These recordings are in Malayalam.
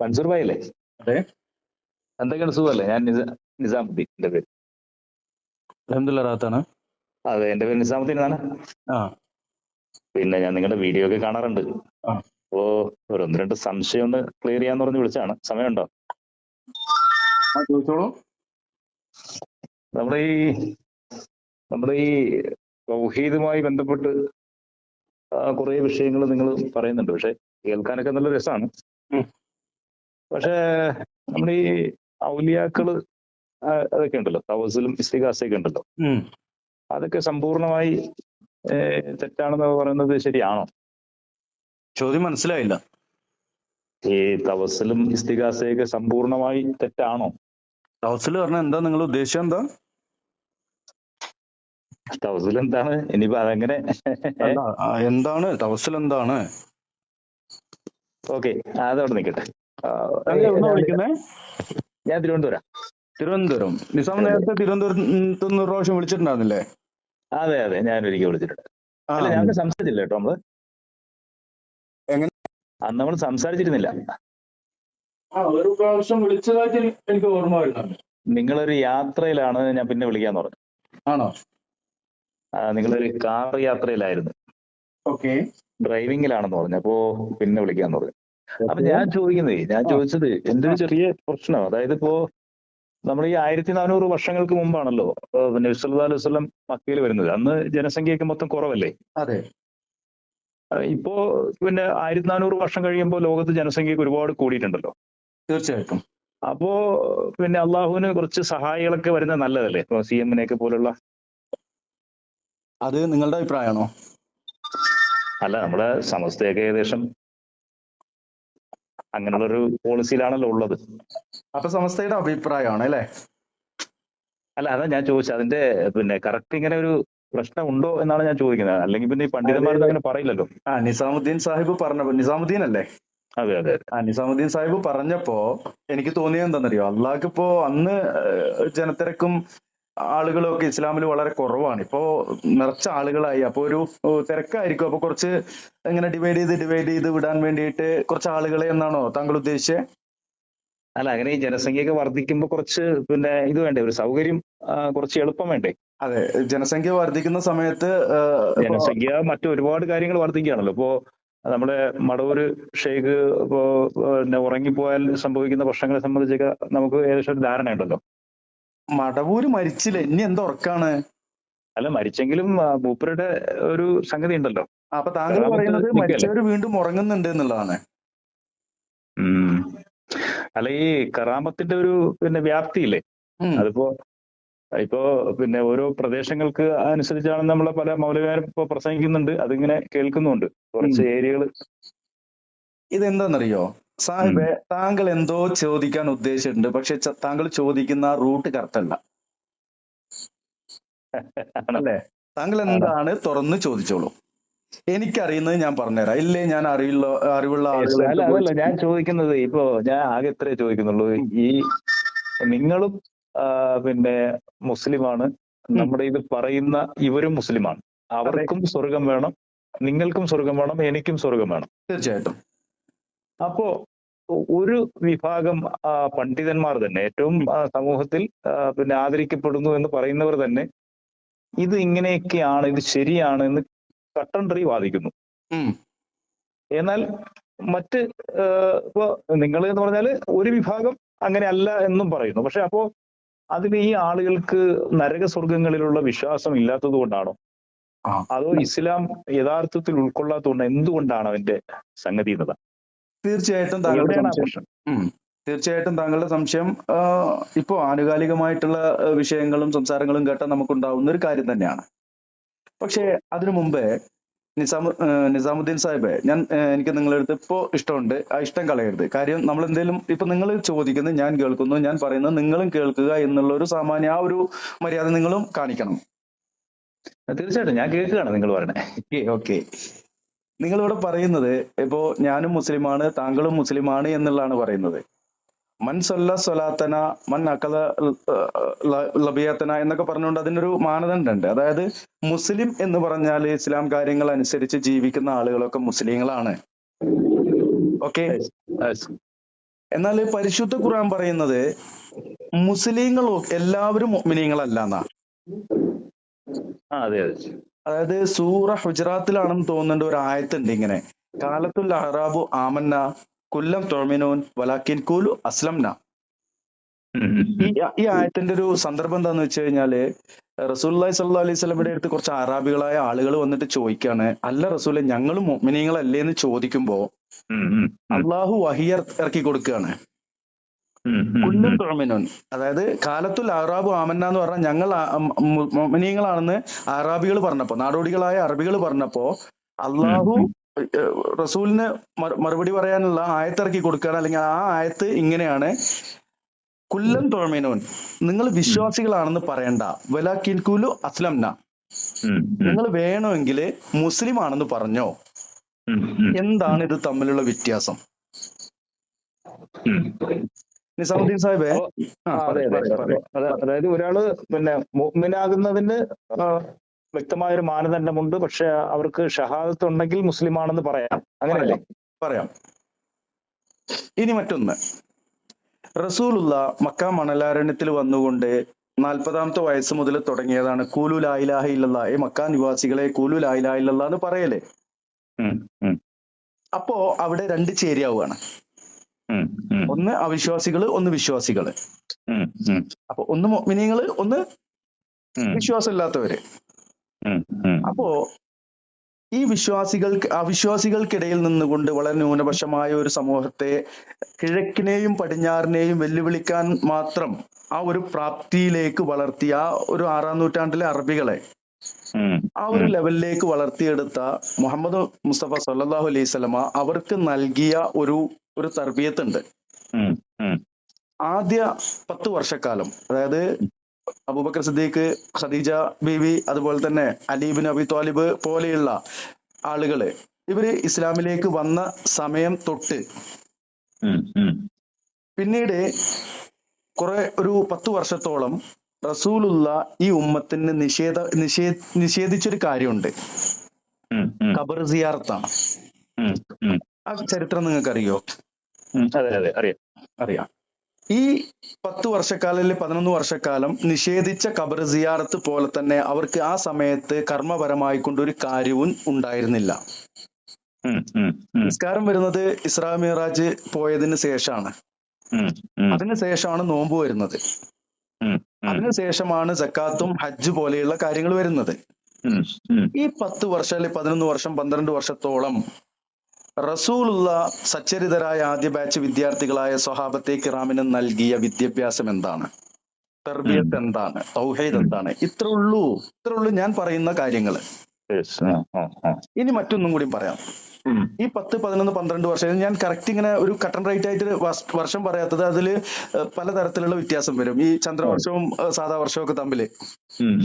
മൻസൂർ ഭായി അല്ലേ? അതെ. എന്തൊക്കെയാണ്, സുഖമല്ലേ? ഞാൻ നിസാമുദ്ദീൻ എന്റെ പേര്. അൽഹംദുലില്ലാ റാത്താണ്. അതെ, എന്റെ പേര് നിസാമുദ്ദീൻ എന്നാണ്. ആ പിന്നെ ഞാൻ നിങ്ങളുടെ വീഡിയോ ഒക്കെ കാണാറുണ്ട്. ആ അപ്പോ ഒരു ഒന്ന് രണ്ട് സംശയം ഒന്ന് ക്ലിയർ ചെയ്യാന്ന് പറഞ്ഞ് വിളിച്ചാണ്. സമയമുണ്ടോ? ചോദിച്ചോളൂ. നമ്മുടെ ഈ നമ്മുടെ ഈ തൗഹീദുമായി ബന്ധപ്പെട്ട് കുറെ വിഷയങ്ങൾ നിങ്ങൾ പറയുന്നുണ്ട്. പക്ഷെ കേൾക്കാനൊക്കെ നല്ല രസമാണ്. ഉം. പക്ഷേ നമ്മുടെ ഈ ഔലിയാക്കള് അതൊക്കെ ഉണ്ടല്ലോ, തവസ്സുലും ഇസ്തിഗാസയൊക്കെ ഉണ്ടല്ലോ, ഉം. അതൊക്കെ സമ്പൂർണമായി തെറ്റാണെന്ന് പറയുന്നത് ശരിയാണോ? ചോദ്യം മനസ്സിലായില്ല. ഈ തവസ്സുലും ഇസ്തിഗാസയൊക്കെ സമ്പൂർണമായി തെറ്റാണോ? തവസ്സിൽ പറഞ്ഞാൽ എന്താ നിങ്ങൾ ഉദ്ദേശം? എന്താ തവസ്സുൽ എന്താണ്? ഇനിയിപ്പോ അതെങ്ങനെ? അല്ല, എന്താണ് തവസ്സിൽ? എന്താണ്? ഓക്കെ, അതവിടെ നിൽക്കട്ടെ. താങ്കൾ എവിടുന്നാ വിളിക്കുന്നേ? ഞാൻ തിരുവനന്തപുരം. തിരുവനന്തപുരം. നിസാം നേരത്തെ തിരുവനന്തപുരത്ത് നിന്ന് ഒരു പ്രാവശ്യം വിളിച്ചിട്ടുണ്ടായിരുന്നില്ലേ? അതെ അതെ, ഞാൻ ഒരിക്കൽ വിളിച്ചിട്ടുണ്ട്. ആ, അല്ല, ഞങ്ങൾക്ക് സംസാരിച്ചില്ല കേട്ടോ നമ്മള്. എങ്ങനെ? അന്ന് നമ്മൾ സംസാരിച്ചിരുന്നില്ല. ഒരു പ്രാവശ്യം വിളിച്ചതായിട്ട് എനിക്ക് ഓർമ്മ വരുന്നുണ്ട്. നിങ്ങളൊരു യാത്രയിലാണ്, ഞാൻ പിന്നെ വിളിക്കാന്ന് പറഞ്ഞു. ആണോ? നിങ്ങളൊരു കാർ യാത്രയിലായിരുന്നു, ഓക്കെ. ഡ്രൈവിംഗിലാണെന്ന് പറഞ്ഞു. അപ്പോ പിന്നെ വിളിക്കാന്ന് പറഞ്ഞു. അപ്പൊ ഞാൻ ചോദിച്ചത് എന്റെ ഒരു ചെറിയ പ്രശ്നം. അതായത് ഇപ്പോ നമ്മൾ ഈ 1400 വർഷങ്ങൾക്ക് മുമ്പാണല്ലോ നബി സല്ലല്ലാഹു അലൈഹി വസല്ലം മക്കയിൽ വരുന്നത്. അന്ന് ജനസംഖ്യയൊക്കെ മൊത്തം കുറവല്ലേ? അതെ. ഇപ്പോ പിന്നെ 1400 വർഷം കഴിയുമ്പോൾ ലോകത്ത് ജനസംഖ്യയൊക്കെ ഒരുപാട് കൂടിയിട്ടുണ്ടല്ലോ. തീർച്ചയായിട്ടും. അപ്പോ പിന്നെ അള്ളാഹുവിന് കുറച്ച് സഹായികളൊക്കെ വരുന്നത് നല്ലതല്ലേ? ഇപ്പൊ CM നെയൊക്കെ പോലുള്ള. അത് നിങ്ങളുടെ അഭിപ്രായമാണോ? അല്ല, നമ്മുടെ സമസ്തയൊക്കെ ഏകദേശം അങ്ങനെയുള്ളൊരു പോളിസിയിലാണല്ലോ ഉള്ളത്. അപ്പൊ സമസ്തയുടെ അഭിപ്രായമാണ് അല്ലേ? അല്ല, അതാ ഞാൻ ചോദിച്ചത്. അതിന്റെ പിന്നെ കറക്റ്റ് ഇങ്ങനെ ഒരു പ്രശ്നം ഉണ്ടോ എന്നാണ് ഞാൻ ചോദിക്കുന്നത്. അല്ലെങ്കിൽ പിന്നെ ഈ പണ്ഡിതന്മാരൊന്നും അങ്ങനെ പറയില്ലല്ലോ. നിസാമുദ്ദീൻ സാഹിബ് പറഞ്ഞപ്പോ, നിസാമുദ്ദീൻ അല്ലേ? അതെ അതെ. നിസാമുദ്ദീൻ സാഹിബ് പറഞ്ഞപ്പോ എനിക്ക് തോന്നിയത് എന്താണെന്നറിയോ? അള്ളാഹ്ക്ക് ഇപ്പോ അന്ന് ജനത്തിരക്കും ആളുകളും ഒക്കെ ഇസ്ലാമിൽ വളരെ കുറവാണ്. ഇപ്പോ നിറച്ച ആളുകളായി. അപ്പൊ ഒരു തിരക്കായിരിക്കും. അപ്പൊ കുറച്ച് ഇങ്ങനെ ഡിവൈഡ് ചെയ്ത് വിടാൻ വേണ്ടിയിട്ട് കുറച്ച് ആളുകളെ എന്നാണോ താങ്കൾ ഉദ്ദേശിച്ചത്? അല്ല, അങ്ങനെ ഈ ജനസംഖ്യയൊക്കെ വർദ്ധിക്കുമ്പോൾ കുറച്ച് പിന്നെ ഇത് വേണ്ടേ, ഒരു സൗകര്യം കുറച്ച് എളുപ്പം വേണ്ടേ? അതെ, ജനസംഖ്യ വർദ്ധിക്കുന്ന സമയത്ത് ജനസംഖ്യ മറ്റു ഒരുപാട് കാര്യങ്ങൾ വർദ്ധിക്കുകയാണല്ലോ. ഇപ്പോ നമ്മുടെ മടവൂര് ഷെയ്ഖ് ഇപ്പോ പിന്നെ ഉറങ്ങിപ്പോയാൽ സംഭവിക്കുന്ന പ്രശ്നങ്ങളെ സംബന്ധിച്ചൊക്കെ നമുക്ക് ഏകദേശം ഒരു ധാരണയുണ്ടല്ലോ. മടവൂര് മരിച്ചില്ല, ഇനി എന്താ ഉറക്കാണ്? അല്ല, മരിച്ചെങ്കിലും മൂപ്പരുടെ ഒരു സംഗതി ഉണ്ടല്ലോ. അപ്പൊ താങ്കൾ പറയുന്നത് മരിച്ചവര് വീണ്ടും ഉറങ്ങുന്നുണ്ട് എന്നുള്ളതാണ്. അല്ല, ഈ കറാമത്തിന്റെ ഒരു പിന്നെ വ്യാപ്തിയില്ലേ, അതിപ്പോ ഇപ്പോ പിന്നെ ഓരോ പ്രദേശങ്ങൾക്ക് അനുസരിച്ചാണ് നമ്മളെ പല മൗലവിമാരും ഇപ്പൊ പ്രസംഗിക്കുന്നുണ്ട്. അതിങ്ങനെ കേൾക്കുന്നുണ്ട് കുറച്ച് ഏരിയകൾ. ഇതെന്താണെന്നറിയോ സാഹിബെ, താങ്കൾ എന്തോ ചോദിക്കാൻ ഉദ്ദേശിച്ചിട്ടുണ്ട്. പക്ഷെ താങ്കൾ ചോദിക്കുന്ന റൂട്ട് കറക്റ്റ് അല്ല അല്ലേ? താങ്കൾ എന്താണ് തുറന്ന് ചോദിച്ചോളൂ. എനിക്കറിയുന്നത് ഞാൻ പറഞ്ഞുതരാം. ഇല്ലേ ഞാൻ അറിവുള്ള ആളുകളെ. അതല്ല ഞാൻ ചോദിക്കുന്നത്. ഇപ്പോ ഞാൻ ആകെ ഇത്രേ ചോദിക്കുന്നുള്ളൂ. ഈ നിങ്ങളും പിന്നെ മുസ്ലിമാണ്, നമ്മുടെ ഇത് പറയുന്ന ഇവരും മുസ്ലിമാണ്. അവർക്കും സ്വർഗം വേണം, നിങ്ങൾക്കും സ്വർഗം വേണം, എനിക്കും സ്വർഗം വേണം. തീർച്ചയായിട്ടും. അപ്പോ ഒരു വിഭാഗം പണ്ഡിതന്മാർ തന്നെ, ഏറ്റവും സമൂഹത്തിൽ പിന്നെ ആദരിക്കപ്പെടുന്നു എന്ന് പറയുന്നവർ തന്നെ ഇത് ഇങ്ങനെയൊക്കെയാണ്, ഇത് ശരിയാണ് എന്ന് കട്ടൻട്രി വാദിക്കുന്നു. എന്നാൽ മറ്റ് ഇപ്പോ നിങ്ങൾ എന്ന് പറഞ്ഞാൽ ഒരു വിഭാഗം അങ്ങനെ അല്ല എന്നും പറയുന്നു. പക്ഷെ അപ്പോ അതിൽ ഈ ആളുകൾക്ക് നരകസ്വർഗങ്ങളിലുള്ള വിശ്വാസം ഇല്ലാത്തത് കൊണ്ടാണോ, അതോ ഇസ്ലാം യഥാർത്ഥത്തിൽ ഉൾക്കൊള്ളാത്തതുകൊണ്ട് എന്തുകൊണ്ടാണ് അതിന്റെ സംഗതി എന്നത്? തീർച്ചയായിട്ടും താങ്കളുടെ സംശയം ഇപ്പോ ആനുകാലികമായിട്ടുള്ള വിഷയങ്ങളും സംസാരങ്ങളും കേട്ടാൽ നമുക്കുണ്ടാവുന്ന ഒരു കാര്യം തന്നെയാണ്. പക്ഷേ അതിനു മുമ്പേ നിസാമുദ്ദീൻ സാഹിബ്, എനിക്ക് നിങ്ങളുടെ അടുത്ത് ഇപ്പോ ഇഷ്ടമുണ്ട്. ആ ഇഷ്ടം കളയരുത്. കാര്യം നമ്മൾ എന്തെങ്കിലും ഇപ്പൊ നിങ്ങൾ ചോദിക്കുന്നത് ഞാൻ കേൾക്കുന്നു, ഞാൻ പറയുന്നത് നിങ്ങളും കേൾക്കുക എന്നുള്ള ഒരു സാമാന്യ ആ ഒരു മര്യാദ നിങ്ങളും കാണിക്കണം. തീർച്ചയായിട്ടും ഞാൻ കേൾക്കുകയാണ് നിങ്ങൾ പറയണേ. ഓക്കെ. നിങ്ങളിവിടെ പറയുന്നത് ഇപ്പോ ഞാനും മുസ്ലിമാണ്, താങ്കളും മുസ്ലിമാണ് എന്നുള്ളതാണ് പറയുന്നത്. മൻ സൊല്ല സ്വലാത്തന മൻ അക്കല ലബിയത്തന എന്നൊക്കെ പറഞ്ഞുകൊണ്ട് അതിനൊരു മാനദണ്ഡമുണ്ട്. അതായത് മുസ്ലിം എന്ന് പറഞ്ഞാൽ ഇസ്ലാം കാര്യങ്ങൾ അനുസരിച്ച് ജീവിക്കുന്ന ആളുകളൊക്കെ മുസ്ലിങ്ങളാണ്. ഓക്കെ. എന്നാൽ പരിശുദ്ധ ഖുർആൻ പറയുന്നത് മുസ്ലിങ്ങൾ എല്ലാവരും മുഅ്മിനീങ്ങളല്ല എന്നാ. അതെ അതെ. അതായത് സൂറ ഹുജറാത്തിലാണെന്ന് തോന്നുന്നുണ്ട് ഒരു ആയത്തുണ്ട് ഇങ്ങനെ, കാലത്തുൽ അഹ്റാബു ആമന്ന കുല്ലം തുഅ്മിനൂൻ വലാക്കിൻ ഖൂലു അസ്ലംന. ഈ ആയത്തിന്റെ ഒരു സന്ദർഭം എന്താന്ന് വെച്ച് കഴിഞ്ഞാല്, റസൂലുള്ളാഹി സ്വല്ലല്ലാഹു അലൈഹി വസല്ലമയുടെ അടുത്ത് കുറച്ച് അറാബികളായ ആളുകൾ വന്നിട്ട് ചോദിക്കാണ്, അല്ല റസൂലെ ഞങ്ങൾ മുഅ്മിനീങ്ങളല്ലേ എന്ന് ചോദിക്കുമ്പോ അള്ളാഹു വഹിയ ഇറക്കി കൊടുക്കുകയാണ്. കുല്ലും തുഅ്മിനൂൻ, അതായത് കാലത്തുൽ അഹ്റാബു ആമന്ന എന്ന് പറഞ്ഞാൽ ഞങ്ങൾ മുഅ്മിനീങ്ങളാണെന്ന് അറാബികൾ പറഞ്ഞപ്പോ, നാടോടികളായ അറബികൾ പറഞ്ഞപ്പോ അള്ളാഹു റസൂലിന് മറുപടി പറയാനുള്ള ആയത്തിറക്കി കൊടുക്കുകയാണ്. അല്ലെങ്കിൽ ആ ആയത്ത് ഇങ്ങനെയാണ്, കുല്ലം തുഅ്മിനൂൻ, നിങ്ങൾ വിശ്വാസികളാണെന്ന് പറയണ്ട, വലാകിൻ ഖൂലു അസ്ലംന, നിങ്ങൾ വേണമെങ്കിൽ മുസ്ലിം ആണെന്ന് പറഞ്ഞോ. എന്താണ് ഇത് തമ്മിലുള്ള വ്യത്യാസം? നിസാമുദ്ദീൻ സാഹിബേ. അതായത് ഒരാള് പിന്നെ മുഅ്മിനാകുന്നതിന് വ്യക്തമായൊരു മാനദണ്ഡമുണ്ട്. പക്ഷെ അവർക്ക് ഷഹാദത്ത് ഉണ്ടെങ്കിൽ മുസ്ലിം ആണെന്ന് പറയാം, അങ്ങനെയല്ലേ? പറയാം. ഇനി മറ്റൊന്ന്, റസൂലുള്ള മക്ക മണലാരണ്യത്തിൽ വന്നുകൊണ്ട് 40-ാമത്തെ വയസ്സ് മുതൽ തുടങ്ങിയതാണ് കൂലു ലാ ഇലാഹ ഇല്ലല്ലാഹ്, ഈ മക്ക നിവാസികളെ കൂലു ലാ ഇലാഹ ഇല്ലല്ലാഹ് എന്ന് പറയലേ. അപ്പോ അവിടെ രണ്ട് ചേരിയാവുകയാണ്, ഒന്ന് അവിശ്വാസികള് ഒന്ന് വിശ്വാസികള്. അപ്പൊ ഒന്ന് മുഅ്മിനീങ്ങള് ഒന്ന് വിശ്വാസമില്ലാത്തവര്. അപ്പോ ഈ അവിശ്വാസികൾക്കിടയിൽ നിന്നുകൊണ്ട് വളരെ ന്യൂനപക്ഷമായ ഒരു സമൂഹത്തെ കിഴക്കിനെയും പടിഞ്ഞാറിനെയും വെല്ലുവിളിക്കാൻ മാത്രം ആ ഒരു പ്രാപ്തിയിലേക്ക് വളർത്തിയ ആ ഒരു 6-ാം നൂറ്റാണ്ടിലെ അറബികളെ ആ ഒരു ലെവലിലേക്ക് വളർത്തിയെടുത്ത മുഹമ്മദ് മുസ്തഫ സല്ലല്ലാഹു അലൈഹി വസല്ലമ അവർക്ക് നൽകിയ ഒരു തർബിയത്തുണ്ട്. ആദ്യ 10 വർഷക്കാലം, അതായത് അബൂബക്കർ സിദ്ദീഖ്, ഖദീജ ബീവി, അതുപോലെ തന്നെ അലി ഇബ്നു അബി ത്വാലിബ് പോലെയുള്ള ആളുകള്, ഇവര് ഇസ്ലാമിലേക്ക് വന്ന സമയം തൊട്ട് പിന്നീട് ഒരു 10 വർഷത്തോളം റസൂലുള്ള ഈ ഉമ്മത്തിന് നിഷേധിച്ചൊരു കാര്യമുണ്ട്, ഖബർ സിയാറത്താണ്. ആ ചരിത്രം നിങ്ങൾക്ക് അറിയോ? അറിയാം. ഈ 10 വർഷക്കാലം 11 വർഷക്കാലം നിഷേധിച്ച ഖബർ സിയാറത്ത് പോലെ തന്നെ അവർക്ക് ആ സമയത്ത് കർമ്മപരമായി കൊണ്ടൊരു കാര്യവും ഉണ്ടായിരുന്നില്ല. നിസ്കാരം വരുന്നത് ഇസ്രാ മിഅ്റാജ് പോയതിന് ശേഷമാണ്. അതിനുശേഷമാണ് നോമ്പ് വരുന്നത്. അതിനുശേഷമാണ് സക്കാത്തും ഹജ്ജ് പോലെയുള്ള കാര്യങ്ങൾ വരുന്നത്. ഈ 10 വർഷം 11 വർഷം 12 വർഷത്തോളം റസൂലുള്ള സച്ചരിതരായ ആദ്യ ബാച്ച് വിദ്യാർത്ഥികളായ സ്വഹാബത്തെ കിറാമിന് നൽകിയ വിദ്യാഭ്യാസം എന്താണ്? തർബിയത്ത് എന്താണ്? തൗഹീദ് എന്താണ്? ഇത്ര ഉള്ളൂ ഞാൻ പറയുന്ന കാര്യങ്ങള്. ഇനി മറ്റൊന്നും കൂടി പറയാം. ഈ 10, 11, 12 വർഷം ഞാൻ കറക്റ്റ് ഇങ്ങനെ ഒരു കട്ടൺ റൈറ്റ് ആയിട്ട് വർഷം പറയാത്തത്, അതില് പലതരത്തിലുള്ള വ്യത്യാസം വരും, ഈ ചന്ദ്രവർഷവും സാധാ വർഷവും ഒക്കെ തമ്മില്.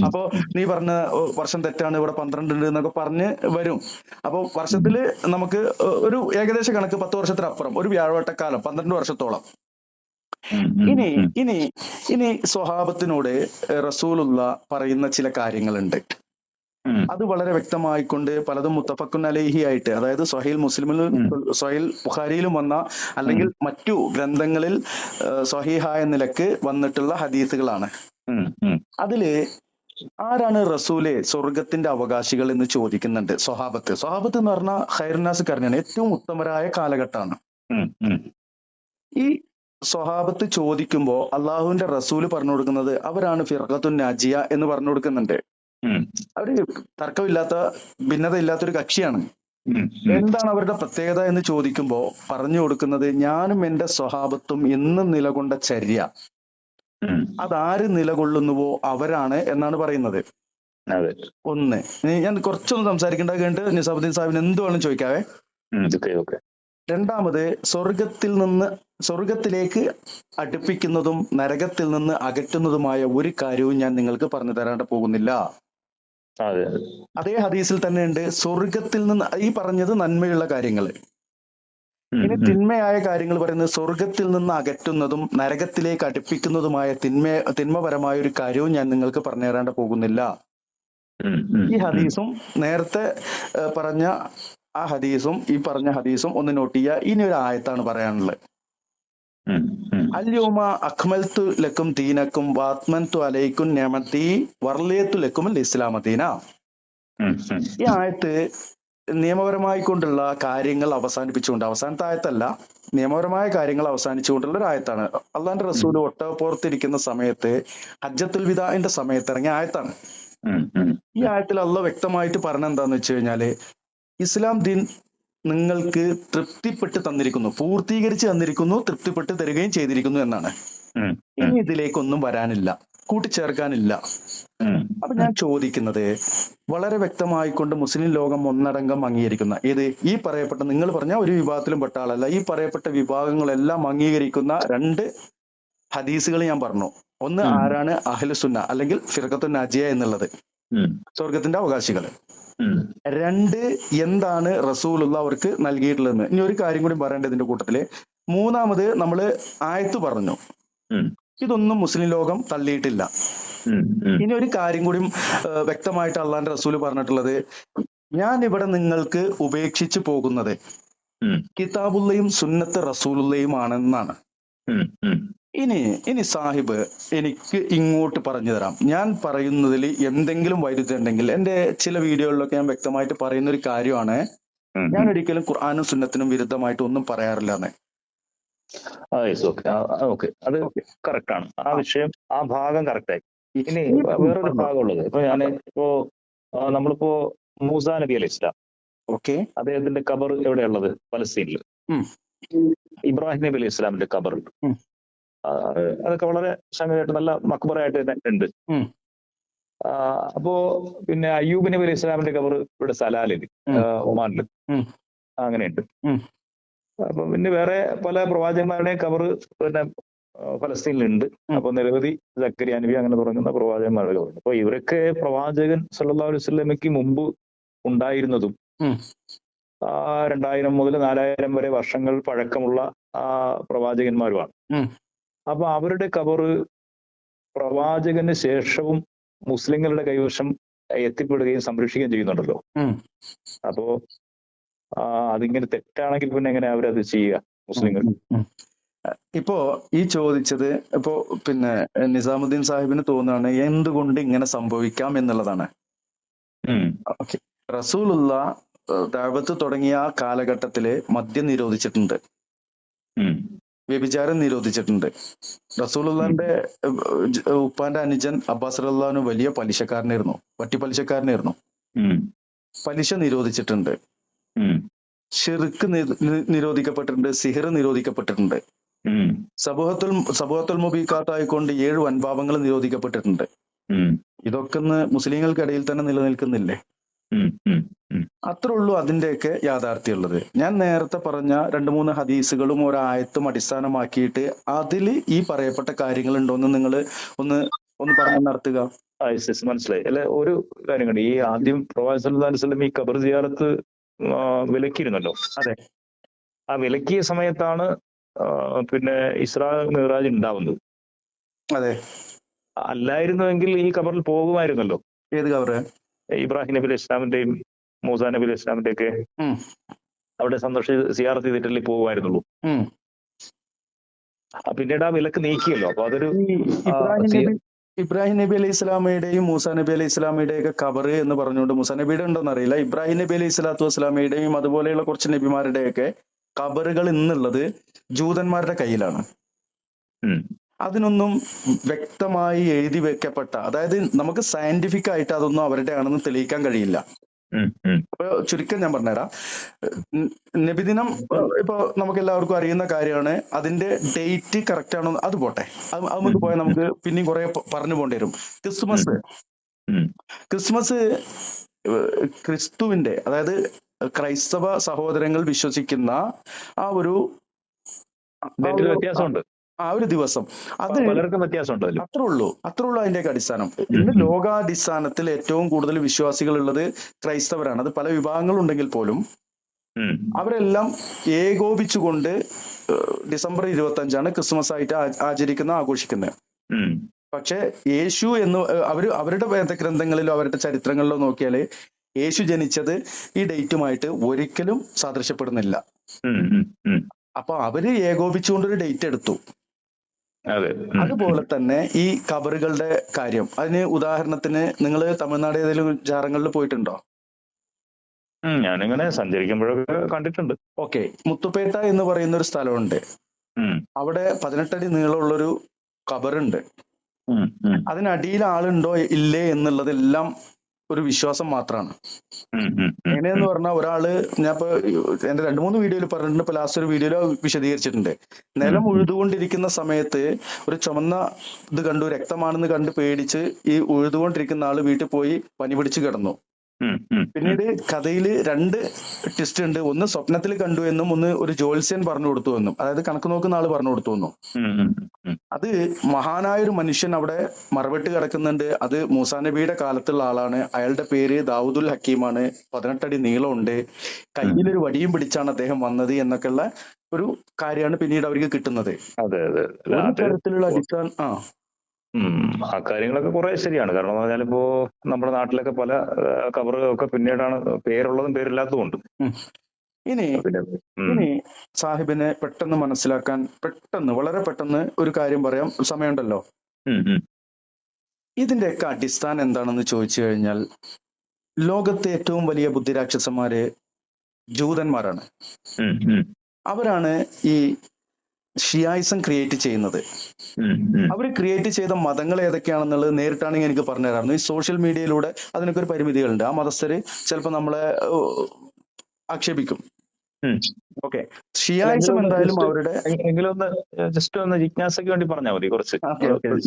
അപ്പൊ നീ പറഞ്ഞ വർഷം തെറ്റാണ്, ഇവിടെ 12 ഉണ്ട് എന്നൊക്കെ പറഞ്ഞ് വരും. അപ്പൊ വർഷത്തില് നമുക്ക് ഒരു ഏകദേശ കണക്ക് 10 വർഷത്തിനപ്പുറം ഒരു വ്യാഴവട്ടക്കാലം 12 വർഷത്തോളം. ഇനി സ്വഹാബത്തിനോട് റസൂലുള്ള പറയുന്ന ചില കാര്യങ്ങളുണ്ട്. അത് വളരെ വ്യക്തമായിക്കൊണ്ട് പലതും മുത്തഫഖുൻ അലൈഹി ആയിട്ട്, അതായത് സ്വഹീൽ മുസ്ലിമിലും സ്വഹീൽ ബുഖാരിയിലും വന്ന അല്ലെങ്കിൽ മറ്റു ഗ്രന്ഥങ്ങളിൽ സ്വഹീഹായ നിലക്ക് വന്നിട്ടുള്ള ഹദീസുകളാണ്. അതില് ആരാണ് റസൂലെ സ്വർഗത്തിന്റെ അവകാശികൾ എന്ന് ചോദിക്കുന്നുണ്ട് സ്വഹാബത്ത് എന്ന് പറഞ്ഞാൽ ഖൈറുന്നാസ് കർണിയാണ്, ഏറ്റവും ഉത്തമരായ കാലഘട്ടമാണ്. ഈ സ്വഹാബത്ത് ചോദിക്കുമ്പോ അള്ളാഹുവിന്റെ റസൂല് പറഞ്ഞു കൊടുക്കുന്നത് അവരാണ് ഫിർഖത്തുൻ നാജിയ എന്ന് പറഞ്ഞു കൊടുക്കുന്നുണ്ട്. അവര് തർക്കമില്ലാത്ത ഭിന്നതയില്ലാത്തൊരു കക്ഷിയാണ്. എന്താണ് അവരുടെ പ്രത്യേകത എന്ന് ചോദിക്കുമ്പോ പറഞ്ഞു കൊടുക്കുന്നത്, ഞാനും എന്റെ സ്വഹാബത്തും എന്നും നിലകൊണ്ട ചര്യ അതാര് നിലകൊള്ളുന്നുവോ അവരാണ് എന്നാണ് പറയുന്നത്. ഒന്ന്, ഞാൻ കുറച്ചൊന്ന് സംസാരിക്കേണ്ടത് കഴിഞ്ഞിട്ട് നിസാമുദ്ദീൻ സാഹിബിന് എന്ത് വേണം ചോദിക്കാവേ. രണ്ടാമത്, സ്വർഗത്തിലേക്ക് അടുപ്പിക്കുന്നതും നരകത്തിൽ നിന്ന് അകറ്റുന്നതുമായ ഒരു കാര്യവും ഞാൻ നിങ്ങൾക്ക് പറഞ്ഞു തരാണ്ട് പോകുന്നില്ല. അതേ ഹദീസിൽ തന്നെ ഉണ്ട്, സ്വർഗത്തിൽ നിന്ന് ഈ പറഞ്ഞത് നന്മയുള്ള കാര്യങ്ങൾ, ഇനി തിന്മയായ കാര്യങ്ങൾ പറയുന്നത് സ്വർഗത്തിൽ നിന്ന് അകറ്റുന്നതും നരകത്തിലേക്ക് അടുപ്പിക്കുന്നതുമായ തിന്മപരമായ ഒരു കാര്യവും ഞാൻ നിങ്ങൾക്ക് പറഞ്ഞു തരാണ്ട് പോകുന്നില്ല. ഈ ഹദീസും നേരത്തെ പറഞ്ഞ ആ ഹദീസും ഈ പറഞ്ഞ ഹദീസും ഒന്ന് നോട്ട് ചെയ്യുക. ഇനി ഒരു ആയത്താണ് പറയാനുള്ളത്. അല്യോമ അക്മൽത്തു ലക്കും ദീനക്കും വാത്മൻതു അലൈക്കും നിഅമതി വർളിയത്തു ലക്കും ഇസ്ലാമ ദീന. ഈ ആയത്ത് നിയമപരമായി കൊണ്ടുള്ള കാര്യങ്ങൾ അവസാനിപ്പിച്ചുകൊണ്ട്, അവസാനത്തെ ആയത്തല്ല, നിയമപരമായ കാര്യങ്ങൾ അവസാനിച്ചുകൊണ്ടുള്ള ഒരു ആയത്താണ്. അള്ളാന്റെ റസൂല് ഒട്ടകപ്പുറത്തിരിക്കുന്ന സമയത്ത് ഹജ്ജത്തുൽ വിദാഇന്റെ സമയത്ത് ഇറങ്ങിയ ആയത്താണ്. ഈ ആയത്തിൽ അള്ളാഹ് വ്യക്തമായിട്ട് പറഞ്ഞ എന്താന്ന് വെച്ച് കഴിഞ്ഞാല്, ഇസ്ലാം ദീൻ നിങ്ങൾക്ക് തൃപ്തിപ്പെട്ട് തന്നിരിക്കുന്നു, പൂർത്തീകരിച്ച് തന്നിരിക്കുന്നു, തൃപ്തിപ്പെട്ട് തരികയും ചെയ്തിരിക്കുന്നു എന്നാണ്. ഇനി ഇതിലേക്കൊന്നും വരാനില്ല, കൂട്ടിച്ചേർക്കാനില്ല. അപ്പൊ ഞാൻ ചോദിക്കുന്നത്, വളരെ വ്യക്തമായിക്കൊണ്ട് മുസ്ലിം ലോകം ഒന്നടങ്കം അംഗീകരിക്കുന്ന, ഏത് ഈ പറയപ്പെട്ട, നിങ്ങൾ പറഞ്ഞ ഒരു വിഭാഗത്തിലും പെട്ട ആളല്ല, ഈ പറയപ്പെട്ട വിഭാഗങ്ങളെല്ലാം അംഗീകരിക്കുന്ന രണ്ട് ഹദീസുകൾ ഞാൻ പറഞ്ഞു. ഒന്ന്, ആരാണ് അഹ്ലുസുന്ന അല്ലെങ്കിൽ ഫിർഖത്തുൻ നാജിയ എന്നുള്ളത്, സ്വർഗത്തിന്റെ അവകാശികൾ. രണ്ട്, എന്താണ് റസൂലുള്ള അവർക്ക് നൽകിയിട്ടുള്ളതെന്ന്. ഇനി ഒരു കാര്യം കൂടി പറയേണ്ടത് ഇതിന്റെ കൂട്ടത്തില്. മൂന്നാമത്, നമ്മള് ആയത്ത് പറഞ്ഞു, ഇതൊന്നും മുസ്ലിം ലോകം തള്ളിയിട്ടില്ല. ഇനി ഒരു കാര്യം കൂടി വ്യക്തമായിട്ട് അള്ളാന്റെ റസൂല് പറഞ്ഞിട്ടുള്ളത്, ഞാൻ ഇവിടെ നിങ്ങൾക്ക് ഉപേക്ഷിച്ചു പോകുന്നത് കിതാബുള്ളയും സുന്നത്ത് റസൂലുള്ളയും ആണെന്നാണ്. ഇനി സാഹിബ് എനിക്ക് ഇങ്ങോട്ട് പറഞ്ഞു തരാം, ഞാൻ പറയുന്നതിൽ എന്തെങ്കിലും വൈരുദ്ധ്യം ഉണ്ടെങ്കിൽ. എന്റെ ചില വീഡിയോകളിലൊക്കെ ഞാൻ വ്യക്തമായിട്ട് പറയുന്ന ഒരു കാര്യമാണ്, ഞാൻ ഒരിക്കലും ഖുർആനും സുന്നത്തിനും വിരുദ്ധമായിട്ട് ഒന്നും പറയാറില്ല എന്ന്. അത് കറക്റ്റ് ആണ്. ആ വിഷയം, ആ ഭാഗം കറക്റ്റായി. ഇനി വേറൊരു ഭാഗമുള്ളത്, നമ്മളിപ്പോ മൂസാ നബി അലൈഹി ഇസ്ലാം, അദ്ദേഹത്തിന്റെ ഖബർ എവിടെയുള്ളത്? പലസ്തീനിൽ. ഇബ്രാഹിം നബി അലൈഹി ഇസ്ലാമിന്റെ ഖബർ, അതൊക്കെ വളരെ സംഗതിയായിട്ട് നല്ല മക്ബറായിട്ട് തന്നെ ഉണ്ട്. അപ്പോ പിന്നെ അയ്യൂബ് നബി അലൈഹി ഇസ്ലാമിന്റെ ഖബർ ഇവിടെ സലാലില്, ഒമാനില് അങ്ങനെയുണ്ട്. അപ്പൊ പിന്നെ വേറെ പല പ്രവാചകന്മാരുടെയും ഖബർ പിന്നെ ഫലസ്തീനിലുണ്ട്. അപ്പൊ നിരവധി സക്കരിയ നബി അങ്ങനെ തുടങ്ങുന്ന പ്രവാചകന്മാരുടെ ഖബറുണ്ട്. അപ്പൊ ഇവരൊക്കെ പ്രവാചകൻ സല്ലല്ലാഹു അലൈഹി വസല്ലമയ്ക്ക് മുമ്പ് ഉണ്ടായിരുന്നതും 2000 മുതൽ 4000 വരെ വർഷങ്ങൾ പഴക്കമുള്ള പ്രവാചകന്മാരുമാണ്. അപ്പൊ അവരുടെ ഖബറ് പ്രവാചകന് ശേഷവും മുസ്ലിങ്ങളുടെ കൈവശം എത്തിപ്പെടുകയും സംരക്ഷിക്കുകയും ചെയ്യുന്നുണ്ടല്ലോ. അപ്പോ അതിങ്ങനെ തെറ്റാണെങ്കിൽ പിന്നെ എങ്ങനെ അവരത് ചെയ്യുക മുസ്ലിങ്ങൾ? ഇപ്പോ ഈ ചോദിച്ചത് ഇപ്പോ പിന്നെ നിസാമുദ്ദീൻ സാഹിബിന് തോന്നുകയാണ് എന്തുകൊണ്ട് ഇങ്ങനെ സംഭവിക്കാം എന്നുള്ളതാണ്. ഓക്കെ, റസൂലുള്ള ദഅവത്ത് തുടങ്ങിയ ആ കാലഘട്ടത്തില് മദ്യം നിരോധിച്ചിട്ടുണ്ട്, വ്യഭിചാരം നിരോധിച്ചിട്ടുണ്ട്. റസൂലുള്ളാന്റെ ഉപ്പാന്റെ അനുജൻ അബ്ബാസ് റളിയല്ലാഹു അൻഹു വലിയ പലിശക്കാരനായിരുന്നു, വട്ടിപ്പലിശക്കാരനായിരുന്നു. പലിശ നിരോധിച്ചിട്ടുണ്ട്, ഷിർക്ക് നിരോധിക്കപ്പെട്ടിട്ടുണ്ട്, സിഹിർ നിരോധിക്കപ്പെട്ടിട്ടുണ്ട്, സബൂഹത്തുൽ മുബീഖാത്തായിക്കൊണ്ട് 7 വൻപാപങ്ങൾ നിരോധിക്കപ്പെട്ടിട്ടുണ്ട്. ഇതൊക്കെ മുസ്ലിങ്ങൾക്കിടയിൽ തന്നെ നിലനിൽക്കുന്നില്ലേ? അത്രേ ഉള്ളൂ അതിന്റെയൊക്കെ യാഥാർത്ഥ്യമുള്ളത്. ഞാൻ നേരത്തെ പറഞ്ഞ 2-3 ഹദീസുകളും ഒരായത്തും അടിസ്ഥാനമാക്കിയിട്ട് അതിൽ ഈ പറയപ്പെട്ട കാര്യങ്ങൾ ഉണ്ടോന്ന് നിങ്ങൾ ഒന്ന് പറഞ്ഞു നടത്തുക. മനസ്സിലായി. അല്ലെ, ഒരു കാര്യം കണ്ട്, ഈ ആദ്യം പ്രവാചകൻ സല്ലല്ലാഹു അലൈഹി വസല്ലം ഈ ഖബർ സിയാറത്ത് വിലക്കിയിരുന്നല്ലോ. അതെ, ആ വിലക്കിയ സമയത്താണ് പിന്നെ ഇസ്രാ മിഅ്റാജ് ഉണ്ടാവുന്നത്. അതെ, അല്ലായിരുന്നുവെങ്കിൽ ഈ ഖബറിൽ പോകുമായിരുന്നല്ലോ. ഏത് ഖബറ്? ഇബ്രാഹിം നബി അലൈഹി ഇസ്ലാമിന്റെയും മൂസാ നബി അലൈഹി ഇസ്ലാമിന്റെ ഒക്കെ അവിടെ സിയാറത്ത് ചെയ്തിട്ടല്ലേ പോകുമായിരുന്നുള്ളൂ. പിന്നീട് ആ വിലക്ക് നീക്കിയല്ലോ. അപ്പൊ അതൊരു ഇബ്രാഹിം നബി അലൈഹി ഇസ്ലാമയുടെയും മൂസാ നബി അലൈഹി ഇസ്ലാമയുടെയും ഒക്കെ ഖബറ് എന്ന് പറഞ്ഞുകൊണ്ട്, മൂസാ നബിയുടെ ഉണ്ടോന്ന് അറിയില്ല, ഇബ്രാഹിം നബി അലൈഹി സ്വലാത്തു വസ്സലാമയുടെയും അതുപോലെയുള്ള കുറച്ച് നബിമാരുടെയൊക്കെ ഖബറുകൾ ഇന്നുള്ളത് ജൂതന്മാരുടെ കയ്യിലാണ്. അതിനൊന്നും വ്യക്തമായി എഴുതി വെക്കപ്പെട്ട, അതായത് നമുക്ക് സയന്റിഫിക് ആയിട്ട് അതൊന്നും അവരുടെ ആണെന്ന് തെളിയിക്കാൻ കഴിയില്ല. അപ്പൊ ചുരുക്കം ഞാൻ പറഞ്ഞുതരാം. നബിദിനം ഇപ്പൊ നമുക്ക് എല്ലാവർക്കും അറിയുന്ന കാര്യമാണ്. അതിന്റെ ഡേറ്റ് കറക്റ്റ് ആണോ അത് പോട്ടെ, അത് നമുക്ക് പോയാൽ നമുക്ക് പിന്നെയും കുറെ പറഞ്ഞു പോകേണ്ടി വരും. ക്രിസ്മസ് ക്രിസ്തുവിന്റെ, അതായത് ക്രൈസ്തവ സഹോദരങ്ങൾ വിശ്വസിക്കുന്ന ആ ഒരു വ്യത്യാസമുണ്ട്. ആ ഒരു ദിവസം, അത് പലർക്കും വ്യത്യാസമുണ്ട്. അത്രേ ഉള്ളൂ അതിന്റെയൊക്കെ അടിസ്ഥാനം. ഇന്ന് ലോകാടിസ്ഥാനത്തിൽ ഏറ്റവും കൂടുതൽ വിശ്വാസികൾ ഉള്ളത് ക്രൈസ്തവരാണ്. അത് പല വിഭാഗങ്ങളുണ്ടെങ്കിൽ പോലും അവരെല്ലാം ഏകോപിച്ചുകൊണ്ട് ഡിസംബർ 25 ക്രിസ്മസ് ആയിട്ട് ആഘോഷിക്കുന്നത്. പക്ഷെ യേശു എന്ന് അവരുടെ വേദഗ്രന്ഥങ്ങളിലോ അവരുടെ ചരിത്രങ്ങളിലോ നോക്കിയാല് യേശു ജനിച്ചത് ഈ ഡേറ്റുമായിട്ട് ഒരിക്കലും സാദൃശ്യപ്പെടുന്നില്ല. അപ്പൊ അവര് ഏകോപിച്ചുകൊണ്ടൊരു ഡേറ്റ് എടുത്തു. അതെ. അതുപോലെ തന്നെ ഈ ഖബറുകളുടെ കാര്യം, അതിന് ഉദാഹരണത്തിന് നിങ്ങൾ തമിഴ്നാട് ഏതെങ്കിലും ജാറങ്ങളിൽ പോയിട്ടുണ്ടോ? ഞാനിങ്ങനെ സഞ്ചരിക്കുമ്പോഴൊക്കെ കണ്ടിട്ടുണ്ട്. ഓക്കെ, മുത്തുപേട്ട എന്ന് പറയുന്ന ഒരു സ്ഥലമുണ്ട്. ഉം, അവിടെ 18 അടി നീളമുള്ളൊരു ഖബറുണ്ട്. ഉം, ഉം, അതിനടിയിൽ ആളുണ്ടോ ഇല്ലേ എന്നുള്ളതെല്ലാം ഒരു വിശ്വാസം മാത്രമാണ്. ഉം, ഉം, ഉം, എങ്ങനെയെന്ന് ഉം, പറഞ്ഞാൽ ഒരാള്, ഞാൻ ഇപ്പൊ എന്റെ 2-3 വീഡിയോയിൽ പറഞ്ഞിട്ടുണ്ട്, ഇപ്പൊ ലാസ്റ്റ് ഒരു വീഡിയോയിൽ വിശദീകരിച്ചിട്ടുണ്ട്. ഉം, നിലം ഉം, ഉഴുതുകൊണ്ടിരിക്കുന്ന സമയത്ത് ഒരു ചുമന്ന ഇത് കണ്ടു, രക്തമാണെന്ന് കണ്ട് പേടിച്ച് ഈ ഉഴുതുകൊണ്ടിരിക്കുന്ന ആള് വീട്ടിൽ പോയി പനി പിടിച്ച് കിടന്നു. ഉം, ഉം, ഉം, പിന്നീട് കഥയിൽ 2 ട്വിസ്റ്റ് ഉണ്ട്. ഒന്ന് സ്വപ്നത്തിൽ കണ്ടു എന്നും, ഒന്ന് ഒരു ജ്യോത്സ്യൻ പറഞ്ഞു കൊടുത്തു എന്നും, അതായത് കണക്ക് നോക്കുന്ന ആള് പറഞ്ഞു കൊടുത്തു എന്നും. ഉം, ഉം, ഉം, അത് മഹാനായൊരു മനുഷ്യൻ അവിടെ മറവിട്ട് കിടക്കുന്നുണ്ട്. അത് മൂസാ നബിയുടെ കാലത്തുള്ള ആളാണ്. അയാളുടെ പേര് ദാവൂദുൽ ഹക്കീമാണ്. 18 അടി നീളമുണ്ട്. കയ്യിലൊരു വടിയും പിടിച്ചാണ് അദ്ദേഹം വന്നത് എന്നൊക്കെയുള്ള ഒരു കാര്യമാണ് പിന്നീട് അവർക്ക് കിട്ടുന്നത്. അതെ അതെ അതെ. ഒരു അത് തരത്തിലുള്ള അടിസ്ഥാന ആ കാര്യങ്ങളൊക്കെ കുറെ ശരിയാണ്. കാരണം എന്ന് പറഞ്ഞാൽ ഇപ്പോ നമ്മുടെ നാട്ടിലൊക്കെ പല കബറുകളൊക്കെ പിന്നീടാണ് പേരുള്ളതും പേരില്ലാത്തതും ഉണ്ട്. ഇനി പിന്നെ ഇനി സാഹിബിനെ പെട്ടെന്ന് മനസ്സിലാക്കാൻ, വളരെ പെട്ടെന്ന് ഒരു കാര്യം പറയാം, സമയമുണ്ടല്ലോ. ഉം, ഉം, ഇതിന്റെയൊക്കെ അടിസ്ഥാനം എന്താണെന്ന് ചോദിച്ചു കഴിഞ്ഞാൽ, ലോകത്തെ ഏറ്റവും വലിയ ബുദ്ധിരാക്ഷസന്മാര് ജൂതന്മാരാണ്. ഉം, ഉം, അവരാണ് ഈ ഷിയായിസം ക്രിയേറ്റ് ചെയ്യുന്നത്. ഉം, ഉം. അവർ ക്രിയേറ്റ് ചെയ്ത മതങ്ങൾ ഏതൊക്കെയാണെന്നുള്ളത് നേരിട്ടാണെങ്കിൽ എനിക്ക് പറഞ്ഞു തരാറുണ്ട്. ഈ സോഷ്യൽ മീഡിയയിലൂടെ അതിനൊക്കെ ഒരു പരിമിതികളുണ്ട്. ആ മതസ്ഥര് ചിലപ്പോൾ നമ്മളെ ആക്ഷേപിക്കും. ഉം. ഓക്കെ, ഷിയായിസം എന്തായാലും അവരുടെ എങ്കിലും ഒന്ന് ജസ്റ്റ് ഒന്ന് ജിജ്ഞാസയ്ക്ക് വേണ്ടി പറഞ്ഞാൽ മതി കുറച്ച്.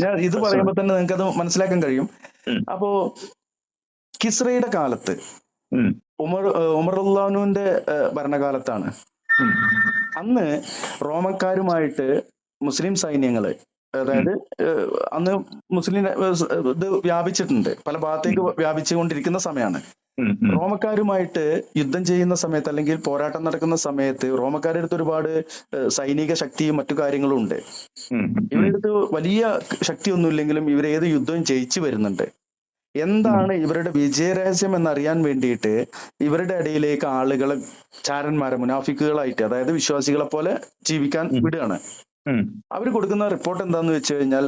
ഞാൻ ഇത് പറയുമ്പോൾ തന്നെ നിങ്ങൾക്ക് അത് മനസ്സിലാക്കാൻ കഴിയും. ഉം. അപ്പോ കിസ്രയുടെ കാലത്ത്, ഉം, ഉമറുല്ലാനുവിന്റെ ഭരണകാലത്താണ്. ഉം, അന്ന് റോമക്കാരുമായിട്ട് മുസ്ലിം സൈന്യങ്ങള്, അതായത് അന്ന് മുസ്ലിം ഇത് വ്യാപിച്ചിട്ടുണ്ട്, പല ഭാഗത്തേക്ക് വ്യാപിച്ചുകൊണ്ടിരിക്കുന്ന സമയമാണ്. ഉം, ഉം, റോമക്കാരുമായിട്ട് യുദ്ധം ചെയ്യുന്ന സമയത്ത്, അല്ലെങ്കിൽ പോരാട്ടം നടക്കുന്ന സമയത്ത്, റോമക്കാരുടെ അടുത്ത് ഒരുപാട് സൈനിക ശക്തിയും മറ്റു കാര്യങ്ങളും ഉണ്ട്. ഉം, ഉം, ഇവരുടെ അടുത്ത് വലിയ ശക്തിയൊന്നുമില്ലെങ്കിലും ഇവർ ഏത് യുദ്ധവും ജയിച്ചു വരുന്നുണ്ട്. എന്താണ് ഇവരുടെ വിജയരഹസ്യം എന്നറിയാൻ വേണ്ടിയിട്ട് ഇവരുടെ ഇടയിലേക്ക് ആളുകളെ, ചാരന്മാരെ, മുനാഫിക്കുകളായിട്ട്, അതായത് വിശ്വാസികളെ പോലെ ജീവിക്കാൻ വിടുകയാണ്. ഉം, അവർ കൊടുക്കുന്ന റിപ്പോർട്ട് എന്താന്ന് വെച്ച് കഴിഞ്ഞാൽ,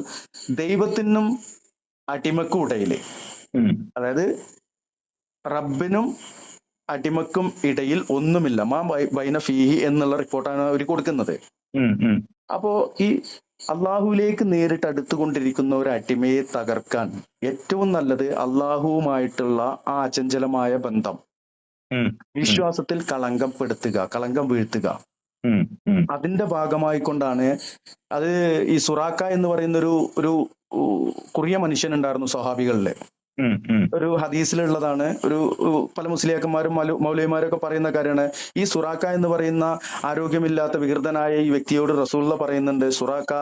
ദൈവത്തിനും അടിമക്കും ഇടയിൽ, ഉം, അതായത് റബ്ബിനും അടിമക്കും ഇടയിൽ ഒന്നുമില്ല, മാ ബൈന ഫീഹി എന്നുള്ള റിപ്പോർട്ടാണ് അവർ കൊടുക്കുന്നത്. ഉം, ഉം. അപ്പോ ഈ അള്ളാഹുവിലേക്ക് നേരിട്ട് അടുത്തുകൊണ്ടിരിക്കുന്ന ഒരു അടിമയെ തകർക്കാൻ ഏറ്റവും നല്ലത് അള്ളാഹുവുമായിട്ടുള്ള ആ അചഞ്ചലമായ ബന്ധം, ഉം, വിശ്വാസത്തിൽ കളങ്കം വീഴ്ത്തുക. ഉം, ഉം. അതിന്റെ ഭാഗമായിക്കൊണ്ടാണ് അത്. ഈ സുറാക്ക എന്ന് പറയുന്ന ഒരു കുറിയ മനുഷ്യൻ ഉണ്ടായിരുന്നു സ്വഹാബികളില്. ഉം, ഉം. ഒരു ഹദീസിലുള്ളതാണ്. ഒരു പല മുസ്ലിയാക്കന്മാരും മൗലവിമാരും ഒക്കെ പറയുന്ന കാര്യമാണ്. ഈ സുറാക്ക എന്ന് പറയുന്ന ആരോഗ്യമില്ലാത്ത വികൃതനായ ഈ വ്യക്തിയോട് റസൂലുള്ള പറയുന്നുണ്ട്, സുറാക്ക,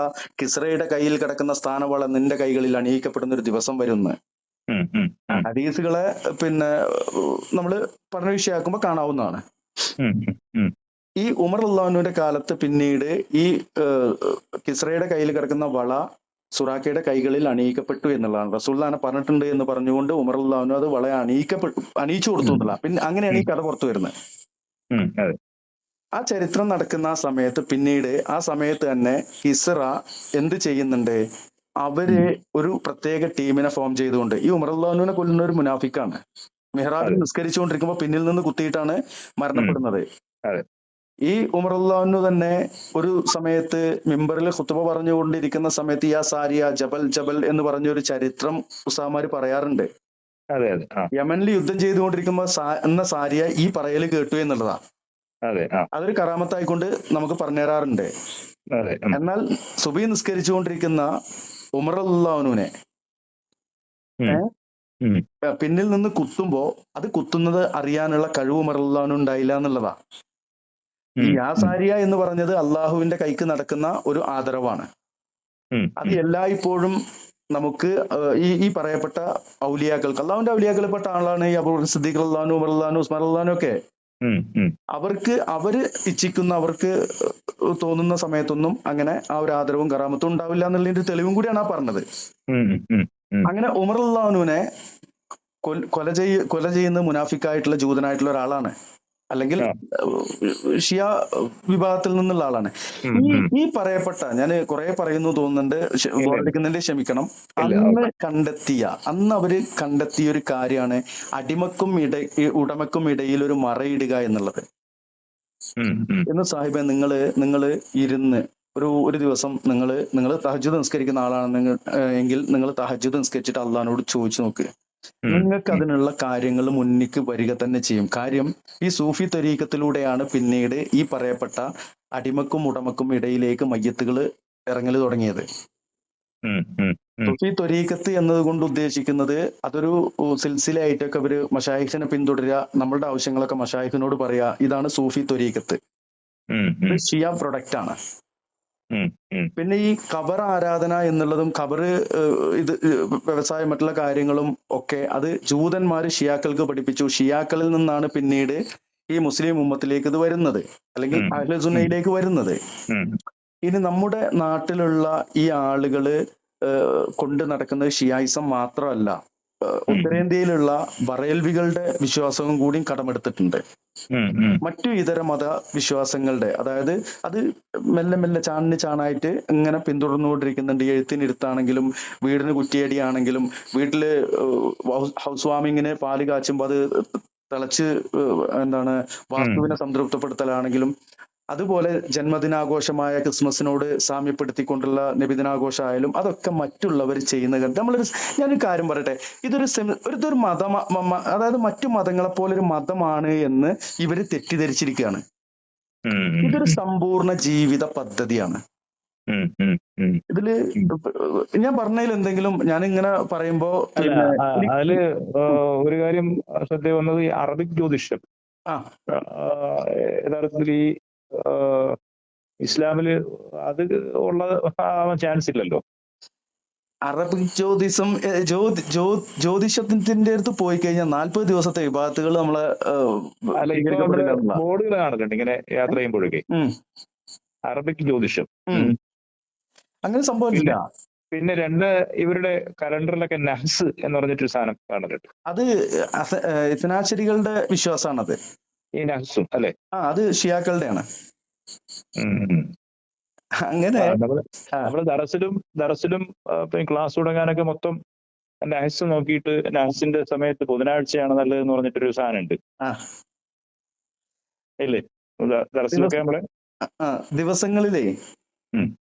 കിസ്രയുടെ കയ്യിൽ കിടക്കുന്ന സ്ഥാനവള നിന്റെ കൈകളിൽ അണിയിക്കപ്പെടുന്ന ഒരു ദിവസം വരുന്നു. ഉം, ഉം, ഉം. ഹദീസുകളെ പിന്നെ നമ്മൾ പഠന വിഷയമാക്കുമ്പോൾ കാണാവുന്നതാണ്. ഉം, ഉം. ഈ ഉമർ അള്ളാഹുവിന്റെ കാലത്ത് പിന്നീട് ഈ കിസ്രയുടെ കയ്യിൽ കിടക്കുന്ന വള സുറാക്കയുടെ കൈകളിൽ അണിയിക്കപ്പെട്ടു എന്നുള്ളതാണ്. റസൂലുള്ളാഹി പറഞ്ഞിട്ടുണ്ട് എന്ന് പറഞ്ഞുകൊണ്ട് ഉമർ അള്ളാഹുവിന് അത് വള അണിയിച്ചു കൊടുത്തു എന്നുള്ള. പിന്നെ അങ്ങനെയാണ് ഈ കഥ പുറത്തു വരുന്നത്. ഉം, അതെ. ആ ചരിത്രം നടക്കുന്ന ആ സമയത്ത്, പിന്നീട് ആ സമയത്ത് തന്നെ കിസ്റ എന്ത് ചെയ്യുന്നുണ്ട്, അവര് ഒരു പ്രത്യേക ടീമിനെ ഫോം ചെയ്തുകൊണ്ട്, ഈ ഉമർ അള്ളാഹുവിനെ കൊല്ലുന്ന ഒരു മുനാഫിക്കാണ്. മെഹ്റാബിൽ നിസ്കരിച്ചുകൊണ്ടിരിക്കുമ്പോൾ പിന്നിൽ നിന്ന് കുത്തിയിട്ടാണ് മരണപ്പെടുന്നത്. അതെ. ഈ ഉമർ അള്ളാഹുവിന് തന്നെ ഒരു സമയത്ത് മിമ്പറിൽ ഖുത്ബ പറഞ്ഞുകൊണ്ടിരിക്കുന്ന സമയത്ത് യാ സാരിയ ജബൽ ജബൽ എന്ന് പറഞ്ഞൊരു ചരിത്രം ഉസ്താമാര് പറയാറുണ്ട്. അതെ അതെ. യമനിൽ യുദ്ധം ചെയ്തുകൊണ്ടിരിക്കുമ്പോൾ എന്ന സാരിയ ഈ പറയല് കേട്ടു എന്നുള്ളതാ. അതെ. അതൊരു കറാമത്തായിക്കൊണ്ട് നമുക്ക് പറഞ്ഞു തരാറുണ്ട്. അതെ. എന്നാൽ സുബഹി നിസ്കരിച്ചുകൊണ്ടിരിക്കുന്ന ഉമർ അള്ളാഹുവിനെ പിന്നിൽ നിന്ന് കുത്തുമ്പോ അത് കുത്തുന്നത് അറിയാനുള്ള കഴിവ് ഉമർ അള്ളാഹുവിന് ഉണ്ടായില്ല എന്നുള്ളതാ. ഈ യാസാരിയ എന്ന് പറഞ്ഞത് അള്ളാഹുവിന്റെ കൈക്ക് നടക്കുന്ന ഒരു ആദരവാണ്. അത് എല്ലായ്പ്പോഴും നമുക്ക് ഈ പറയപ്പെട്ട ഔലിയാക്കൾക്ക്, അള്ളാഹുവിന്റെ ഔലിയാക്കളിൽപ്പെട്ട ആളാണ് ഈ അബൂ സിദ്ദീഖ് റളിയല്ലാഹു, ഉമർ റളിയല്ലാഹു, ഉസ്മാൻ റളിയല്ലാഹു ഒക്കെ. അവര് ഇച്ഛിക്കുന്ന, അവർക്ക് തോന്നുന്ന സമയത്തൊന്നും അങ്ങനെ ആ ഒരു ആദരവും കറാമത്തും ഉണ്ടാവില്ല എന്നുള്ളതിന്റെ തെളിവും കൂടിയാണ് ആ പറഞ്ഞത്. അങ്ങനെ ഉമർ റളിയല്ലാഹുവിനെ കൊല ചെയ്യുന്ന മുനാഫിക്കായിട്ടുള്ള ജൂതനായിട്ടുള്ള ഒരാളാണ്. അല്ലെങ്കിൽ ആ. ഷിയ വിഭാഗത്തിൽ നിന്നുള്ള ആളാണ്. ഉം, ഈ ഉം. ഈ പറയപ്പെട്ട, ഞാൻ കുറെ പറയുന്നു തോന്നുന്നുണ്ട്, ഇല്ല, ഇല്ല. ബോറടിക്കുന്നുണ്ട്, ക്ഷമിക്കണം. ഇല്ല. അന്ന് അവര് കണ്ടെത്തിയ ഒരു കാര്യമാണ് അടിമക്കും ഉടമക്കും ഇടയിൽ ഒരു മറയിടുക എന്നുള്ളത്. ഉം, ഉം. എന്ന് സാഹിബെ, നിങ്ങള് ഇരുന്ന് ഒരു ദിവസം നിങ്ങൾ തഹജ്ജുദ് നിസ്കരിക്കുന്ന ആളാണ് എങ്കിൽ നിങ്ങൾ തഹജ്ജുദ് നിസ്കരിച്ചിട്ട് അള്ളഹാനോട് ചോദിച്ചു നോക്ക്. ഉം, നിങ്ങൾക്ക് ഉം. അതിനുള്ള കാര്യങ്ങൾ മുന്നിക്ക് വരിക തന്നെ ചെയ്യും. കാര്യം ഈ സൂഫി ത്വരീഖത്തിലൂടെയാണ് പിന്നീട് ഈ പറയപ്പെട്ട അടിമക്കും ഉടമക്കും ഇടയിലേക്ക് മയ്യത്തുകൾ ഇറങ്ങൽ തുടങ്ങിയത്. ഉം, ഉം, ഉം. സൂഫി ത്വരീഖത്ത് എന്നതുകൊണ്ട് ഉദ്ദേശിക്കുന്നത് അതൊരു സിൽസിലയായിട്ടൊക്കെ അവര് മശായിഖിനെ പിന്തുടരുക, നമ്മളുടെ ആവശ്യങ്ങളൊക്കെ മശായിഖിനോട് പറയുക. ഇതാണ് സൂഫി ത്വരീഖത്ത്. ഉം, ഇത് ഉം. ഷിയ പ്രൊഡക്റ്റ് ആണ്. ഉം, ഉം. പിന്നെ ഈ ഖബർ ആരാധന എന്നുള്ളതും ഇത് വ്യവസായം മറ്റുള്ള കാര്യങ്ങളും ഒക്കെ അത് ജൂതന്മാര് ഷിയാക്കൾക്ക് പഠിപ്പിച്ചു. ഷിയാക്കളിൽ നിന്നാണ് പിന്നീട് ഈ മുസ്ലിം ഉമ്മത്തിലേക്ക് ഇത് വരുന്നത്, അല്ലെങ്കിൽ ഉം, അഹ്ലു ഉം. സുന്നയിലേക്ക് വരുന്നത്. ഉം. ഇനി നമ്മുടെ നാട്ടിലുള്ള ഈ ആളുകള് കൊണ്ട് നടക്കുന്നത് ഷിയായിസം മാത്രമല്ല, ഉം. ഉത്തരേന്ത്യയിലുള്ള ബറേൽവികളുടെ വിശ്വാസവും കൂടി കടമെടുത്തിട്ടുണ്ട്. ഉം, ഉം. മറ്റു ഇതര മത വിശ്വാസങ്ങളുടെ, അതായത് അത് മെല്ലെ മെല്ലെ ചാണിന് ചാണായിട്ട് ഇങ്ങനെ പിന്തുടർന്നുകൊണ്ടിരിക്കുന്നുണ്ട്. എഴുത്തിനിരുത്താണെങ്കിലും വീടിന് കുറ്റിയടിയാണെങ്കിലും വീട്ടില് ഹൗസ് വാമിങ്ങിന് പാല് കാച്ചുമ്പോൾ അത് തിളച്ച് എന്താണ് വാസ്തുവിനെ സംതൃപ്തപ്പെടുത്തലാണെങ്കിലും, അതുപോലെ ജന്മദിനാഘോഷമായ ക്രിസ്മസിനോട് സാമ്യപ്പെടുത്തിക്കൊണ്ടുള്ള നബിദിനാഘോഷമായാലും അതൊക്കെ മറ്റുള്ളവർ ചെയ്യുന്ന കാര്യം ഞാനൊരു കാര്യം പറയട്ടെ, ഇതൊരു അതായത് മറ്റു മതങ്ങളെ പോലെ ഒരു മതമാണ് എന്ന് ഇവര് തെറ്റിദ്ധരിച്ചിരിക്കുകയാണ്. ഉം, ഇതൊരു ഉം. സമ്പൂർണ്ണ ജീവിത പദ്ധതിയാണ്. ഉം, ഉം, ഉം. ഇതില് ഞാൻ പറഞ്ഞതിൽ എന്തെങ്കിലും, ഞാൻ ഇങ്ങനെ പറയുമ്പോ അല്ല, പിന്നെ അതില് ഒരു കാര്യം ശ്രദ്ധ വന്നത്, ഈ അറബിക് ജ്യോതിഷം ആ യഥാർത്ഥത്തിൽ ഈ ഇസ്ലാമില് അത് ഉള്ള ചാൻസ് ഇല്ലല്ലോ. അറബിക് ജ്യോതിഷത്തിന്റെ അടുത്ത് പോയി കഴിഞ്ഞാൽ 40 ദിവസത്തെ വിഭാഗത്തുകൾ നമ്മളെ അല്ല, ഇപ്പൊ നമ്മള് ബോർഡുകൾ കാണുന്നുണ്ട് ഇങ്ങനെ യാത്ര ചെയ്യുമ്പോഴൊക്കെ, അറബിക് ജ്യോതിഷം. അങ്ങനെ സംഭവമില്ല. പിന്നെ ഇവരുടെ കലണ്ടറിലൊക്കെ നഹ്സ് എന്ന് പറഞ്ഞിട്ടൊരു സാധനം കാണുന്നുണ്ട്. അത് ഇസ്നാശരികളുടെ വിശ്വാസമാണത്, ഈ നഹ്സും അല്ലെ? അത് ഷിയാക്കളുടെ ആണ്. അങ്ങനെ നമ്മള് ദറസിലും ക്ലാസ് തുടങ്ങാനൊക്കെ മൊത്തം നഹ്സ് നോക്കിയിട്ട്, നഹ്സിന്റെ സമയത്ത് ബുധനാഴ്ചയാണ് നല്ലതെന്ന് പറഞ്ഞിട്ടൊരു സാധനം ഉണ്ട് ഇല്ലേ ദറസിലൊക്കെ നമ്മളെ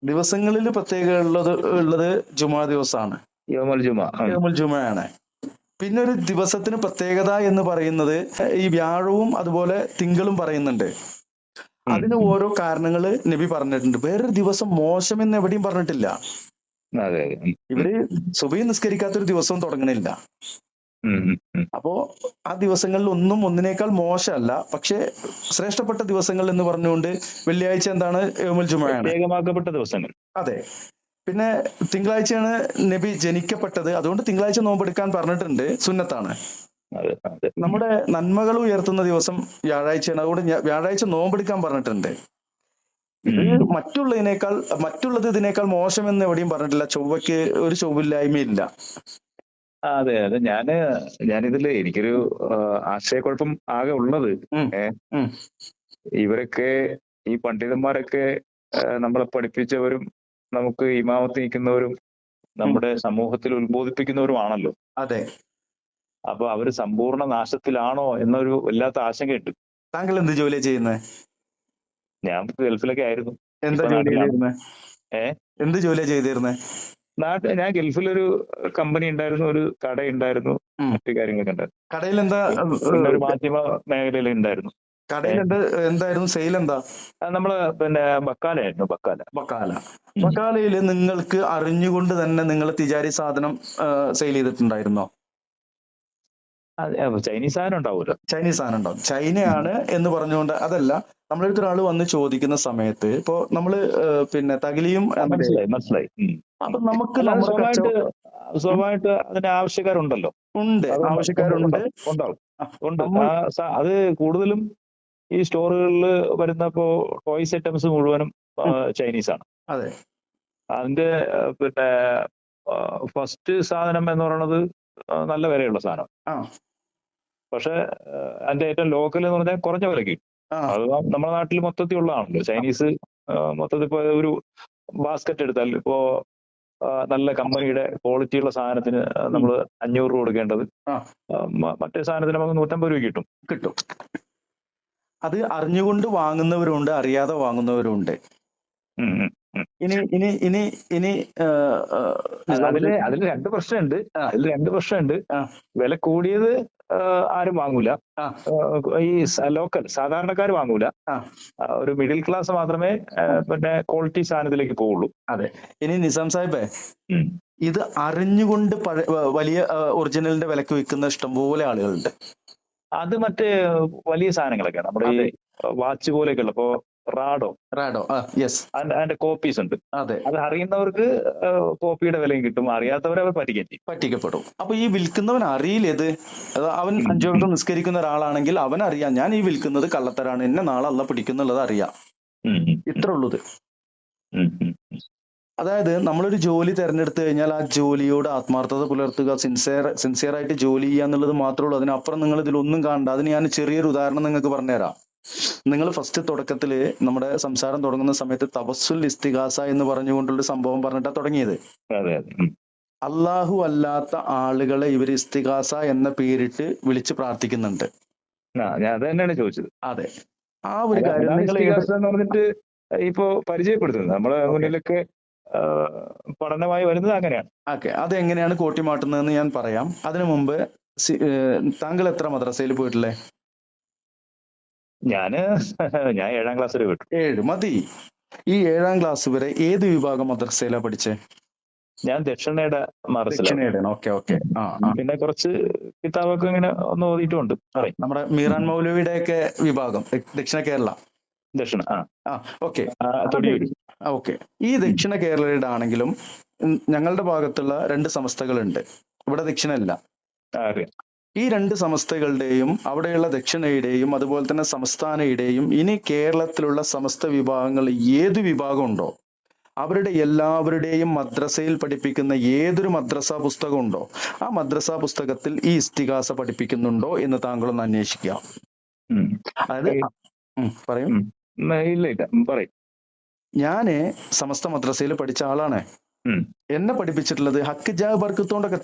ദിവസങ്ങളില് പ്രത്യേക ഉള്ളത് ജുമാ ദിവസമാണ്, യൗമുൽ ജുമഅയാണ്. പിന്നെ ഒരു ദിവസത്തിന് പ്രത്യേകത എന്ന് പറയുന്നത് ഈ വ്യാഴവും അതുപോലെ തിങ്കളും പറയുന്നുണ്ട്. അതിന് ഓരോ കാരണങ്ങള് നബി പറഞ്ഞിട്ടുണ്ട്. വേറൊരു ദിവസം മോശമെന്ന് എവിടെയും പറഞ്ഞിട്ടില്ല. ഇവര് സുബഹി നിസ്കരിക്കാത്തൊരു ദിവസവും തുടങ്ങണില്ല. അപ്പോ ആ ദിവസങ്ങളിൽ ഒന്നിനേക്കാൾ മോശമല്ല, പക്ഷെ ശ്രേഷ്ഠപ്പെട്ട ദിവസങ്ങൾ എന്ന് പറഞ്ഞുകൊണ്ട് വെള്ളിയാഴ്ച എന്താണ് യൗമുൽ ജുമഅയാണ്, ദിവസങ്ങൾ. അതെ. പിന്നെ തിങ്കളാഴ്ചയാണ് നബി ജനിക്കപ്പെട്ടത്, അതുകൊണ്ട് തിങ്കളാഴ്ച നോമ്പെടുക്കാൻ പറഞ്ഞിട്ടുണ്ട്, സുന്നത്താണ്. നമ്മുടെ നന്മകൾ ഉയർത്തുന്ന ദിവസം വ്യാഴാഴ്ചയാണ്, അതുകൊണ്ട് വ്യാഴാഴ്ച നോമ്പെടുക്കാൻ പറഞ്ഞിട്ടുണ്ട്. ഇത് മറ്റുള്ളത് ഇതിനേക്കാൾ മോശമെന്ന് എവിടെയും പറഞ്ഞിട്ടില്ല. ചൊവ്വയ്ക്ക് ഒരു ചൊവ്വില്ലായ്മയില്ല. അതെ, ഞാനിതില് എനിക്കൊരു ആശയക്കുഴപ്പം ആകെ ഉള്ളത്, ഇവരൊക്കെ ഈ പണ്ഡിതന്മാരൊക്കെ നമ്മളെ പഠിപ്പിച്ചവരും നമുക്ക് ഇമാമത്ത് നിൽക്കുന്നവരും നമ്മുടെ സമൂഹത്തിൽ ഉത്ബോധിപ്പിക്കുന്നവരുമാണല്ലോ. അതെ. അപ്പൊ അവര് സമ്പൂർണ്ണ നാശത്തിലാണോ എന്നൊരു വല്ലാത്ത ആശങ്കയുണ്ട്. താങ്കൾ എന്ത് ജോലിയാ ചെയ്യുന്നത്? ഞാൻ ഗൾഫിലൊക്കെ ആയിരുന്നു. എന്താ ജോലി ചെയ്തിരുന്നത്? എന്ത് ജോലിയാ ചെയ്തിരുന്നത്? ഞാൻ ഗൾഫിലൊരു കമ്പനി ഉണ്ടായിരുന്നു, ഒരു കട ഉണ്ടായിരുന്നു, മറ്റു കാര്യങ്ങളൊക്കെ ഉണ്ടായിരുന്നു. കടയിൽ എന്താ? ഒരു മാധ്യമ മേഖലയിൽ ഉണ്ടായിരുന്നു. കടയിൽ എന്തായിരുന്നു സെയിൽ? എന്താ? നമ്മള് ബക്കാലയായിരുന്നു. ബക്കാലയിൽ നിങ്ങൾക്ക് അറിഞ്ഞുകൊണ്ട് തന്നെ നിങ്ങൾ തിജാരി സാധനം സെയിൽ ചെയ്തിട്ടുണ്ടായിരുന്നോ? ചൈനീസ് സാധനം ഉണ്ടാവുമല്ലോ. ചൈനീസ് സാധനം ഉണ്ടാവും. ചൈനയാണ് എന്ന് പറഞ്ഞുകൊണ്ട് അതല്ല, നമ്മളടുത്ത് ഒരാൾ വന്ന് ചോദിക്കുന്ന സമയത്ത് ഇപ്പോ നമ്മള് തകിലിയും മനസ്സിലായി. അപ്പൊ നമുക്ക് സ്വാഭാവികമായിട്ട് അതിന് ആവശ്യക്കാരുണ്ടല്ലോ. ആവശ്യക്കാരുണ്ട്. അത് കൂടുതലും ഈ സ്റ്റോറുകളിൽ വരുന്നപ്പോ ടോയ്സ് ഐറ്റംസ് മുഴുവനും ചൈനീസ് ആണ്. അതെ. അതിന്റെ ഫസ്റ്റ് സാധനം എന്ന് പറയുന്നത് നല്ല വിലയുള്ള സാധനം. പക്ഷെ അതിന്റെ ഏറ്റവും ലോക്കൽ എന്ന് പറഞ്ഞാൽ കുറഞ്ഞ വിലക്ക്. ആ അത് നമ്മുടെ നാട്ടിൽ മൊത്തത്തിൽ ഉള്ളതാണല്ലോ. ചൈനീസ് മൊത്തത്തിൽ ഇപ്പൊ ഒരു ബാസ്ക്കറ്റ് എടുത്താൽ ഇപ്പോ നല്ല കമ്പനിയുടെ ക്വാളിറ്റിയുള്ള സാധനത്തിന് നമ്മൾ 500 രൂപ കൊടുക്കേണ്ടത് ആ മറ്റേ സാധനത്തിന് നമുക്ക് 150 രൂപ കിട്ടും. കിട്ടും. അത് അറിഞ്ഞുകൊണ്ട് വാങ്ങുന്നവരുണ്ട്, അറിയാതെ വാങ്ങുന്നവരുണ്ട്. ഉം, ഉം, ഉം. ഇനി ഇനി ഇനി ഇനി അതില് രണ്ട് പ്രശ്നമുണ്ട്. ആ. രണ്ട് പ്രശ്നമുണ്ട്. ആ. വില കൂടിയത് ആരും വാങ്ങൂല. ആ. ഈ ലോക്കൽ സാധാരണക്കാർ വാങ്ങൂല. ആ. ഒരു മിഡിൽ ക്ലാസ് മാത്രമേ പിന്നെ ക്വാളിറ്റി സാധനത്തിലേക്ക് പോവുള്ളൂ. അതെ. ഇനി നിസാം സാഹിബേ, ഉം. ഇത് അറിഞ്ഞുകൊണ്ട് വലിയ ഒറിജിനലിന്റെ വിലക്ക് വിൽക്കുന്ന ഇഷ്ടംപോലെ ആളുകളുണ്ട്. അത് മറ്റേ വലിയ സാധനങ്ങളൊക്കെയാണ്. നമ്മുടെ ഈ വാച്ച് പോലെയൊക്കെയുള്ള ഇപ്പോ റാഡോ യെസ്, അതിന്റെ കോപ്പീസ് ഉണ്ട്. അതെ. അത് അറിയുന്നവർക്ക് കോപ്പിയുടെ വിലയും കിട്ടും, അറിയാത്തവരെ അവർ പറ്റിക്കപ്പെടും. അപ്പൊ ഈ വിൽക്കുന്നവൻ അറിയില്ല ഇത്. അവൻ 5 വക്ത് നിസ്കരിക്കുന്ന ഒരാളാണെങ്കിൽ അവൻ അറിയാം, ഞാൻ ഈ വിൽക്കുന്നത് കള്ളത്തരാണ്, എന്നെ നാളെ അല്ല പിടിക്കുന്നുള്ളത് അറിയാം. ഇത്ര ഉള്ളത്. അതായത് നമ്മളൊരു ജോലി തെരഞ്ഞെടുത്തു കഴിഞ്ഞാൽ ആ ജോലിയോട് ആത്മാർത്ഥത പുലർത്തുക, സിൻസിയർ ആയിട്ട് ജോലി ചെയ്യുക എന്നുള്ളത് മാത്രമേ ഉള്ളൂ. അതിനപ്പുറം നിങ്ങൾ ഇതിലൊന്നും കാണണ്ട. അതിന് ഞാൻ ചെറിയൊരു ഉദാഹരണം നിങ്ങൾക്ക് പറഞ്ഞുതരാം. നിങ്ങൾ ഫസ്റ്റ് തുടക്കത്തില് നമ്മുടെ സംസാരം തുടങ്ങുന്ന സമയത്ത് തവസ്സുൽ ഇസ്തിഗാസ എന്ന് പറഞ്ഞുകൊണ്ടുള്ള സംഭവം പറഞ്ഞിട്ടാ തുടങ്ങിയത്. അള്ളാഹു അല്ലാത്ത ആളുകളെ ഇവർ ഇസ്തിഗാസ എന്ന പേരിട്ട് വിളിച്ച് പ്രാർത്ഥിക്കുന്നുണ്ട്. ഞാൻ അത് തന്നെയാണ് ചോദിച്ചത്. അതെ, ആ ഒരു കാര്യം നിങ്ങൾ പറഞ്ഞിട്ട് ഇപ്പോ പരിചയപ്പെടുത്തുന്നത് നമ്മളെ മുന്നിലൊക്കെ പഠനമായി വരുന്നത് അങ്ങനെയാണ്. ഓക്കെ, അതെങ്ങനെയാണ് കോട്ടിമാട്ടുന്നതെന്ന് ഞാൻ പറയാം. അതിനു മുമ്പ് താങ്കൾ എത്ര മദ്രസയിൽ പോയിട്ടില്ലേ? ഞാൻ 7ാം ക്ലാസ് വരെ വിട്ടു. 7 മതി. ഈ 7ാം ക്ലാസ് വരെ ഏത് വിഭാഗം മദ്രസയിലാ പഠിച്ചേ? ഞാൻ ദക്ഷിണയുടെ ദക്ഷിണയുടെ. ഓക്കെ. പിന്നെ കുറച്ച് കിതാബൊക്കെ ഇങ്ങനെ ഒന്ന് ഓതിയിട്ടുണ്ട്. നമ്മുടെ മീറാൻ മൗലവിയുടെ ഒക്കെ വിഭാഗം ദക്ഷിണ കേരള. ദക്ഷിണ ഓക്കെ. ഓക്കെ. ഈ ദക്ഷിണ കേരളയുടെ ആണെങ്കിലും ഞങ്ങളുടെ ഭാഗത്തുള്ള 2 സമസ്തകളുണ്ട്. ഇവിടെ ദക്ഷിണല്ല. ഈ 2 സമസ്തകളുടെയും അവിടെയുള്ള ദക്ഷിണയുടെയും അതുപോലെ തന്നെ സംസ്ഥാനയുടെയും ഇനി കേരളത്തിലുള്ള സമസ്ത വിഭാഗങ്ങൾ ഏത് വിഭാഗം ഉണ്ടോ അവരുടെ എല്ലാവരുടെയും മദ്രസയിൽ പഠിപ്പിക്കുന്ന ഏതൊരു മദ്രസ പുസ്തകം ഉണ്ടോ ആ മദ്രസ പുസ്തകത്തിൽ ഈ ഇസ്തിഗാസ പഠിപ്പിക്കുന്നുണ്ടോ എന്ന് താങ്കളൊന്ന് അന്വേഷിക്കുക. അതായത് പറയും. പറയും. ഞാന് സമസ്ത മദ്രസയിൽ പഠിച്ച ആളാണ്. എന്നെ പഠിപ്പിച്ചിട്ടുള്ളത് ഹക്ക് ജാ ബർക്കത്തോണ്ടൊക്കെ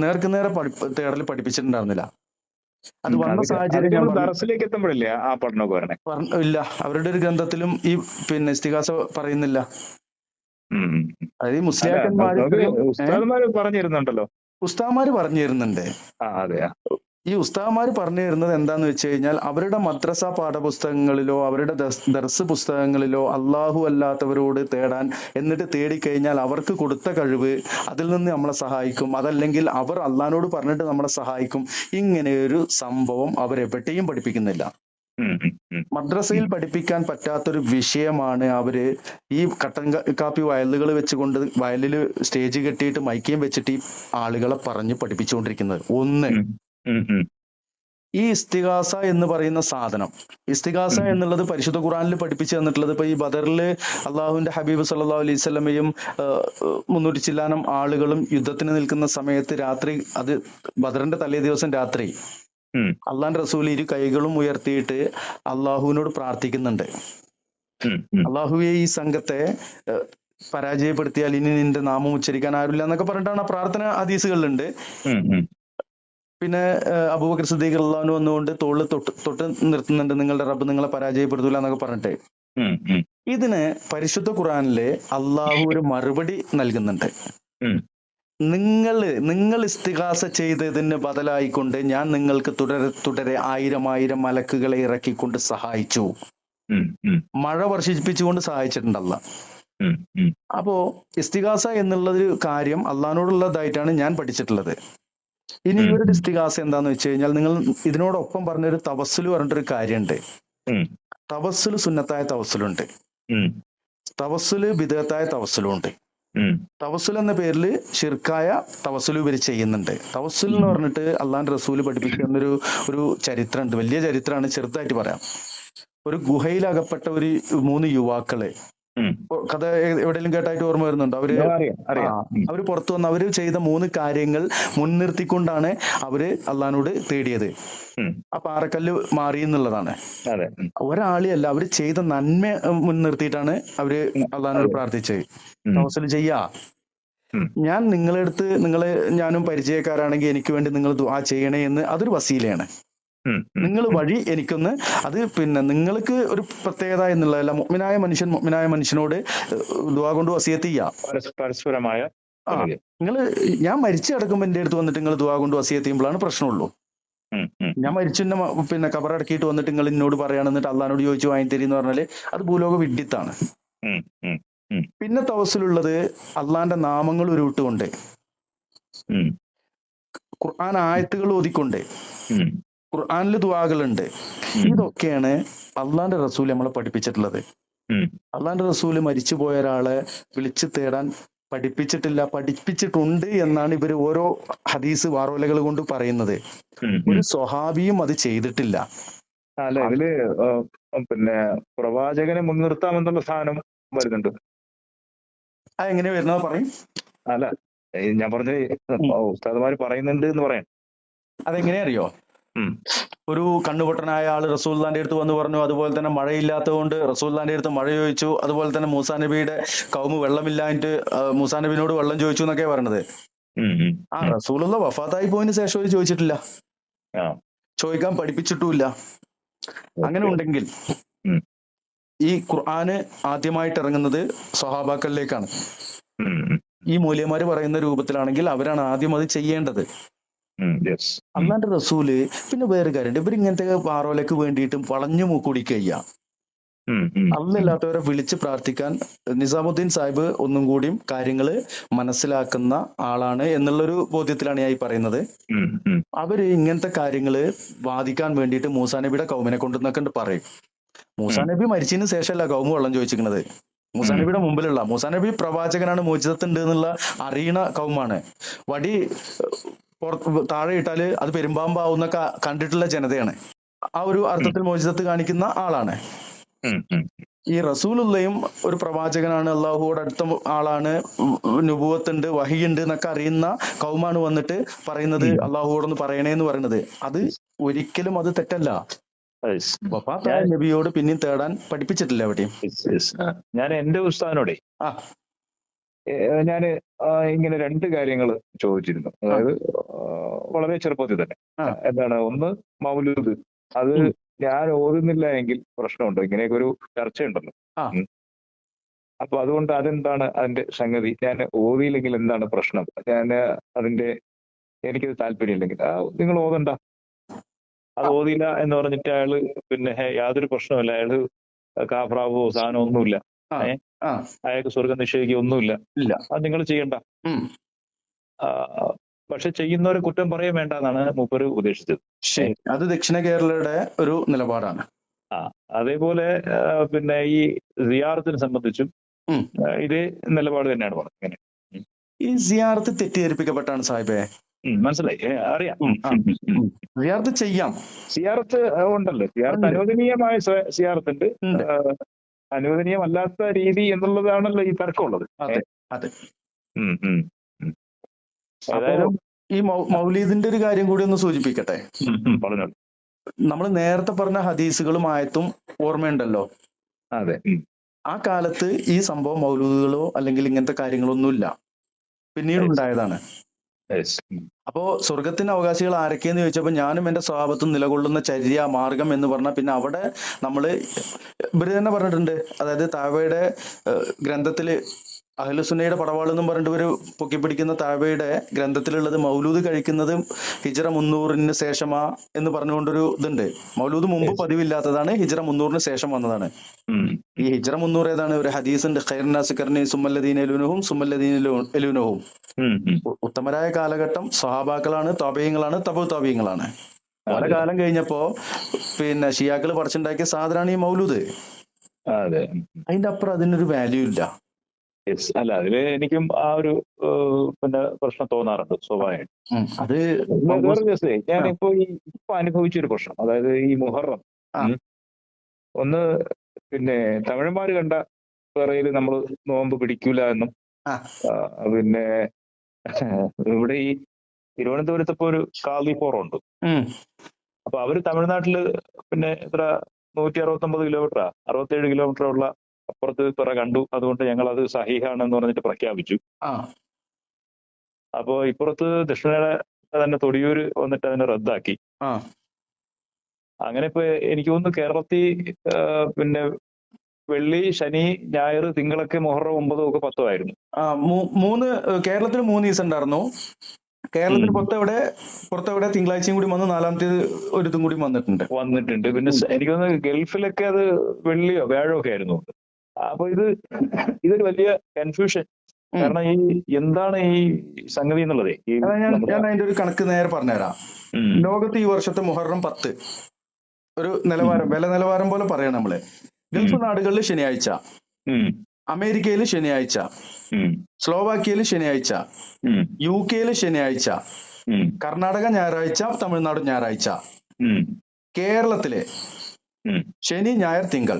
നേർക്ക് നേരെ തേടൽ പഠിപ്പിച്ചിട്ടുണ്ടായിരുന്നില്ല. അത് വന്ന സാഹചര്യം ദർസിലേക്ക് എത്തുമ്പോഴല്ലേ ആ പഠനമൊക്കെ വരണേ? ഇല്ല, അവരുടെ ഒരു ഗ്രന്ഥത്തിലും ഈ ഇസ്തിഗാസ പറയുന്നില്ല. അതായത് ഉസ്താദുമാര് പറഞ്ഞു തരുന്നുണ്ടല്ലോ. ഉസ്താദുമാര് പറഞ്ഞു തരുന്നുണ്ട്. ഈ ഉസ്താദുമാർ പറഞ്ഞു തരുന്നത് എന്താന്ന് വെച്ച് കഴിഞ്ഞാൽ അവരുടെ മദ്രസ പാഠപുസ്തകങ്ങളിലോ അവരുടെ ദർസ് പുസ്തകങ്ങളിലോ അള്ളാഹു അല്ലാത്തവരോട് തേടാൻ, എന്നിട്ട് തേടിക്കഴിഞ്ഞാൽ അവർക്ക് കൊടുത്ത കഴിവ് അതിൽ നിന്ന് നമ്മളെ സഹായിക്കും, അതല്ലെങ്കിൽ അവർ അള്ളാഹിനോട് പറഞ്ഞിട്ട് നമ്മളെ സഹായിക്കും. ഇങ്ങനെ ഒരു സംഭവം അവരെവിടെയും പഠിപ്പിക്കുന്നില്ല. മദ്രസയിൽ പഠിപ്പിക്കാൻ പറ്റാത്തൊരു വിഷയമാണ് അവര് ഈ കട്ടൻ കാപ്പി വയലുകൾ വെച്ചുകൊണ്ട് വയലിൽ സ്റ്റേജ് കെട്ടിയിട്ട് മൈക്കയും വെച്ചിട്ട് ഈ ആളുകളെ പറഞ്ഞ് പഠിപ്പിച്ചുകൊണ്ടിരിക്കുന്നത്. ഒന്ന്, ഈ ഇസ്തിഗാസ എന്ന് പറയുന്ന സാധനം, ഇസ്തിഗാസ എന്നുള്ളത് പരിശുദ്ധ ഖുർആനിൽ പഠിപ്പിച്ചു തന്നിട്ടുള്ളത് ഇപ്പൊ ഈ ബദറില് അള്ളാഹുവിന്റെ ഹബീബ് സല്ലല്ലാഹു അലൈഹി വസല്ലമയും 300 ചില്ലാനം ആളുകളും യുദ്ധത്തിന് നിൽക്കുന്ന സമയത്ത് രാത്രി, അത് ബദറിന്റെ തലേ ദിവസം രാത്രി അള്ളാന്റെ റസൂൽ 2 കൈകളും ഉയർത്തിയിട്ട് അള്ളാഹുവിനോട് പ്രാർത്ഥിക്കുന്നുണ്ട്. അള്ളാഹുവെ ഈ സംഘത്തെ പരാജയപ്പെടുത്തിയാൽ ഇനി നിന്റെ നാമം ഉച്ചരിക്കാൻ ആരില്ല എന്നൊക്കെ പറഞ്ഞിട്ടാണ് ആ പ്രാർത്ഥന ഹദീസുകളിലുണ്ട്. പിന്നെ അബൂബക്കർ സിദ്ദീഖ് റളിയല്ലാഹു അൻഹു വന്നുകൊണ്ട് തോളിൽ തൊട്ട് നിർത്തുന്നുണ്ട്, നിങ്ങളുടെ റബ്ബ് നിങ്ങളെ പരാജയപ്പെടുത്തൂല എന്നൊക്കെ പറഞ്ഞിട്ട്. ഇതിന് പരിശുദ്ധ ഖുർആനിലെ അള്ളാഹു ഒരു മറുപടി നൽകുന്നുണ്ട്. നിങ്ങൾ ഇസ്തിഗാസ ചെയ്തതിന് ബദലായിക്കൊണ്ട് ഞാൻ നിങ്ങൾക്ക് തുടരെ 1000 മലക്കുകളെ ഇറക്കിക്കൊണ്ട് സഹായിച്ചു, മഴ വർഷിപ്പിച്ചുകൊണ്ട് സഹായിച്ചിട്ടുണ്ടല്ല. അപ്പോ ഇസ്തിഗാസ എന്നുള്ളൊരു കാര്യം അള്ളാഹിനോടുള്ളതായിട്ടാണ് ഞാൻ പഠിച്ചിട്ടുള്ളത്. ഇനി ഇവരുടെ ഇസ്തിഗാസ എന്താന്ന് വെച്ച് കഴിഞ്ഞാൽ നിങ്ങൾ ഇതിനോടൊപ്പം പറഞ്ഞൊരു തവസ്സുല് പറഞ്ഞിട്ടൊരു കാര്യമുണ്ട്. തവസ്സുല് സുന്നത്തായ തവസ്സുലുണ്ട്, തവസ്സുല് ബിദ്അത്തായ തവസ്സുലും ഉണ്ട്. തവസ്സുൽ എന്ന പേരിൽ ഷിർക്കായ തവസ്സുൽ ഇവർ ചെയ്യുന്നുണ്ട്. തവസ്സുൽ എന്ന് പറഞ്ഞിട്ട് അള്ളാഹുവിന്റെ റസൂല് പഠിപ്പിക്കുന്ന ഒരു ചരിത്രമുണ്ട്. വലിയ ചരിത്രമാണ്, ചെറുതായിട്ട് പറയാം. ഒരു ഗുഹയിൽ അകപ്പെട്ട ഒരു 3 യുവാക്കള് ഉം. കഥ എവിടെയെങ്കിലും കേട്ടായിട്ട് ഓർമ്മ വരുന്നുണ്ടോ? അറിയാം അറിയാം. അവര് പുറത്തു വന്ന് അവര് ചെയ്ത 3 കാര്യങ്ങൾ മുൻനിർത്തിക്കൊണ്ടാണ് അവര് അള്ളഹാനോട് തേടിയത്. ആ പാറക്കല്ല് മാറി എന്നുള്ളതാണ്. അതെ. ഒരാളെയല്ല, അവര് ചെയ്ത നന്മ മുൻനിർത്തിയിട്ടാണ് അവര് അള്ളഹാനോട് പ്രാർത്ഥിച്ചത്. തവസ്സുൽ ചെയ്യാ, ഞാൻ നിങ്ങളെ അടുത്ത് ഞാനും പരിചയക്കാരാണെങ്കിൽ എനിക്ക് വേണ്ടി നിങ്ങൾ ദുആ ചെയ്യണേ എന്ന്, അതൊരു വസീലയാണ്. നിങ്ങൾ വഴി എനിക്കൊന്ന്, അത് പിന്നെ നിങ്ങൾക്ക് ഒരു പ്രത്യേകത എന്നുള്ളതല്ല. മുഅ്മിനായ മനുഷ്യനോട് ദുആ കൊണ്ട് വസിയത്ത് ചെയ്യാം, പരസ്പരമായ. ഞാൻ മരിച്ചു കിടക്കുമ്പോ എന്റെ അടുത്ത് വന്നിട്ട് നിങ്ങൾ ദുആ കൊണ്ട് വസിയത്ത് ചെയ്യുമ്പോഴാണ് പ്രശ്നമുള്ളൂ. ഞാൻ മരിച്ചു പിന്നെ കബറടക്കിയിട്ട് വന്നിട്ട് നിങ്ങൾ എന്നോട് പറയാണ്, എന്നിട്ട് അള്ളഹാനോട് ചോദിച്ചു വാങ്ങി തരീന്ന് പറഞ്ഞാല് അത് ഭൂലോക വിഡ്ഢിത്താണ്. പിന്നെ തവസ്സുലുള്ളത് അള്ളാന്റെ നാമങ്ങൾ ഉരുവിട്ടുകൊണ്ട്, ഖുർആൻ ആയത്തുകൾ ഓതിക്കൊണ്ട്, ഖുർആനിൽ ദുആകളുണ്ട്. ഇതൊക്കെയാണ് അള്ളാന്റെ റസൂൽ നമ്മളെ പഠിപ്പിച്ചിട്ടുള്ളത്. അള്ളാന്റെ റസൂല് മരിച്ചുപോയ ഒരാളെ വിളിച്ചു തേടാൻ പഠിപ്പിച്ചിട്ടില്ല, പഠിപ്പിച്ചിട്ടുണ്ട് എന്നാണ് ഇവര് ഓരോ ഹദീസ് വാറോലകൾ കൊണ്ട് പറയുന്നത്. ഒരു സ്വഹാബിയും അത് ചെയ്തിട്ടില്ല. അല്ല, ഇതില് പിന്നെ പ്രവാചകനെ മുൻനിർത്താമെന്നുള്ള സാധനം വരുന്നുണ്ട്. അതെങ്ങനെ വരുന്നത് പറയും? അല്ല, ഞാൻ പറഞ്ഞ ഉസ്താദുമാര് പറയുന്നുണ്ട് എന്ന് പറയാം. അതെങ്ങനെ അറിയോ? ഒരു കണ്ണുപൊട്ടനായ ആള് റസൂലുള്ളാന്റെ അടുത്ത് വന്ന് പറഞ്ഞു. അതുപോലെ തന്നെ മഴയില്ലാത്തത് കൊണ്ട് റസൂലുള്ളാന്റെ അടുത്ത് മഴ ചോദിച്ചു. അതുപോലെ തന്നെ മൂസാ നബിയുടെ കൗമ് വെള്ളമില്ലാഞ്ഞിട്ട് മൂസാ നബിനോട് വെള്ളം ചോദിച്ചു എന്നൊക്കെ പറഞ്ഞത്. ആ റസൂലുള്ള വഫാത്തായി പോയതിനു ശേഷം അവര് ചോദിച്ചിട്ടില്ല, ചോദിക്കാൻ പഠിപ്പിച്ചിട്ടുമില്ല. അങ്ങനെ ഉണ്ടെങ്കിൽ ഈ ഖുർആന് ആദ്യമായിട്ട് ഇറങ്ങുന്നത് സ്വഹാബാക്കളിലേക്കാണ്. ഈ മൂല്യന്മാര് പറയുന്ന രൂപത്തിലാണെങ്കിൽ അവരാണ് ആദ്യം അത് ചെയ്യേണ്ടത്. അള്ളാന്റെ റസൂല്. പിന്നെ വേറെ കാര്യമുണ്ട്, ഇവർ ഇങ്ങനത്തെ പാറോലക്ക് വേണ്ടിയിട്ടും വളഞ്ഞു മൂക്കുടിക്കുക. അള്ളല്ലാത്തവരെ വിളിച്ച് പ്രാർത്ഥിക്കാൻ നിസാമുദ്ദീൻ സാഹിബ് ഒന്നും കൂടിയും കാര്യങ്ങള് മനസ്സിലാക്കുന്ന ആളാണ് എന്നുള്ളൊരു ബോധ്യത്തിലാണ് ഞാൻ ഈ പറയുന്നത്. അവര് ഇങ്ങനത്തെ കാര്യങ്ങള് വാദിക്കാൻ വേണ്ടിയിട്ട് മൂസാ നബിയുടെ കൗമിനെ കൊണ്ടുവന്നൊക്കെ പറയും. മൂസാ നബി മരിച്ചതിന് ശേഷമല്ല കൗമ് വെള്ളം ചോദിച്ചിരിക്കുന്നത്. മൂസാ നബിയുടെ മുമ്പിലുള്ള, മൂസാ നബി പ്രവാചകനാണ്, മോചിതത്തുണ്ട് എന്നുള്ള അറിയണ കൗമാണ്. വടി താഴെ ഇട്ടാല് അത് പെരുമ്പാമ്പാവുന്നൊക്കെ കണ്ടിട്ടുള്ള ജനതയാണ്. ആ ഒരു അർത്ഥത്തിൽ മോചിതത്ത് കാണിക്കുന്ന ആളാണ്. ഈ റസൂലുള്ളയും ഒരു പ്രവാചകനാണ്, അള്ളാഹുവോട് അടുത്ത ആളാണ്, നുബുവത്തുണ്ട്, വഹിയുണ്ട് എന്നൊക്കെ അറിയുന്ന കൗമാണ് വന്നിട്ട് പറയുന്നത് അള്ളാഹുവോടൊന്ന് പറയണേന്ന് പറയുന്നത്. അത് ഒരിക്കലും അത് തെറ്റല്ല. വഫാത്തായ നബിയോട് പിന്നെയും തേടാൻ പഠിപ്പിച്ചിട്ടില്ല എവിടെയും. ഞാൻ എന്റെ ഉസ്താദിനോടെ ഞാന് ഇങ്ങനെ 2 കാര്യങ്ങൾ ചോദിച്ചിരുന്നു. അതായത് വളരെ ചെറുപ്പത്തിൽ തന്നെ. എന്താണ്, ഒന്ന് മൗലൂദ്, അത് ഞാൻ ഓതുന്നില്ല എങ്കിൽ പ്രശ്നമുണ്ടോ? ഇങ്ങനെയൊക്കെ ഒരു ചർച്ചയുണ്ടല്ലോ. അപ്പൊ അതുകൊണ്ട് അതെന്താണ് അതിന്റെ സംഗതി? ഞാൻ ഓതിയില്ലെങ്കിൽ എന്താണ് പ്രശ്നം? എനിക്കത് താല്പര്യമില്ലെങ്കിൽ നിങ്ങൾ ഓതണ്ട, അത് ഓതില്ല എന്ന് പറഞ്ഞിട്ട് അയാള് പിന്നെ യാതൊരു പ്രശ്നമില്ല, അയാള് കാഫറാവോ സാധനം ഒന്നുമില്ല, അയാൾക്ക് സ്വർഗം നിഷേധിക്കുക ഒന്നുമില്ല, അത് നിങ്ങൾ ചെയ്യണ്ട. പക്ഷെ ചെയ്യുന്നവരെ കുറ്റം പറയാൻ വേണ്ട എന്നാണ് മൂപ്പര് ഉദ്ദേശിച്ചത്. അത് ദക്ഷിണ കേരളയുടെ ഒരു നിലപാടാണ്. അതേപോലെ പിന്നെ ഈ സിയാറത്തിനെ സംബന്ധിച്ചും ഇതേ നിലപാട് തന്നെയാണ് പറഞ്ഞത്. ഈ സിയാറത്ത് തെറ്റിദ്ധരിപ്പിക്കപ്പെട്ടാണ് സാഹിബേ. മനസ്സിലായി, അറിയാം. സിയാറത്ത് ചെയ്യാം, സിയാറത്ത് ഉണ്ടല്ലോ, സിയാറത്ത് അനുവദനീയമായ സിയാറത്തുണ്ട്, അനുവദനീയമല്ലാത്ത രീതി എന്നുള്ളതാണല്ലോ ഈ തർക്കമുള്ളത്. അതായത് ഈ മൗലീദിന്റെ ഒരു കാര്യം കൂടി ഒന്ന് സൂചിപ്പിക്കട്ടെ. പറഞ്ഞോളൂ. നമ്മൾ നേരത്തെ പറഞ്ഞ ഹദീസുകളും ആയത്തും ഓർമ്മയുണ്ടല്ലോ. അതെ. ആ കാലത്ത് ഈ സംഭവം മൗലൂദുകളോ അല്ലെങ്കിൽ ഇങ്ങനത്തെ കാര്യങ്ങളൊന്നുമില്ല, പിന്നീട് ഉണ്ടായതാണ്. അപ്പോ സ്വർഗത്തിന്റെ അവകാശികൾ ആരൊക്കെയെന്ന് ചോദിച്ചപ്പോ ഞാനും എന്റെ സ്വഭാവത്തും നിലകൊള്ളുന്ന ചര്യ മാർഗം എന്ന് പറഞ്ഞാൽ പിന്നെ അവിടെ നമ്മള് ഇവര് തന്നെ പറഞ്ഞിട്ടുണ്ട്. അതായത് താവയുടെ ഗ്രന്ഥത്തില് അഹ്ലുസുന്നയുടെ പടവാൾ എന്നും പറഞ്ഞിട്ട് ഒരു പൊക്കിപ്പിടിക്കുന്ന താവയുടെ ഗ്രന്ഥത്തിലുള്ളത് മൗലൂദ് കഴിക്കുന്നത് ഹിജ്റ 300 ശേഷമാ എന്ന് പറഞ്ഞുകൊണ്ടൊരു ഇതുണ്ട്. മൗലൂദ് മുമ്പ് പതിവില്ലാത്തതാണ്, ഹിജ്റ 300 ശേഷം വന്നതാണ്. ഈ ഹിജ്റ 300 ഏതാണ്? ഒരു ഹദീസ് ഉണ്ട്, ഖൈറുന്നാസി ഖർനി സുമ്മല്ലദീന യലൂനഹും സുമ്മല്ലദീന യലൂനഹും. ഉത്തമരായ കാലഘട്ടം സ്വഹാബാക്കളാണ്, താബഈങ്ങളാണ്, തബഉ താബഈങ്ങളാണ്. പല കാലം കഴിഞ്ഞപ്പോ പിന്നെ ഷിയാക്കൾ പറിച്ചുണ്ടാക്കിയ സാധനമാണ് ഈ മൗലൂദ്. അതിന്റെ അപ്പുറം അതിനൊരു വാല്യൂ ഇല്ല. അല്ല, അതില് എനിക്കും ആ ഒരു പിന്നെ പ്രശ്നം തോന്നാറുണ്ട് സ്വാഭാവികമായിട്ടും. അത് വേറെ ദിവസമേ ഞാനിപ്പോ ഇപ്പൊ അനുഭവിച്ചൊരു പ്രശ്നം, അതായത് ഈ മുഹറം ഒന്ന് പിന്നെ തമിഴന്മാര് കണ്ട പേറയിൽ നമ്മൾ നോമ്പ് പിടിക്കൂല എന്നും ആ പിന്നെ ഇവിടെ ഈ തിരുവനന്തപുരത്ത് ഇപ്പൊ ഒരു കാളി ഫോറം ഉണ്ട്. ഉം അപ്പൊ അവര് തമിഴ്നാട്ടില് പിന്നെ എത്ര 169 കിലോമീറ്ററാ 67 കിലോമീറ്റർ ഉള്ള അപ്പുറത്ത് പിറ കണ്ടു, അതുകൊണ്ട് ഞങ്ങൾ അത് സഹീഹാണെന്ന് പറഞ്ഞിട്ട് പ്രഖ്യാപിച്ചു. ആ അപ്പോ ഇപ്പുറത്ത് ദക്ഷിണയുടെ തന്നെ തൊടിയൂര് വന്നിട്ട് അതിനെ റദ്ദാക്കി. ആ അങ്ങനെ ഇപ്പൊ എനിക്ക് തോന്നുന്നു കേരളത്തിൽ പിന്നെ വെള്ളി, ശനി, ഞായർ, തിങ്കളൊക്കെ മുഹറം 9 ഒക്കെ 10 ആയിരുന്നു. ആ കേരളത്തിൽ 3 ദിവസം ഉണ്ടായിരുന്നു. കേരളത്തിന് പുറത്തെവിടെ തിങ്കളാഴ്ചയും കൂടി വന്ന് 4-ാമത്തേത് ഒരു ഇതും കൂടി വന്നിട്ടുണ്ട്. പിന്നെ എനിക്ക് തോന്നുന്നു ഗൾഫിലൊക്കെ അത് വെള്ളിയോ വ്യാഴമോ ഒക്കെ ആയിരുന്നു. അപ്പൊ ഇതൊരു വലിയ കൺഫ്യൂഷൻ. കാരണം ഈ എന്താണ് ഈ സംഗതി എന്നുള്ളതേ. ഞാൻ അതിന്റെ ഒരു കണക്ക് നേരെ പറഞ്ഞുതരാം. ലോകത്ത് ഈ വർഷത്തെ മുഹറം 10 ഒരു വില നിലവാരം പോലെ പറയാം നമ്മള്. ഗൾഫ് നാടുകളിൽ ശനിയാഴ്ച, അമേരിക്കയിൽ ശനിയാഴ്ച, സ്ലോവാക്യയിൽ ശനിയാഴ്ച, UK ശനിയാഴ്ച, കർണാടക ഞായറാഴ്ച, തമിഴ്നാട് ഞായറാഴ്ച, കേരളത്തിലെ ശനി, ഞായർ, തിങ്കൾ.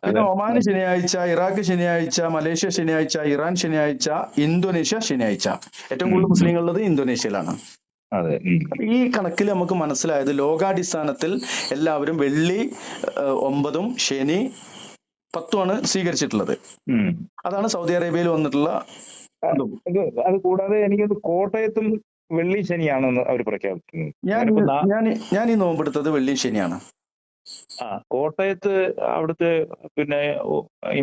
പിന്നെ ഒമാന് ശനിയാഴ്ച, ഇറാഖ് ശനിയാഴ്ച, മലേഷ്യ ശനിയാഴ്ച, ഇറാൻ ശനിയാഴ്ച, ഇന്തോനേഷ്യ ശനിയാഴ്ച. ഏറ്റവും കൂടുതൽ മുസ്ലിങ്ങളുള്ളത് ഇന്തോനേഷ്യയിലാണ്. ഈ കണക്കിൽ നമുക്ക് മനസ്സിലായത് ലോകാടിസ്ഥാനത്തിൽ എല്ലാവരും വെള്ളി 9-ഉം ശനി 10-ഉമാണ് സ്വീകരിച്ചിട്ടുള്ളത്. അതാണ് സൗദി അറേബ്യയിൽ വന്നിട്ടുള്ള. അത് കൂടാതെ എനിക്കത് കോട്ടയത്തും വെള്ളി ശനിയാണെന്ന് അവർ പ്രഖ്യാപിച്ചു. ഞാൻ ഈ നോമ്പെടുത്തത് വെള്ളി ശനിയാണ്. കോട്ടയത്ത് അവിടുത്തെ പിന്നെ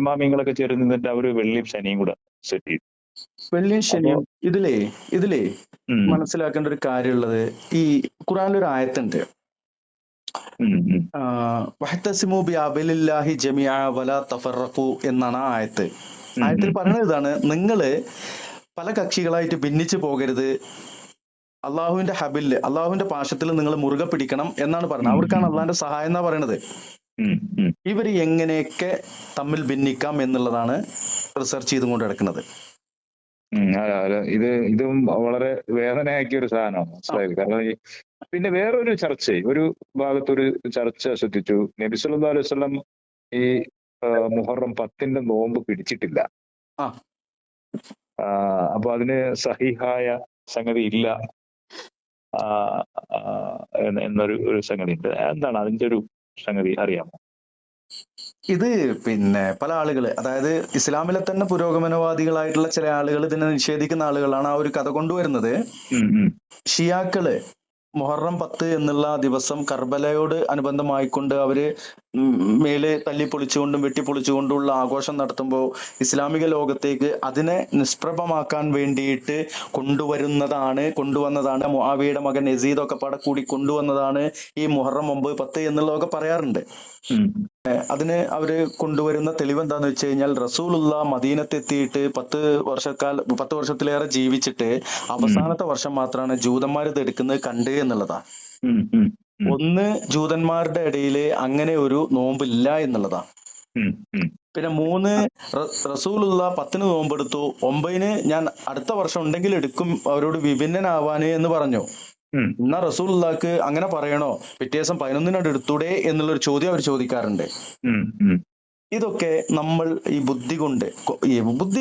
ഇമാമിങ്ങളൊക്കെ ചേർന്ന് നിന്നിട്ട് അവര് വെള്ളിയും ശനിയും കൂടെ സെറ്റ് ചെയ്തു. വെള്ളിയും ശനിയും ഇതിലേ മനസ്സിലാക്കേണ്ട ഒരു കാര്യമുള്ളത്, ഈ ഖുർആനിലൊരു ആയത്തുണ്ട്, വഹ്തസിമു ബിഅബ്ദില്ലാഹി ജമീഅ വലാ തഫറഖു എന്നാണ് ആ ആയത്ത്. ആയത്തിൽ പറയുന്നത് ഇതാണ്: നിങ്ങള് പല കക്ഷികളായിട്ട് ഭിന്നിച്ചു പോകരുത്, അള്ളാഹുവിന്റെ ഹബില്, അള്ളാഹുവിന്റെ പാശത്തിൽ നിങ്ങൾ മുറുകെ പിടിക്കണം എന്നാണ് പറയുന്നത്. അവർക്കാണ് അള്ളാഹിന്റെ സഹായം എന്നാ പറയണത്. ഇവർ എങ്ങനെയൊക്കെ തമ്മിൽ ഭിന്നിക്കാം എന്നുള്ളതാണ് റിസർച്ച് ചെയ്തുകൊണ്ട് കിടക്കുന്നത്. ഇതും വളരെ വേദനയാക്കിയ ഒരു സാധനമാണ്, മനസ്സിലായത്. കാരണം പിന്നെ വേറൊരു ഒരു ഭാഗത്തൊരു ചർച്ച ശ്രദ്ധിച്ചു. നബി സല്ലല്ലാഹു അലൈഹി വസല്ലം ഈ മുഹറം 10-ന്റെ നോമ്പ് പിടിച്ചിട്ടില്ല. അപ്പൊ അതിന് സഹീഹായ സംഗതി ഇല്ല എന്നൊരു സംഗതി ഉണ്ട്. എന്താണ് അതിന്റെ ഒരു സംഗതി അറിയാമോ? ഇത് പിന്നെ പല ആളുകള്, അതായത് ഇസ്ലാമിലെ തന്നെ പുരോഗമനവാദികളായിട്ടുള്ള ചില ആളുകൾ ഇതിനെ നിഷേധിക്കുന്ന ആളുകളാണ് ആ ഒരു കഥ കൊണ്ടുവരുന്നത്. ഷിയാക്കള് മുഹറം 10 എന്നുള്ള ദിവസം കർബലയോട് അനുബന്ധമായിക്കൊണ്ട് അവര് മേല് തല്ലിപ്പൊളിച്ചുകൊണ്ടും വെട്ടിപ്പൊളിച്ചുകൊണ്ടുള്ള ആഘോഷം നടത്തുമ്പോൾ ഇസ്ലാമിക ലോകത്തേക്ക് അതിനെ നിഷ്പ്രഭമാക്കാൻ വേണ്ടിയിട്ട് കൊണ്ടുവന്നതാണ് മുആവിയയുടെ മകൻ യസീദ് ഒക്കെ പാടെ കൂടി കൊണ്ടുവന്നതാണ് ഈ മുഹറം 9, 10 എന്നുള്ളതൊക്കെ പറയാറുണ്ട്. അതിന് അവര് കൊണ്ടുവരുന്ന തെളിവ് എന്താന്ന് വെച്ച് കഴിഞ്ഞാൽ, റസൂലുള്ള മദീനത്തെത്തിയിട്ട് 10 വർഷത്തിലേറെ ജീവിച്ചിട്ട് അവസാനത്തെ വർഷം മാത്രമാണ് ജൂതന്മാർ ഇത് എടുക്കുന്നത് കണ്ട് എന്നുള്ളതാ. ഒന്ന്, ജൂതന്മാരുടെ ഇടയിൽ അങ്ങനെ ഒരു നോമ്പില്ല എന്നുള്ളതാ. പിന്നെ 3, റസൂലുള്ള 10-ന് നോമ്പെടുത്തു, 9-ന് ഞാൻ അടുത്ത വർഷം ഉണ്ടെങ്കിൽ എടുക്കും അവരോട് വിഭിന്നനാവാന് എന്ന് പറഞ്ഞു. എന്നാ റസൂലുള്ളാഹിക്ക് അങ്ങനെ പറയണോ? പിറ്റേ ദിവസം 11-ന് എടുത്തൂടെ എന്നുള്ളൊരു ചോദ്യം അവർ ചോദിക്കാറുണ്ട്. ഇതൊക്കെ നമ്മൾ ഈ ബുദ്ധി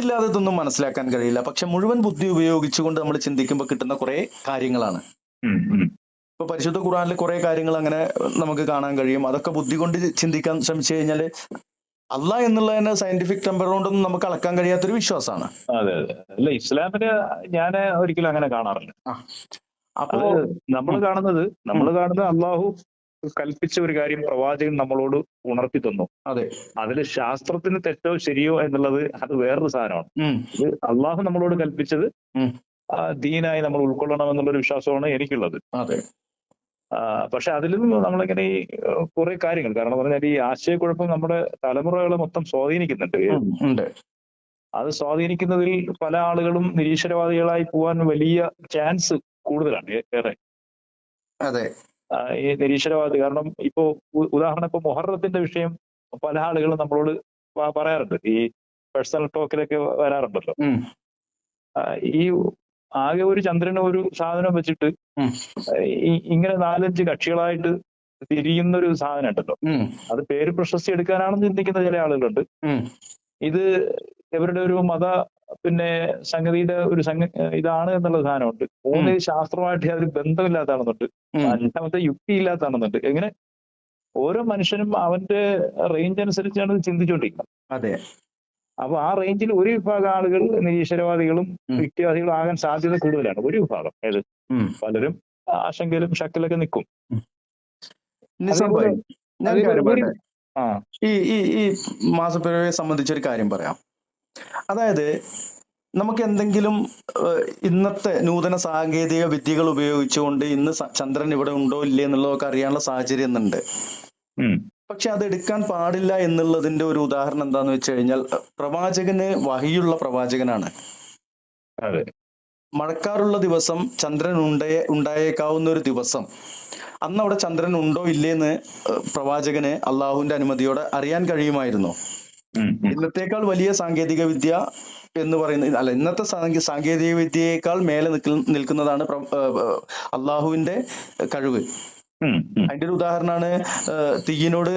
ഇല്ലാതെ ഇതൊന്നും മനസ്സിലാക്കാൻ കഴിയില്ല. പക്ഷെ മുഴുവൻ ബുദ്ധി ഉപയോഗിച്ചുകൊണ്ട് നമ്മൾ ചിന്തിക്കുമ്പോൾ കിട്ടുന്ന കുറെ കാര്യങ്ങളാണ്. ഇപ്പൊ പരിശുദ്ധ ഖുർആനിൽ കുറെ കാര്യങ്ങൾ അങ്ങനെ നമുക്ക് കാണാൻ കഴിയും. അതൊക്കെ ബുദ്ധി കൊണ്ട് ചിന്തിക്കാൻ ശ്രമിച്ചു കഴിഞ്ഞാല് അള്ളാഹ് എന്നുള്ള തന്നെ സയന്റിഫിക് ടെമ്പർ കൊണ്ടൊന്നും നമുക്ക് അളക്കാൻ കഴിയാത്തൊരു വിശ്വാസമാണ്. അതെ അല്ല, ഇസ്ലാമിന് ഞാൻ ഒരിക്കലും അങ്ങനെ കാണാറില്ല. അപ്പോ നമ്മൾ കാണുന്നത് അള്ളാഹു കൽപ്പിച്ച ഒരു കാര്യം പ്രവാചകൻ നമ്മളോട് ഉണർത്തി തന്നു. അതെ, അതിൽ ശാസ്ത്രത്തിന് തെറ്റോ ശരിയോ എന്നുള്ളത് അത് വേറൊരു സാധനമാണ്. ഇത് അള്ളാഹു നമ്മളോട് കൽപ്പിച്ചത് ദീനായി നമ്മൾ ഉൾക്കൊള്ളണം എന്നുള്ളൊരു വിശ്വാസമാണ് എനിക്കുള്ളത്. അതെ. പക്ഷെ അതിൽ നിന്ന് നമ്മളിങ്ങനെ ഈ കുറെ കാര്യങ്ങൾ, കാരണം പറഞ്ഞാൽ ഈ ആശയക്കുഴപ്പം നമ്മുടെ തലമുറകളെ മൊത്തം സ്വാധീനിക്കുന്നുണ്ട്. അത് സ്വാധീനിക്കുന്നതിൽ പല ആളുകളും നിരീശ്വരവാദികളായി പോകാൻ വലിയ ചാൻസ് കൂടുതലാണ് ഏറെ. അതെ, ഈ നിരീശ്വരവാദി കാരണം ഇപ്പോ ഉദാഹരണം ഇപ്പൊ മുഹറത്തിന്റെ വിഷയം പല ആളുകളും നമ്മളോട് പറയാറുണ്ട്, ഈ പേഴ്സണൽ ടോക്കിലൊക്കെ വരാറുണ്ടല്ലോ. ഈ ആകെ ഒരു ചന്ദ്രന് ഒരു സാധനം വെച്ചിട്ട് ഇങ്ങനെ 4-5 കക്ഷികളായിട്ട് തിരിയുന്ന ഒരു സാധനം ഉണ്ടല്ലോ. ഉം, അത് പേര് പ്രശസ്തി എടുക്കാനാണെന്ന് ചിന്തിക്കുന്ന ചില ആളുകളുണ്ട്. ഉം, ഇത് ഇവരുടെ ഒരു മത പിന്നെ സംഗതിയുടെ ഒരു ഇതാണ് എന്നുള്ള സാധനമുണ്ട്. ഉം, മൂന്ന് ശാസ്ത്രമായിട്ട് യാതൊരു ബന്ധമില്ലാത്താണെന്നുണ്ട്. ഉം. അഞ്ചാമത്തെ യുക്തി ഇല്ലാത്താണെന്നുണ്ട്. എങ്ങനെ ഓരോ മനുഷ്യനും അവന്റെ റേഞ്ച് അനുസരിച്ചാണ് ഇത് ചിന്തിച്ചുകൊണ്ടിരിക്കുന്നത്. അതെ. അപ്പൊ ആ റേഞ്ചിൽ ഒരു വിഭാഗം ആളുകൾ നിരീശ്വരവാദികളും ഉം, യുക്തിവാദികളും ആകാൻ സാധ്യത കൂടുതലാണ്. ഒരു വിഭാഗം ഏത് ഉം, പലരും ആശങ്കയിലും ശക്കിലൊക്കെ നിൽക്കും. ഉം. നിസാം അതേപോലെ ഭായ്, ഞാൻ ഒരു അതേപോലെ കാര്യം ഒരു പറയട്ടെ. ആ ഈ ഈ ഈ മാസപ്പിറവിയെ സംബന്ധിച്ചൊരു കാര്യം പറയാം. അതായത് നമുക്ക് എന്തെങ്കിലും ഇന്നത്തെ നൂതന സാങ്കേതിക വിദ്യകൾ ഉപയോഗിച്ചുകൊണ്ട് ഇന്ന് ചന്ദ്രൻ ഇവിടെ ഉണ്ടോ ഇല്ലേ എന്നുള്ളതൊക്കെ അറിയാനുള്ള സാഹചര്യം ഇന്നുണ്ട്. ഉം, പക്ഷെ അത് എടുക്കാൻ പാടില്ല എന്നുള്ളതിന്റെ ഒരു ഉദാഹരണം എന്താന്ന് വെച്ച് കഴിഞ്ഞാൽ, പ്രവാചകന് വഹിയുള്ള പ്രവാചകനാണ്. അതെ. മഴക്കാറുള്ള ദിവസം ചന്ദ്രൻ ഉണ്ടായേക്കാവുന്ന ഒരു ദിവസം, അന്ന് അവിടെ ചന്ദ്രൻ ഉണ്ടോ ഇല്ലേന്ന് പ്രവാചകന് അള്ളാഹുവിന്റെ അനുമതിയോടെ അറിയാൻ കഴിയുമായിരുന്നു. ഉം, ഉം, ഇന്നത്തേക്കാൾ വലിയ സാങ്കേതിക വിദ്യ എന്ന് പറയുന്നത്, അല്ല, ഇന്നത്തെ സാങ്കേതിക വിദ്യയേക്കാൾ മേലെ നിൽക്കുന്നതാണ് അള്ളാഹുവിന്റെ കഴിവ്. ഉം, ഉം, അതിന്റെ ഒരു ഉദാഹരണമാണ് തീയിനോട്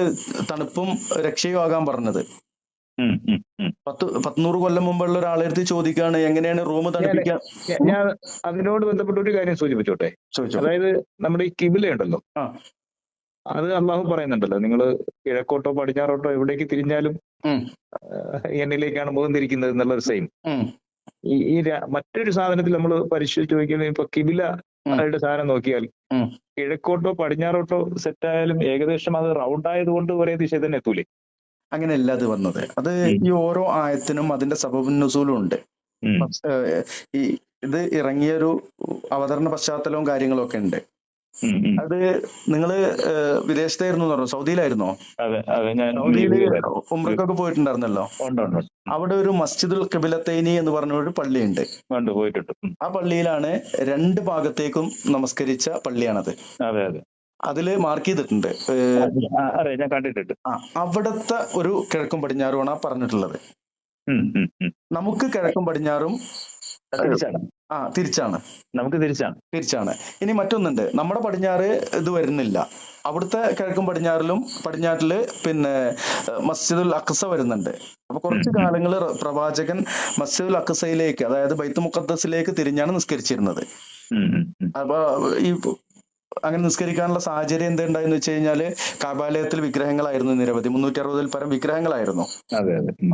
തണുപ്പും രക്ഷയും ആകാൻ പറഞ്ഞത്. ഉം, ഉം, ഉം. 100 കൊല്ലം മുമ്പുള്ള ഒരാളെടുത്ത് ചോദിക്കുകയാണ്, എങ്ങനെയാണ് റൂം തണുപ്പിക്കാൻ. ഞാൻ അതിനോട് ബന്ധപ്പെട്ട ഒരു കാര്യം സൂചിപ്പിച്ചോട്ടെ. ചോദിച്ചോ. അതായത് നമ്മുടെ ഈ കിബില ഉണ്ടല്ലോ, ആ. അത് അള്ളാഹു പറയുന്നുണ്ടല്ലോ, നിങ്ങൾ കിഴക്കോട്ടോ പടിഞ്ഞാറോട്ടോ എവിടേക്ക് തിരിഞ്ഞാലും ഉം, എന്നിലേക്കാണ് മുഖം തിരിക്കുന്നത് എന്നുള്ളൊരു സെയിം. ഉം, ഈ മറ്റൊരു സാധനത്തിൽ നമ്മൾ പരിശോധിച്ച് നോക്കിയാൽ ഇപ്പൊ കിബില ആയിട്ട് സാധനം നോക്കിയാൽ ഉം. കിഴക്കോട്ടോ പടിഞ്ഞാറോട്ടോ സെറ്റ് ആയാലും ഏകദേശം അത് റൗണ്ട് ആയതുകൊണ്ട് ഒരേ ദിശയിൽ തന്നെ എത്തൂലേ. അങ്ങനെയല്ല അത് വന്നത്. അത് ഈ ഓരോ ആയത്തിനും അതിന്റെ സബബുൻ നുസൂലും ഉണ്ട്. ഉം, ഈ ഇത് ഇറങ്ങിയൊരു അവതരണ പശ്ചാത്തലവും കാര്യങ്ങളും ഒക്കെ ഉണ്ട്. ഉം, ഉം. അത് നിങ്ങള് വിദേശത്തായിരുന്നു എന്ന് പറഞ്ഞു, സൗദിയിലായിരുന്നോ? അതെ അതെ, ഞാൻ സൗദിയില് ഉംറക്കൊക്കെ പോയിട്ടുണ്ടായിരുന്നല്ലോ. ഉണ്ട് ഉണ്ട് ഉണ്ട്. അവിടെ ഒരു മസ്ജിദുൽ ഖിബിലത്തൈനി എന്ന് പറഞ്ഞ ഒരു പള്ളിയുണ്ട്. കണ്ടു പോയിട്ടുണ്ട്. ആ പള്ളിയിലാണ് രണ്ട് ഭാഗത്തേക്കും നമസ്കരിച്ച പള്ളിയാണത്. അതെ അതെ, അതില് മാർക്ക് ചെയ്തിട്ടുണ്ട്. അറിയാം, ഞാൻ കണ്ടിട്ടുണ്ട്. അവിടത്തെ ഒരു കിഴക്കും പടിഞ്ഞാറുമാണ് പറഞ്ഞിട്ടുള്ളത്. ഉം, ഉം, ഉം. നമുക്ക് കിഴക്കും പടിഞ്ഞാറും തിരിച്ചാണ്. തിരിച്ചാണ്. നമുക്ക് തിരിച്ചാണ്. ഇനി മറ്റൊന്നുണ്ട്, നമ്മുടെ പടിഞ്ഞാറ് ഇത് വരുന്നില്ല. അവിടുത്തെ കിഴക്കും പടിഞ്ഞാറ്റില് പിന്നെ മസ്ജിദുൽ അഖ്സ വരുന്നുണ്ട്. അപ്പൊ കുറച്ചു കാലങ്ങൾ പ്രവാചകൻ മസ്ജിദുൽ അഖ്സയിലേക്ക്, അതായത് ബൈത്തുൽ മുഖദ്ദസിലേക്ക് തിരിഞ്ഞാണ് നിസ്കരിച്ചിരുന്നത്. അപ്പൊ ഈ അങ്ങനെ നിസ്കരിക്കാനുള്ള സാഹചര്യം എന്തുണ്ടായെന്ന് വെച്ച് കഴിഞ്ഞാല്, കഅബാലയത്തിൽ വിഗ്രഹങ്ങളായിരുന്നു നിരവധി, 360-ൽ പരം വിഗ്രഹങ്ങളായിരുന്നു.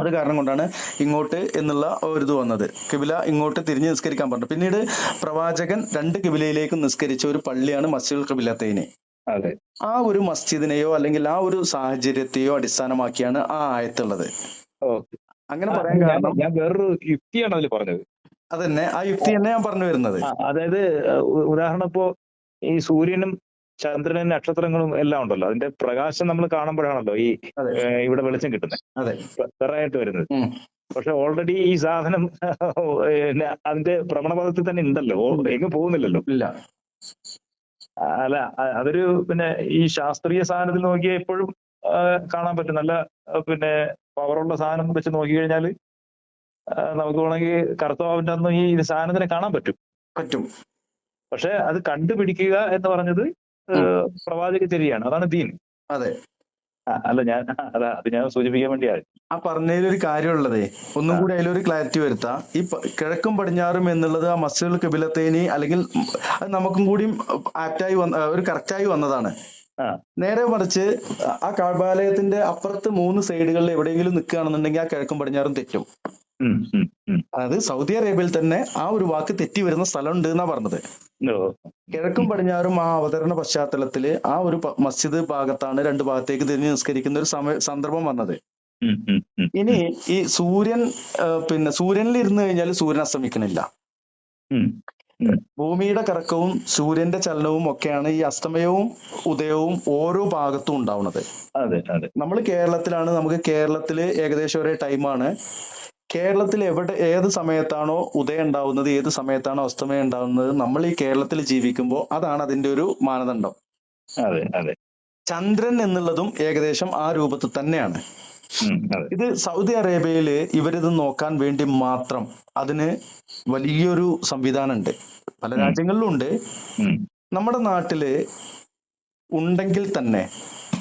അത് കാരണം കൊണ്ടാണ് ഇങ്ങോട്ട് എന്നുള്ള ഒരു ഇത് വന്നത്. കിബില ഇങ്ങോട്ട് തിരിഞ്ഞ് നിസ്കരിക്കാൻ പറഞ്ഞു. പിന്നീട് പ്രവാചകൻ 2 കിബിലയിലേക്കും നിസ്കരിച്ച ഒരു പള്ളിയാണ് മസ്ജിദുൽ ഖിബിലത്തൈനി. ആ ഒരു മസ്ജിദിനെയോ അല്ലെങ്കിൽ ആ ഒരു സാഹചര്യത്തെയോ അടിസ്ഥാനമാക്കിയാണ് ആ ആയത്തുള്ളത്. അങ്ങനെ പറയാൻ കാരണം, ഞാൻ വേറൊരു യുക്തിയാണ് അതിൽ പറഞ്ഞത്. അതന്നെ, ആ യുക്തി തന്നെ ഞാൻ പറഞ്ഞു വരുന്നത്. അതായത് ഉദാഹരണം ഇപ്പോ ഈ സൂര്യനും ചന്ദ്രനും നക്ഷത്രങ്ങളും എല്ലാം ഉണ്ടല്ലോ, അതിന്റെ പ്രകാശം നമ്മൾ കാണുമ്പോഴാണല്ലോ ഈ ഇവിടെ വെളിച്ചം കിട്ടുന്നത്, പെറായിട്ട് വരുന്നത്. പക്ഷെ ഓൾറെഡി ഈ സാധനം അതിന്റെ ഭ്രമണപഥത്തിൽ തന്നെ ഉണ്ടല്ലോ, എങ്ങും പോകുന്നില്ലല്ലോ. ഇല്ല. അല്ല, അതൊരു പിന്നെ ഈ ശാസ്ത്രീയ സാധനത്തിൽ നോക്കിയാൽ എപ്പോഴും കാണാൻ പറ്റും. നല്ല പിന്നെ പവറുള്ള സാധനം വെച്ച് നോക്കി കഴിഞ്ഞാൽ നമുക്ക് വേണമെങ്കിൽ കറുത്തവാവിന്റെ അന്ന് ഈ സാധനത്തിനെ കാണാൻ പറ്റും. പക്ഷെ അത് കണ്ടുപിടിക്കുക എന്ന് പറഞ്ഞത് പ്രവാചക ചര്യയാണ്. അതാണ് ദീൻ. അതെ. അല്ല, അത് ഞാൻ സൂചിപ്പിക്കാൻ വേണ്ടിയാണ്. ആ പറഞ്ഞതിലൊരു കാര്യമുള്ളതേ, ഒന്നും കൂടി അതിലൊരു ക്ലാരിറ്റി വരുത്താം. ഈ കിഴക്കും പടിഞ്ഞാറും എന്നുള്ളത് ആ മസ്ജിദുൽ ഖിബിലത്തൈനി, അല്ലെങ്കിൽ അത് നമുക്കും കൂടി ആപ്റ്റായി ഒരു കറക്റ്റായി വന്നതാണ്. നേരെ മറിച്ച് ആ കഅബാലയത്തിന്റെ അപ്പുറത്ത് 3 സൈഡുകളിൽ എവിടെയെങ്കിലും നിൽക്കുകയാണെന്നുണ്ടെങ്കിൽ ആ കിഴക്കും പടിഞ്ഞാറും തെറ്റും. അതായത് സൗദി അറേബ്യയിൽ തന്നെ ആ ഒരു വാക്ക് തെറ്റി വരുന്ന സ്ഥലമുണ്ട് എന്നാ പറഞ്ഞത്. കിഴക്കും പടിഞ്ഞാറും ആ അവതരണ പശ്ചാത്തലത്തില് ആ ഒരു മസ്ജിദ് ഭാഗത്താണ് 2 ഭാഗത്തേക്ക് തിരിഞ്ഞ് നിസ്കരിക്കുന്ന ഒരു സന്ദർഭം വന്നത്. ഇനി ഈ സൂര്യനിൽ ഇരുന്ന് കഴിഞ്ഞാൽ സൂര്യൻ അസ്തമിക്കണില്ല. ഭൂമിയുടെ കറക്കവും സൂര്യന്റെ ചലനവും ഒക്കെയാണ് ഈ അസ്തമയവും ഉദയവും ഓരോ ഭാഗത്തും ഉണ്ടാവുന്നത്. നമ്മൾ കേരളത്തിലാണ്, നമുക്ക് കേരളത്തില് ഏകദേശം ഒരേ ടൈമാണ്. കേരളത്തിൽ ഏത് സമയത്താണോ ഉദയം ഉണ്ടാവുന്നത്, ഏത് സമയത്താണോ അസ്തമയം ഉണ്ടാവുന്നത്, നമ്മൾ ഈ കേരളത്തിൽ ജീവിക്കുമ്പോൾ അതാണ് അതിന്റെ ഒരു മാനദണ്ഡം. ചന്ദ്രൻ എന്നുള്ളതും ഏകദേശം ആ രൂപത്തിൽ തന്നെയാണ്. ഇത് സൗദി അറേബ്യയില് ഇവരിത് നോക്കാൻ വേണ്ടി മാത്രം അതിന് വലിയൊരു സംവിധാനം ഉണ്ട്. പല രാജ്യങ്ങളിലും ഉണ്ട്. നമ്മുടെ നാട്ടില് ഉണ്ടെങ്കിൽ തന്നെ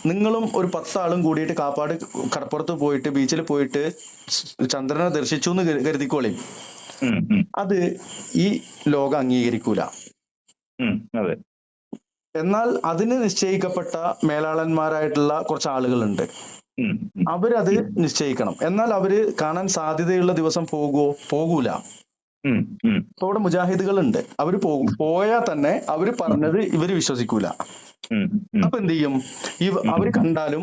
നിങ്ങളും ഒരു 10 ആളും കൂടിയിട്ട് കാപ്പാട് കടപ്പുറത്ത് പോയിട്ട് ബീച്ചിൽ പോയിട്ട് ചന്ദ്രനെ ദർശിച്ചു എന്ന് കരുതിക്കോളി, ഉം, ഉം, അത് ഈ ലോകം അംഗീകരിക്കൂല. അതെ. എന്നാൽ അതിന് നിശ്ചയിക്കപ്പെട്ട മേലാളന്മാരായിട്ടുള്ള കുറച്ച് ആളുകളുണ്ട്, ഉം, ഉം, അവരത് നിശ്ചയിക്കണം. എന്നാൽ അവര് കാണാൻ സാധ്യതയുള്ള ദിവസം പോകൂല. ഉം, ഉം, ഇപ്പൊ ഇവിടെ മുജാഹിദുകളുണ്ട്, അവര് പോകും. പോയാൽ തന്നെ അവര് പറഞ്ഞത് ഇവര് വിശ്വസിക്കൂല. ഉം, ഉം, അപ്പൊ എന്ത് ചെയ്യും? അവര് കണ്ടാലും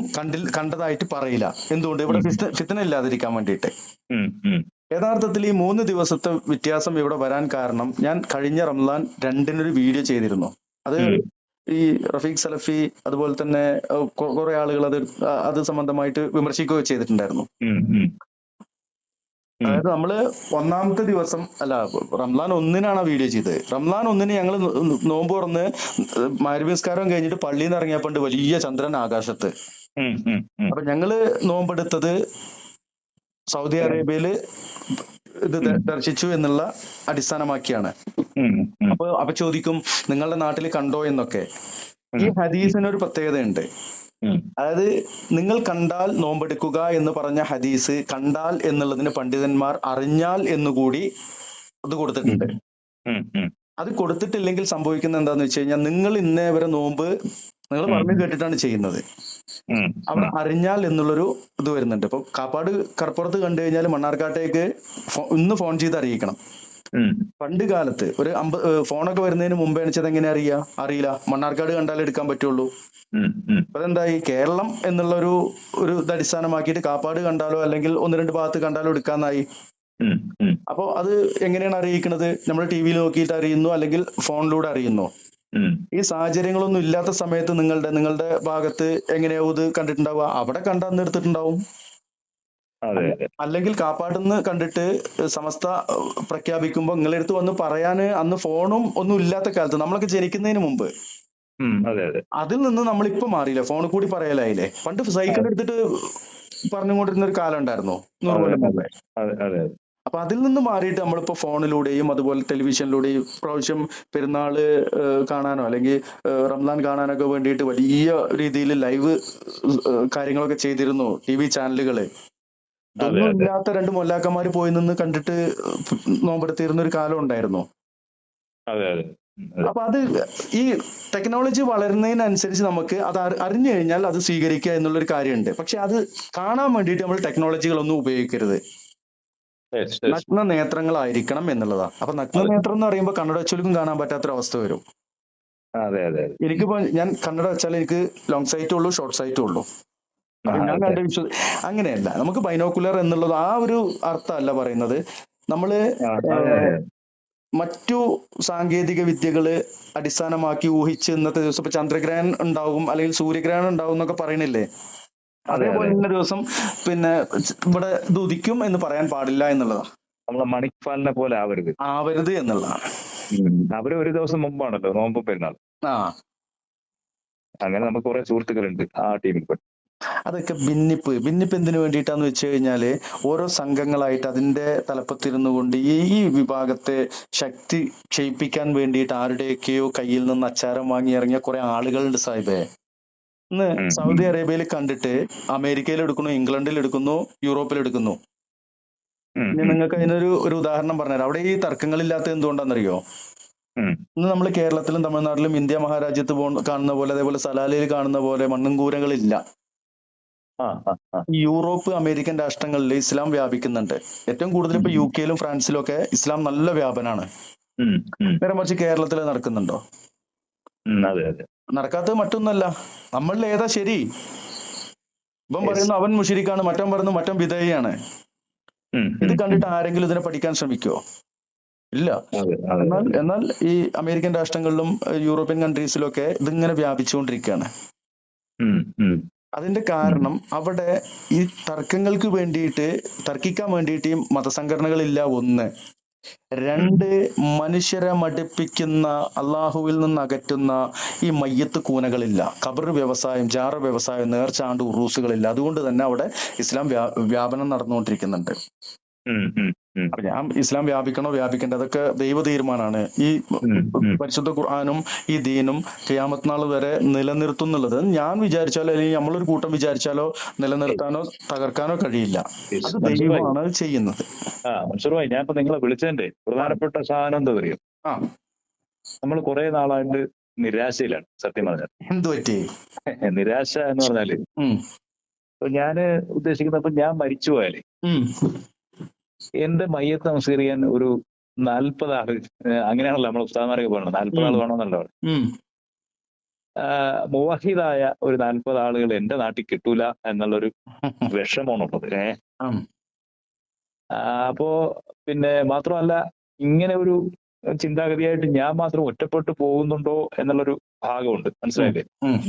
കണ്ടതായിട്ട് പറയില്ല. എന്തുകൊണ്ട്? ഇവിടെ ഫിത്ന ഇല്ലാതിരിക്കാൻ വേണ്ടിയിട്ട്. ഉം, ഉം, യഥാർത്ഥത്തിൽ ഈ 3 ദിവസത്തെ വ്യത്യാസം ഇവിടെ വരാൻ കാരണം, ഞാൻ കഴിഞ്ഞ റംസാൻ 2-നൊരു വീഡിയോ ചെയ്തിരുന്നു. അത് ഈ റഫീഖ് സലഫി അതുപോലെ തന്നെ കുറെ ആളുകൾ അത് സംബന്ധമായിട്ട് വിമർശിക്കുകയോ ചെയ്തിട്ടുണ്ടായിരുന്നു. അതായത് നമ്മള് 1-ാമത്തെ ദിവസം അല്ല, റംസാൻ 1-നാണ് ആ വീഡിയോ ചെയ്തത്. റംസാൻ 1-ന് ഞങ്ങൾ നോമ്പ് തുറന്ന് മഗ്‌രിബ് നിസ്കാരം കഴിഞ്ഞിട്ട് പള്ളിയിൽ നിന്ന് ഇറങ്ങിയപ്പോണ്ട് വലിയ ചന്ദ്രൻ ആകാശത്ത്. അപ്പൊ ഞങ്ങള് നോമ്പെടുത്തത് സൗദി അറേബ്യയില് ഇത് ദർശിച്ചു എന്നുള്ള അടിസ്ഥാനമാക്കിയാണ്. അപ്പൊ ചോദിക്കും, നിങ്ങളുടെ നാട്ടിൽ കണ്ടോ എന്നൊക്കെ. ഈ ഹദീസിന് ഒരു പ്രത്യേകതയുണ്ട്. അതായത് നിങ്ങൾ കണ്ടാൽ നോമ്പെടുക്കുക എന്ന് പറഞ്ഞ ഹദീസ്, കണ്ടാൽ എന്നുള്ളതിന് പണ്ഡിതന്മാർ അറിഞ്ഞാൽ എന്നുകൂടി അത് കൊടുത്തിട്ടുണ്ട്. അത് കൊടുത്തിട്ടില്ലെങ്കിൽ സംഭവിക്കുന്ന എന്താന്ന് വെച്ച് കഴിഞ്ഞാൽ, നിങ്ങൾ ഇന്നേ വരെ നോമ്പ് നിങ്ങൾ പറഞ്ഞു കേട്ടിട്ടാണ് ചെയ്യുന്നത്. അവിടെ അറിഞ്ഞാൽ എന്നുള്ളൊരു ഇത് വരുന്നുണ്ട്. ഇപ്പൊ കാപ്പാട് കടപ്പുറത്ത് കണ്ടു കഴിഞ്ഞാൽ മണ്ണാർക്കാട്ടേക്ക് ഇന്ന് ഫോൺ ചെയ്ത് അറിയിക്കണം. പണ്ട് കാലത്ത് ഒരു ഫോണൊക്കെ വരുന്നതിന് മുമ്പേ വെച്ചത് എങ്ങനെ അറിയില്ല. മണ്ണാർക്കാട് കണ്ടാലേ എടുക്കാൻ പറ്റുള്ളൂ. അതെന്തായി? കേരളം എന്നുള്ള ഒരു ഇത് അടിസ്ഥാനമാക്കിയിട്ട് കാപ്പാട് കണ്ടാലോ അല്ലെങ്കിൽ 1-2 ഭാഗത്ത് കണ്ടാലോ എടുക്കാന്നായി. അപ്പൊ അത് എങ്ങനെയാണ് അറിയിക്കുന്നത്? നമ്മൾ ടി വിയിൽ നോക്കിയിട്ട് അറിയുന്നു, അല്ലെങ്കിൽ ഫോണിലൂടെ അറിയുന്നു. ഈ സാഹചര്യങ്ങളൊന്നും ഇല്ലാത്ത സമയത്ത് നിങ്ങളുടെ ഭാഗത്ത് എങ്ങനെയാവും ഇത് കണ്ടിട്ടുണ്ടാവുക? അവിടെ കണ്ടന്ന് എടുത്തിട്ടുണ്ടാവും. അല്ലെങ്കിൽ കാപ്പാടുന്ന് കണ്ടിട്ട് സമസ്ത പ്രഖ്യാപിക്കുമ്പോ നിങ്ങളെടുത്ത് വന്ന് പറയാന് അന്ന് ഫോണും ഒന്നും ഇല്ലാത്ത കാലത്ത്, നമ്മളൊക്കെ ജനിക്കുന്നതിന് മുമ്പ്, അതിൽ നിന്ന് നമ്മളിപ്പോ മാറിയില്ല, ഫോണിൽ കൂടി പറയലായില്ലേ. പണ്ട് സൈക്കിൾ എടുത്തിട്ട് പറഞ്ഞുകൊണ്ടിരുന്ന ഒരു കാലം ഉണ്ടായിരുന്നു 100 കൊല്ലം മുമ്പേ. അപ്പൊ അതിൽ നിന്ന് മാറിയിട്ട് നമ്മളിപ്പോ ഫോണിലൂടെയും അതുപോലെ ടെലിവിഷനിലൂടെയും പ്രാവശ്യം പെരുന്നാള് കാണാനോ അല്ലെങ്കിൽ റംസാൻ കാണാനൊക്കെ വേണ്ടിയിട്ട് വലിയ രീതിയിൽ ലൈവ് കാര്യങ്ങളൊക്കെ ചെയ്തിരുന്നു TV ചാനലുകള്. ഇതൊന്നും ഇല്ലാത്ത 2 മൊല്ലാക്കന്മാര് പോയി നിന്ന് കണ്ടിട്ട് നോമ്പെടുത്തിരുന്ന ഒരു കാലം ഉണ്ടായിരുന്നു. അപ്പൊ അത് ഈ ടെക്നോളജി വളരുന്നതിനനുസരിച്ച് നമുക്ക് അത് അറിഞ്ഞു കഴിഞ്ഞാൽ അത് സ്വീകരിക്കുക എന്നുള്ളൊരു കാര്യമുണ്ട്. പക്ഷെ അത് കാണാൻ വേണ്ടിയിട്ട് നമ്മൾ ടെക്നോളജികളൊന്നും ഉപയോഗിക്കരുത്. നഗ്ന നേത്രങ്ങളായിരിക്കണം എന്നുള്ളതാ. അപ്പൊ നഗ്ന നേത്രം എന്ന് പറയുമ്പോൾ കണ്ണട വെച്ചാലും കാണാൻ പറ്റാത്തൊരവസ്ഥ വരും. എനിക്കിപ്പോ ഞാൻ കണ്ണട വെച്ചാൽ എനിക്ക് ലോങ് സൈറ്റും ഉള്ളൂ, ഷോർട്ട് സൈറ്റും ഉള്ളൂ. ഞാൻ കണ്ട അങ്ങനെയല്ല. നമുക്ക് ബൈനോക്കുലർ എന്നുള്ളത് ആ ഒരു അർത്ഥമല്ല പറയുന്നത്. നമ്മള് മറ്റു സാങ്കേതിക വിദ്യകള് അടിസ്ഥാനമാക്കി ഊഹിച്ച് ഇന്നത്തെ ദിവസം ഇപ്പൊ ചന്ദ്രഗ്രഹണം ഉണ്ടാവും അല്ലെങ്കിൽ സൂര്യഗ്രഹണം ഉണ്ടാവും എന്നൊക്കെ പറയണില്ലേ? അതേപോലെ ഇന്ന ദിവസം പിന്നെ ഇവിടെ ഇത് ഉദിക്കും എന്ന് പറയാൻ പാടില്ല എന്നുള്ളതാ. നമ്മളെ മണിക്ഫാലിനെ പോലെ ആവരുത് എന്നുള്ളതാണ്. അവര് ഒരു ദിവസം മുമ്പാണല്ലോ നോമ്പ് പെരുന്നാൾ. അങ്ങനെ നമുക്ക് കുറെ സുഹൃത്തുക്കളുണ്ട് ആ ടീമിൽ. അതൊക്കെ ഭിന്നിപ്പ് എന്തിനു വേണ്ടിയിട്ടാന്ന് വെച്ച് കഴിഞ്ഞാല്, ഓരോ സംഘങ്ങളായിട്ട് അതിന്റെ തലപ്പത്തിരുന്നു കൊണ്ട് ഈ വിഭാഗത്തെ ശക്തി ക്ഷയിപ്പിക്കാൻ വേണ്ടിയിട്ട് ആരുടെയൊക്കെയോ കയ്യിൽ നിന്ന് അച്ചാരം വാങ്ങി ഇറങ്ങിയ കുറെ ആളുകളുണ്ട് സാഹിബേ. ഇന്ന് സൗദി അറേബ്യയിൽ കണ്ടിട്ട് അമേരിക്കയിൽ എടുക്കുന്നു, ഇംഗ്ലണ്ടിൽ എടുക്കുന്നു, യൂറോപ്പിൽ എടുക്കുന്നു. ഇനി നിങ്ങൾക്ക് അതിനൊരു ഉദാഹരണം പറഞ്ഞുതരാം. അവിടെ ഈ തർക്കങ്ങളില്ലാത്ത എന്തുകൊണ്ടാണെന്നറിയോ? ഇന്ന് നമ്മൾ കേരളത്തിലും തമിഴ്നാട്ടിലും ഇന്ത്യ മഹാരാജ്യത്ത് കാണുന്ന പോലെ, അതേപോലെ സലാലയിൽ കാണുന്ന പോലെ മണ്ണും കൂരങ്ങളില്ല. യൂറോപ്പ് അമേരിക്കൻ രാഷ്ട്രങ്ങളിൽ ഇസ്ലാം വ്യാപിക്കുന്നുണ്ട്. ഏറ്റവും കൂടുതൽ ഇപ്പൊ UK-ലും ഫ്രാൻസിലും ഒക്കെ ഇസ്ലാം നല്ല വ്യാപനാണ്. നേരെ മറിച്ച് കേരളത്തിൽ നടക്കുന്നുണ്ടോ? നടക്കാത്തത് മറ്റൊന്നല്ല, നമ്മളിൽ ഏതാ ശരി? ഇവൻ പറയുന്നു അവൻ മുശ്രിക്കാണ്, മറ്റവൻ പറയുന്നു മറ്റവൻ വിധേയാണ്. ഇത് കണ്ടിട്ട് ആരെങ്കിലും ഇതിനെ പഠിക്കാൻ ശ്രമിക്കുവോ? ഇല്ല. എന്നാൽ ഈ അമേരിക്കൻ രാഷ്ട്രങ്ങളിലും യൂറോപ്യൻ കൺട്രീസിലും ഒക്കെ ഇതിങ്ങനെ വ്യാപിച്ചുകൊണ്ടിരിക്കുകയാണ്. അതിന്റെ കാരണം അവിടെ ഈ തർക്കങ്ങൾക്ക് വേണ്ടിയിട്ട്, തർക്കിക്കാൻ വേണ്ടിയിട്ട് ഈ മതസംഘടനകളില്ല. 1. 2, മനുഷ്യരെ മടുപ്പിക്കുന്ന, അള്ളാഹുവിൽ നിന്ന് അകറ്റുന്ന ഈ മയ്യത്ത് കൂനകളില്ല. ഖബർ വ്യവസായം, ജാറ വ്യവസായം, നേർച്ചാണ്ട് ഉറൂസുകളില്ല. അതുകൊണ്ട് തന്നെ അവിടെ ഇസ്ലാം വ്യാപനം നടന്നുകൊണ്ടിരിക്കുന്നുണ്ട്. ഉം, അപ്പൊ ഞാൻ ഇസ്ലാം വ്യാപിക്കണോ വ്യാപിക്കണ്ടേ അതൊക്കെ ദൈവ തീരുമാനമാണ്. ഈ ഉം, ഉം. പരിശുദ്ധ ഖുർആനും ഈ ദീനും ഖിയാമത്ത് നാൾ വരെ നിലനിർത്തും എന്നുള്ളത് ഞാൻ വിചാരിച്ചാലോ അല്ലെങ്കിൽ നമ്മളൊരു കൂട്ടം വിചാരിച്ചാലോ നിലനിർത്താനോ തകർക്കാനോ കഴിയില്ല. അത് മൻസൂർ ഭായി, ദൈവമാണ് അത് ചെയ്യുന്നത്. മൻസൂർ ഭായി, ഞാൻ ഇപ്പൊ നിങ്ങളെ വിളിച്ചതിന്റെ ആ പ്രധാനപ്പെട്ട സാധനം എന്താ അറിയോ? ആ നമ്മൾ കുറെ നാളായിട്ട് നിരാശയിലാണ് സത്യം പറഞ്ഞാൽ. എന്ത് പറ്റി? നിരാശ എന്ന് പറഞ്ഞാല് ഉം ഇപ്പൊ ഞാന് ഉദ്ദേശിക്കുന്നത്, ഇപ്പൊ ഞാൻ മരിച്ചു പോയാലേ ഉം എന്റെ മയ്യത്ത് നമസ്കരിക്കാൻ ഒരു 40 ആള്, അങ്ങനെയാണല്ലോ നമ്മൾ ഉസ്താദന്മാരൊക്കെ പറയുന്നത്, 40 ആള് ഉം വേണമെന്നല്ലോ. ഉം മുവഹിദായ ഒരു 40 ആളുകൾ എന്റെ നാട്ടിൽ കിട്ടൂല എന്നുള്ളൊരു വിഷമമാണുള്ളത്. ഉം അപ്പോ പിന്നെ മാത്രമല്ല, ഇങ്ങനെ ഒരു ചിന്താഗതിയായിട്ട് ഞാൻ മാത്രം ഒറ്റപ്പെട്ടു പോകുന്നുണ്ടോ എന്നുള്ളൊരു ഭാഗമുണ്ട്, ഉം മനസ്സിലായില്ലേ? ഉം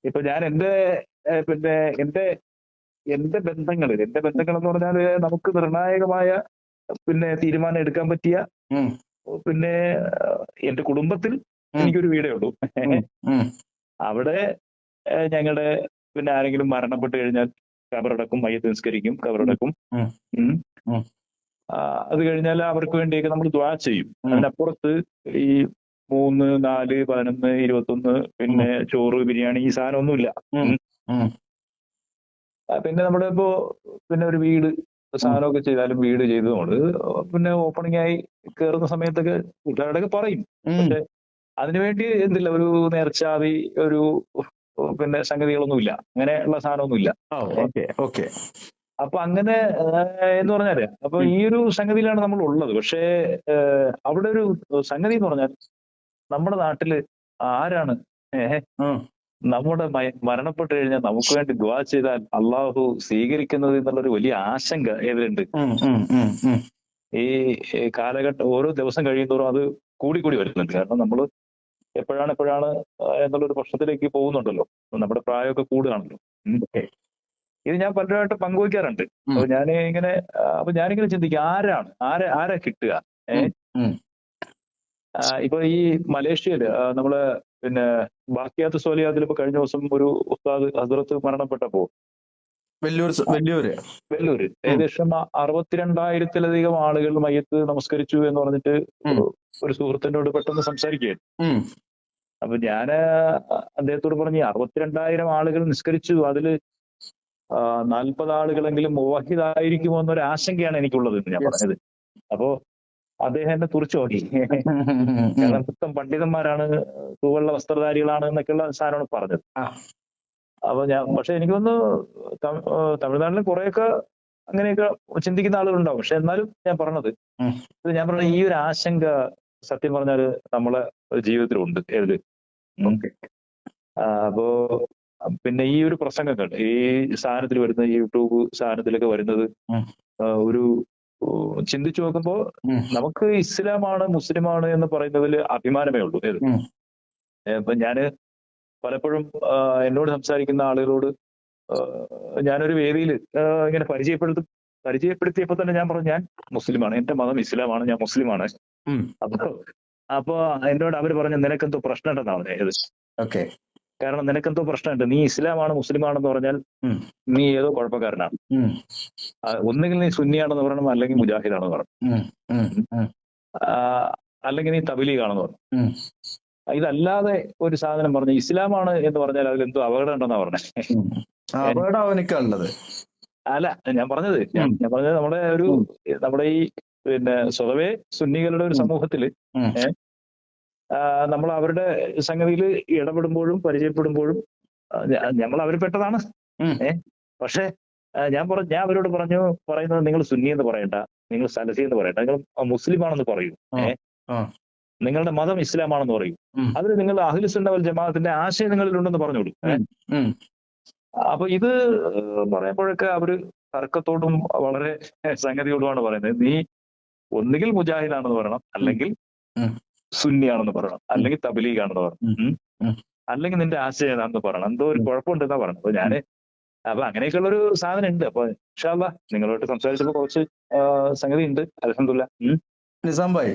ഇപ്പൊ ഞാൻ പിന്നെ എന്റെ ബന്ധങ്ങൾ എന്ന് പറഞ്ഞാല് നമുക്ക് നിർണായകമായ പിന്നെ തീരുമാനം എടുക്കാൻ പറ്റിയ, ഉം പിന്നെ എന്റെ കുടുംബത്തിൽ ഉം എനിക്കൊരു വീടേ ഉള്ളൂ. ഉം ഉം അവിടെ ഞങ്ങളുടെ പിന്നെ ആരെങ്കിലും മരണപ്പെട്ട് കഴിഞ്ഞാൽ കബറടക്കും, മയ്യത്ത് നിസ്കരിക്കും, ഉം കബറടക്കും. ഉം ഉം. ഉം അത് കഴിഞ്ഞാൽ അവർക്ക് വേണ്ടിയൊക്കെ നമ്മൾ ദുആ ചെയ്യും. ഉം അതിനപ്പുറത്ത് ഈ 3, 4, 11, 21 ഉം പിന്നെ ചോറ്, ബിരിയാണി, ഈ സാധനം ഒന്നുമില്ല. ഉം ഉം. ഉം പിന്നെ നമ്മുടെ ഇപ്പോ പിന്നെ ഒരു വീട് ഉം സാധനമൊക്കെ ചെയ്താലും, വീട് ചെയ്ത് നമ്മള് പിന്നെ ഓപ്പണിംഗ് ആയി കയറുന്ന സമയത്തൊക്കെ കൂട്ടുകാരോടൊക്കെ പറയും. ഉം പക്ഷെ അതിനുവേണ്ടി എന്തില്ല, ഒരു നേർച്ചാതി, ഒരു പിന്നെ സംഗതികളൊന്നുമില്ല, അങ്ങനെയുള്ള സാധനമൊന്നുമില്ല. ഓ ഏഹ് ഓക്കെ ഓക്കെ അപ്പൊ അങ്ങനെ എന്ന് പറഞ്ഞാല്, അപ്പൊ ഉം ഈ ഒരു സംഗതിയിലാണ് നമ്മൾ ഉള്ളത്. പക്ഷേ അവിടെ ഒരു സംഗതി എന്ന് പറഞ്ഞാൽ, നമ്മുടെ നാട്ടില് ആരാണ് ഏഹ് ഉം നമ്മുടെ മരണപ്പെട്ട് കഴിഞ്ഞാൽ നമുക്ക് വേണ്ടി ദുആ ചെയ്താൽ അള്ളാഹു സ്വീകരിക്കുന്നത് എന്നുള്ളൊരു വലിയ ആശങ്ക ഏതിലുണ്ട്. ഉം ഉം ഉം ഉം ഈ കാലഘട്ടം ഓരോ ദിവസം കഴിയുന്തോറും അത് കൂടി വരുന്നുണ്ട്. കാരണം നമ്മൾ എപ്പോഴാണ് എന്നുള്ളൊരു പ്രശ്നത്തിലേക്ക് പോകുന്നുണ്ടല്ലോ. നമ്മുടെ പ്രായമൊക്കെ കൂടുകയാണല്ലോ. ഉം. ഓക്കെ ഇത് ഞാൻ പലരുമായിട്ട് പങ്കുവയ്ക്കാറുണ്ട്. ഉം അപ്പൊ അപ്പൊ ഞാനിങ്ങനെ ചിന്തിക്കും, ആരാ കിട്ടുക? ഉം ഏഹ് ഉം ഇപ്പൊ ഈ മലേഷ്യയില് നമ്മള് പിന്നെ ബാക്കിയാത്ത് സോലിയാത്തിൽ ഇപ്പൊ കഴിഞ്ഞ ദിവസം ഒരു ഉസ്താദ് ഹസ്രത്ത് മരണപ്പെട്ടപ്പോ വലിയൊരു വെല്ലൂര് ഉം ഏകദേശം 62,000-ലധികം ആളുകൾ മയ്യത്ത് നമസ്കരിച്ചു എന്ന് പറഞ്ഞിട്ട് ഉം ഒരു സുഹൃത്തിനോട് പെട്ടെന്ന് സംസാരിക്കുകയായിരുന്നു. ഉം അപ്പൊ ഞാന് അദ്ദേഹത്തോട് പറഞ്ഞു, 62,000 ആളുകൾ നിസ്കരിച്ചു, അതില് 40 ആളുകളെങ്കിലും മുവഹിദായിരിക്കുമോ എന്നൊരു ആശങ്കയാണ് എനിക്കുള്ളത് എന്ന് ഞാൻ യെസ് പറഞ്ഞത്. അപ്പോ അദ്ദേഹം എന്നെ തുറച്ചു നോക്കി. കാരണം മൊത്തം പണ്ഡിതന്മാരാണ്, തൂവെള്ള വസ്ത്രധാരികളാണ് എന്നൊക്കെയുള്ള സാധനമാണ് പറഞ്ഞത്. ആ അപ്പൊ പക്ഷെ എനിക്കൊന്ന് തമിഴ്നാട്ടിൽ കുറെയൊക്കെ അങ്ങനെയൊക്കെ ചിന്തിക്കുന്ന ആളുകളുണ്ടാവും. പക്ഷെ എന്നാലും ഉം ഞാൻ പറഞ്ഞ ഈ ഒരു ആശങ്ക സത്യം പറഞ്ഞാല് നമ്മളെ ജീവിതത്തിലുണ്ട്. ഏതില്? ഉം. ഓക്കെ അപ്പോ പിന്നെ ഈ ഒരു പ്രസംഗങ്ങൾ ഈ സാധനത്തിൽ വരുന്ന, ഈ യൂട്യൂബ് സാധനത്തിലൊക്കെ വരുന്നത് ഉം ഒരു ചിന്തിച്ചു നോക്കുമ്പോൾ ഉം നമുക്ക് ഇസ്ലാമാണ്, മുസ്ലിമാണ് എന്ന് പറയുന്നതിൽ അഭിമാനമേ ഉള്ളൂ. ഏത്? ഉം ഇപ്പൊ ഞാന് പലപ്പോഴും എന്നോട് സംസാരിക്കുന്ന ആളുകളോട് ഞാനൊരു വേദിയിൽ ഇങ്ങനെ പരിചയപ്പെടുത്തിയപ്പോ തന്നെ ഞാൻ പറഞ്ഞു, ഞാൻ മുസ്ലിമാണ്, എന്റെ മതം ഇസ്ലാമാണ്, ഞാൻ മുസ്ലിമാണ്. ഉം അപ്പൊ എന്നോട് അവര് പറഞ്ഞു, നിനക്കെന്തോ പ്രശ്നം ഉണ്ടെന്നാണ് പറഞ്ഞത്. ഓക്കെ കാരണം നിനക്കെന്തോ പ്രശ്നമുണ്ട്, നീ ഇസ്ലാമാണ്, മുസ്ലിമാണെന്ന് പറഞ്ഞാൽ ഉം നീ ഏതോ കുഴപ്പക്കാരനാണ്. ഉം ഒന്നുകിൽ നീ സുന്നിയാണെന്ന് പറയണം, അല്ലെങ്കിൽ മുജാഹിദാണെന്ന് പറയണം, ഉം ഉം ഉം അല്ലെങ്കിൽ നീ തബ്ലീഗാണെന്ന് പറയണം. ഉം ഇതല്ലാതെ ഒരു സാധനം പറഞ്ഞു ഇസ്ലാമാണ് എന്ന് പറഞ്ഞാൽ അതിൽ എന്തോ അപകടം ഉണ്ടെന്നാ പറഞ്ഞത്. ഉം അപകടം അവനിക്കുള്ളത്. അല്ല, ഞാൻ പറഞ്ഞത് നമ്മുടെ ഈ പിന്നെ സ്വതവേ സുന്നികളുടെ ഒരു സമൂഹത്തില് നമ്മൾ അവരുടെ സംഗതിയിൽ ഇടപെടുമ്പോഴും പരിചയപ്പെടുമ്പോഴും നമ്മൾ അവരിൽ പെട്ടതാണ്. പക്ഷെ ഞാൻ അവരോട് പറയുന്നത്, നിങ്ങൾ സുന്നി എന്ന് പറയണ്ട, നിങ്ങൾ സലഫി എന്ന് പറയണ്ട, നിങ്ങൾ മുസ്ലിമാണെന്ന് പറയൂ. നിങ്ങളുടെ മതം ഇസ്ലാമാണെന്ന് പറയൂ. അതിൽ നിങ്ങൾ അഹ്ലു സുന്ന വൽ ജമാഅത്തിന്റെ ആശയം നിങ്ങളിലുണ്ടെന്ന് പറഞ്ഞോളൂ. അപ്പൊ ഇത് പറയുമ്പോഴൊക്കെ അവര് തർക്കത്തോടും വളരെ സംഗതിയോടുമാണ് പറയുന്നത്. നീ ഒന്നുകിൽ മുജാഹിദാണെന്ന് പറയണം, അല്ലെങ്കിൽ സുന്നിയാണെന്ന് പറയണം, അല്ലെങ്കിൽ തബ്ലീഗാണെന്ന് പറയണം, അല്ലെങ്കിൽ നിന്റെ ആശയം ഏതാണെന്ന് പറയണം. എന്തോ ഒരു കുഴപ്പമുണ്ടെന്നാ പറഞ്ഞത്. അപ്പൊ അങ്ങനെയൊക്കെയുള്ള ഒരു സാധനം ഉണ്ട്. അപ്പൊ ഇൻഷാ അല്ലാഹ് നിങ്ങളോട്ട് സംസാരിച്ചപ്പോൾ കുറച്ച് സംഗതി ഉണ്ട്. അൽഹംദുലില്ലാഹ്. നിസാം ഭായ്,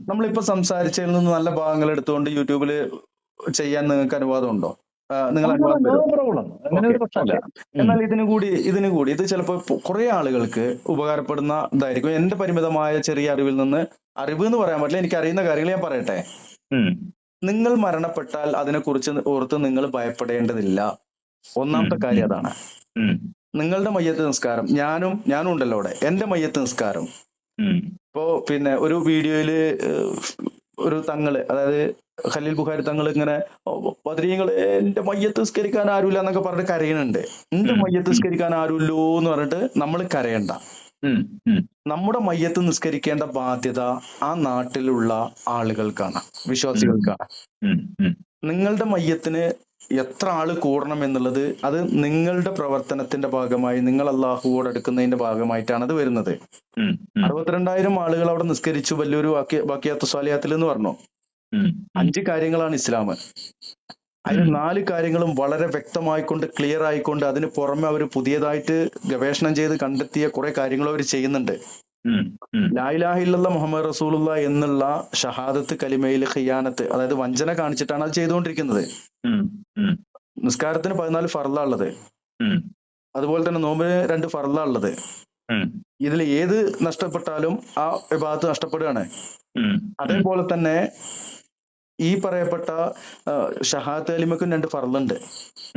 നമ്മളിപ്പോ സംസാരിച്ചതിൽ നിന്ന് നല്ല ഭാഗങ്ങൾ എടുത്തുകൊണ്ട് യൂട്യൂബിൽ ചെയ്യാൻ നിങ്ങൾക്ക് അനുവാദം ഉണ്ടോ? നിങ്ങൾ അനുവാദം നോ തരുമോ? പ്രോബ്ലം, അങ്ങനെ ഓക്കെ ഒരു പ്രശ്നമില്ല. ഓക്കെ. എന്നാൽ ഇതിനു കൂടി ഇത് ചിലപ്പോൾ കുറെ ആളുകൾക്ക് ഉപകാരപ്പെടുന്ന ഇതായിരിക്കും. എന്റെ പരിമിതമായ ചെറിയ അറിവിൽ നിന്ന്, അറിവ് എന്ന് പറയാൻ പറ്റില്ല, എനിക്ക് അറിയുന്ന കാര്യങ്ങൾ ഞാൻ പറയട്ടെ. ഉം, നിങ്ങൾ മരണപ്പെട്ടാൽ അതിനെക്കുറിച്ച് ഓർത്ത് നിങ്ങൾ ഭയപ്പെടേണ്ടതില്ല. ഉം, ഒന്നാമത്തെ ഉം, കാര്യം അതാണ്. ഉം, നിങ്ങളുടെ മയ്യത്ത് നിസ്കാരം, ഞാനും ഉണ്ടല്ലോ അവിടെ, എന്റെ മയ്യത്ത് നിസ്കാരം ഉം, ഇപ്പോ പിന്നെ ഒരു വീഡിയോയില് ഒരു തങ്ങള്, അതായത് ഖലീൽ ബുഖാരി തങ്ങൾ ഇങ്ങനെ ബദരീങ്ങള് എന്റെ മയ്യത്ത് നിസ്കരിക്കാൻ ആരുമില്ല എന്നൊക്കെ പറഞ്ഞിട്ട് കരയുന്നുണ്ട്. എന്റെ ഉം, മയ്യത്ത് ഉം, നിസ്കരിക്കാൻ ആരുമില്ലോ എന്ന് പറഞ്ഞിട്ട് നമ്മൾ കരയണ്ട. ഉം, ഉം, നമ്മുടെ മയ്യത്ത് നിസ്കരിക്കേണ്ട ബാധ്യത ആ നാട്ടിലുള്ള ആളുകൾക്കാണ്, ഉം, വിശ്വാസികൾക്കാണ്. ഉം, ഉം, നിങ്ങളുടെ മയ്യത്തിന് എത്ര ആള് കൂടണം എന്നുള്ളത് അത് നിങ്ങളുടെ പ്രവർത്തനത്തിന്റെ ഭാഗമായി, നിങ്ങൾ അള്ളാഹുവോട് അടുക്കുന്നതിന്റെ ഭാഗമായിട്ടാണ് അത് വരുന്നത്. ഉം, ഉം, 62,000 ആളുകൾ അവിടെ നിസ്കരിച്ചു വലിയൊരു ബാക്കിയാത്തു സ്വാലിയാത്തിൽ എന്ന് പറഞ്ഞു. ഉം, 5 കാര്യങ്ങളാണ് ഇസ്ലാം. അതിൽ 4 കാര്യങ്ങളും വളരെ വ്യക്തമായിക്കൊണ്ട്, ക്ലിയർ ആയിക്കൊണ്ട്, അതിന് പുറമെ അവർ പുതിയതായിട്ട് ഗവേഷണം ചെയ്ത് കണ്ടെത്തിയ കുറെ കാര്യങ്ങൾ അവർ ചെയ്യുന്നുണ്ട്. ഉം, ഉം, ലാ ഇലാഹ ഇല്ലല്ലാഹ് മുഹമ്മദ് റസൂലുള്ള എന്നുള്ള ഷഹാദത്ത് കലിമയിൽ ഖിയാനത്ത്, അതായത് വഞ്ചന കാണിച്ചിട്ടാണ് അത് ചെയ്തുകൊണ്ടിരിക്കുന്നത്. ഉം, ഉം, നിസ്കാരത്തിന് 14 ഫർളാ ഉള്ളത്. ഉം, അതുപോലെ തന്നെ നോമ്പിന് 2 ഫർളാ ഉള്ളത്. ഉം, ഇതിൽ ഏത് നഷ്ടപ്പെട്ടാലും ആ ഇബാദത്ത് നഷ്ടപ്പെടുകയാണ്. ഉം, അതേപോലെ തന്നെ ഈ പറയപ്പെട്ട ഷഹാദത്ത് കലിമക്കും 2 ഫർളുണ്ട്.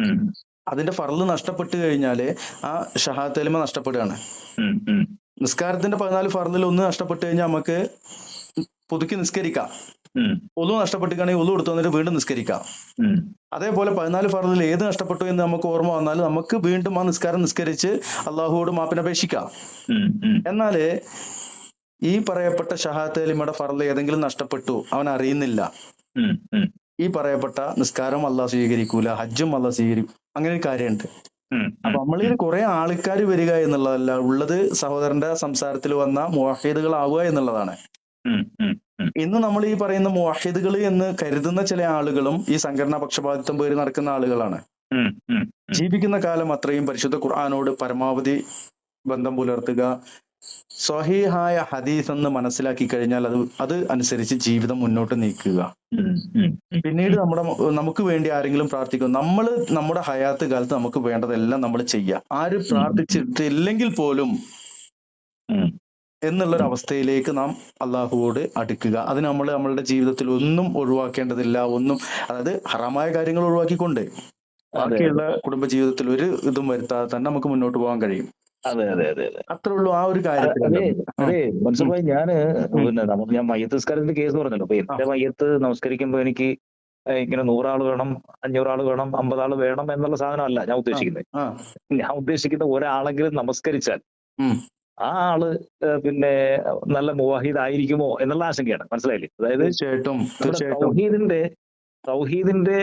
ഉം, അതിന്റെ ഫർള് നഷ്ടപ്പെട്ട് കഴിഞ്ഞാല് ആ ഷഹാദത്ത് കലിമ നഷ്ടപ്പെടുകയാണ്. ഉം, ഉം, നിസ്കാരത്തിന്റെ 14 ഫർളിൽ 1 നഷ്ടപ്പെട്ട് കഴിഞ്ഞാൽ നമുക്ക് പുതുക്കി നിസ്കരിക്കാം. ഉം, ഒന്നു നഷ്ടപ്പെട്ടിട്ടാണെങ്കിൽ ഒന്നു എടുത്തു വന്നിട്ട് വീണ്ടും നിസ്കരിക്കാം. ഉം, അതേപോലെ 14 ഫർളിൽ ഏത് നഷ്ടപ്പെട്ടു എന്ന് നമുക്ക് ഓർമ്മ വന്നാൽ നമുക്ക് വീണ്ടും ആ നിസ്കാരം നിസ്കരിച്ച് അള്ളാഹുവോട് മാപ്പിനപേക്ഷിക്കാം. ഉം, ഉം, എന്നാല് ഈ പറയപ്പെട്ട ഷഹാദത്ത് കലിമയുടെ ഫർള് ഏതെങ്കിലും നഷ്ടപ്പെട്ടു, അവൻ അറിയുന്നില്ല, ഉം, ഉം, ഈ പറയപ്പെട്ട നിസ്കാരം അള്ളാഹ് സ്വീകരിക്കൂല, ഹജ്ജും അള്ളാഹ് സ്വീകരിക്കും. അങ്ങനെ ഒരു കാര്യമുണ്ട്. ഉം, അപ്പൊ നമ്മളിൽ കുറെ ആൾക്കാർ വരിക എന്നുള്ളതല്ല, ഉള്ളത് സഹോദരന്റെ സംസാരത്തിൽ വന്ന മുവഹ്ഹിദുകളാവുക എന്നുള്ളതാണ്. ഉം, ഉം, ഉം, ഇന്ന് നമ്മൾ ഈ പറയുന്ന മുവഹ്ഹിദുകൾ എന്ന് കരുതുന്ന ചില ആളുകളും ഈ സംഘടനാ പക്ഷപാതിത്വം പേര് നടക്കുന്ന ആളുകളാണ്. ഉം, ഉം, ജീവിക്കുന്ന കാലം അത്രയും പരിശുദ്ധ ഖുർആനോട് പരമാവധി ബന്ധം പുലർത്തുക, സ്വഹീഹായ ഹദീസ് എന്ന് മനസ്സിലാക്കി കഴിഞ്ഞാൽ അത് അനുസരിച്ച് ജീവിതം മുന്നോട്ട് നീക്കുക. ഉം, ഉം, ഉം, പിന്നീട് നമുക്ക് വേണ്ടി ആരെങ്കിലും പ്രാർത്ഥിക്കും, നമ്മൾ നമ്മുടെ ഹയാത്ത് കാലത്ത് നമുക്ക് വേണ്ടതെല്ലാം നമ്മൾ ചെയ്യുക. ആര് പ്രാർത്ഥിച്ചിട്ടില്ലെങ്കിൽ പോലും ഉം, എന്നുള്ളൊരു അവസ്ഥയിലേക്ക് നാം അള്ളാഹുവോട് അടുക്കുക. അതിന് നമ്മളുടെ ജീവിതത്തിൽ ഒന്നും ഒഴിവാക്കേണ്ടതില്ല. അതായത് ഹറാമായ കാര്യങ്ങൾ ഒഴിവാക്കിക്കൊണ്ട് ബാക്കിയുള്ള കുടുംബ ജീവിതത്തിൽ ഒരു ഇതും വരുത്താതെ തന്നെ നമുക്ക് മുന്നോട്ട് പോകാൻ കഴിയും. അതെ അതെ അതെ അതെ അത്രേ ഉള്ളൂ ആ ഒരു കാര്യത്തിലല്ല. അതെ മനസ്സിലായി. പിന്നെ ഞാൻ മയ്യത്ത് നിസ്കാരത്തിന്റെ കേസ് പറഞ്ഞല്ലോ. അപ്പൊ എന്റെ മയ്യത്ത് നമസ്കരിക്കുമ്പോ എനിക്ക് ഇങ്ങനെ 100 ആള് വേണം, 500 ആള് വേണം, 50 ആള് വേണം എന്നുള്ള സാധനമല്ല ഞാൻ ഉദ്ദേശിക്കുന്നത്. ഞാൻ ഉദ്ദേശിക്കുന്ന ഒരാളെങ്കിലും നമസ്കരിച്ചാൽ ആ ആള് പിന്നെ നല്ല മുവാഹിദ് ആയിരിക്കുമോ എന്നുള്ള ആശങ്കയാണ്. മനസ്സിലായില്ലേ? അതായത് തൗഹീദിന്റെ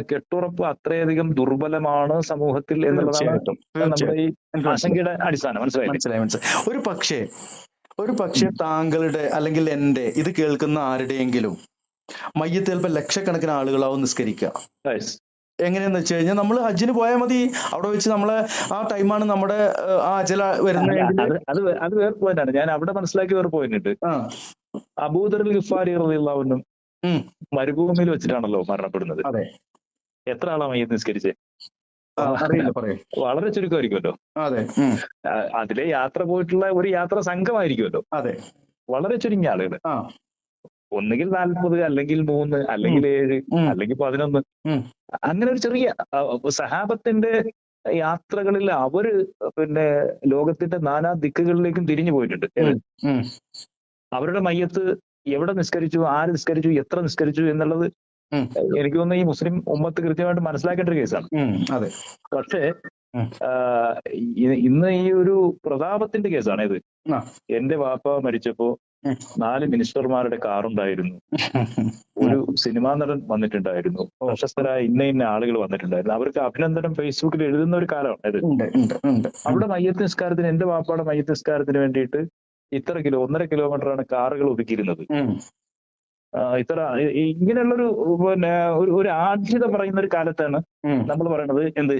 കെട്ടുറപ്പ് അത്രയധികം ദുർബലമാണ് സമൂഹത്തിൽ എന്നുള്ളതാണ് നമ്മുടെ ഈ ആശങ്കയുടെ അടിസ്ഥാനം. മനസ്സിലായി. ഒരു പക്ഷേ താങ്കളുടെ അല്ലെങ്കിൽ എന്റെ ഇത് കേൾക്കുന്ന ആരുടെയെങ്കിലും മയ്യത്ത് ചിലപ്പോൾ ലക്ഷക്കണക്കിന് ആളുകളാവും നിസ്കരിക്കുക. എങ്ങനെയാന്ന് വെച്ച് കഴിഞ്ഞാൽ നമ്മൾ ഹജ്ജിന് പോയാൽ മതി, അവിടെ വെച്ച് നമ്മളെ ആ ടൈമാണ് നമ്മുടെ ആ അജല വരുന്നത്. അത് വേറെ പോയിന്റാണ്. ഞാൻ അവിടെ മനസ്സിലാക്കിയ വേറെ പോയിന്റ് ഉണ്ട്. അബൂദർ ഗിഫാരി റളിയല്ലാഹു അൻഹു മരുഭൂമിയിൽ വെച്ചിട്ടാണല്ലോ മരണപ്പെടുന്നത്. അതെ. എത്ര ആളാ മയ്യത്ത് നിസ്കരിച്ചേ? വളരെ ചുരുക്കമായിരിക്കുമല്ലോ. അതെ. അതിലെ യാത്ര പോയിട്ടുള്ള ഒരു യാത്ര സംഘമായിരിക്കുമല്ലോ. അതെ. വളരെ ചുരുങ്ങിയ ആളുകൾ. ഒന്നുകിൽ 40, അല്ലെങ്കിൽ 3, അല്ലെങ്കിൽ 7, അല്ലെങ്കിൽ 11. അങ്ങനെ ഒരു ചെറിയ സഹാബത്തിന്റെ യാത്രകളിൽ അവര് പിന്നെ ലോകത്തിന്റെ നാനാ ദിക്കുകളിലേക്കും തിരിഞ്ഞു പോയിട്ടുണ്ട്. അവരുടെ മയ്യത്ത് എവിടെ നിസ്കരിച്ചു, ആര് നിസ്കരിച്ചു, എത്ര നിസ്കരിച്ചു എന്നുള്ളത് എനിക്ക് തോന്നുന്നു ഈ മുസ്ലിം ഉമ്മത്ത് കൃത്യമായിട്ട് മനസ്സിലാക്കേണ്ട ഒരു കേസാണ്. അതെ. പക്ഷേ ഇന്ന് ഈ ഒരു പ്രതാപത്തിന്റെ കേസാണ് ഇത്. എന്റെ വാപ്പ മരിച്ചപ്പോ 4 മിനിസ്റ്റർമാരുടെ കാറുണ്ടായിരുന്നു, ഒരു സിനിമാ നടൻ വന്നിട്ടുണ്ടായിരുന്നു, പ്രശസ്തരായ ഇന്ന ആളുകൾ വന്നിട്ടുണ്ടായിരുന്നു. അവർക്ക് അഭിനന്ദനം ഫേസ്ബുക്കിൽ എഴുതുന്ന ഒരു കാലമാണ് ഇത്. അവിടെ മയ്യത്ത് നിസ്കാരത്തിന്, എന്റെ വാപ്പയുടെ മയ്യത്ത് നിസ്കാരത്തിന് വേണ്ടിയിട്ട് ഇത്ര 1.5 കിലോമീറ്ററാണ് കാറുകൾ ഒതുക്കിയിരുന്നത്. ഇങ്ങനെയുള്ളൊരു പിന്നെ ഒരു ആഢ്യത പറയുന്ന ഒരു കാലത്താണ് നമ്മൾ പറയുന്നത് എന്ത്,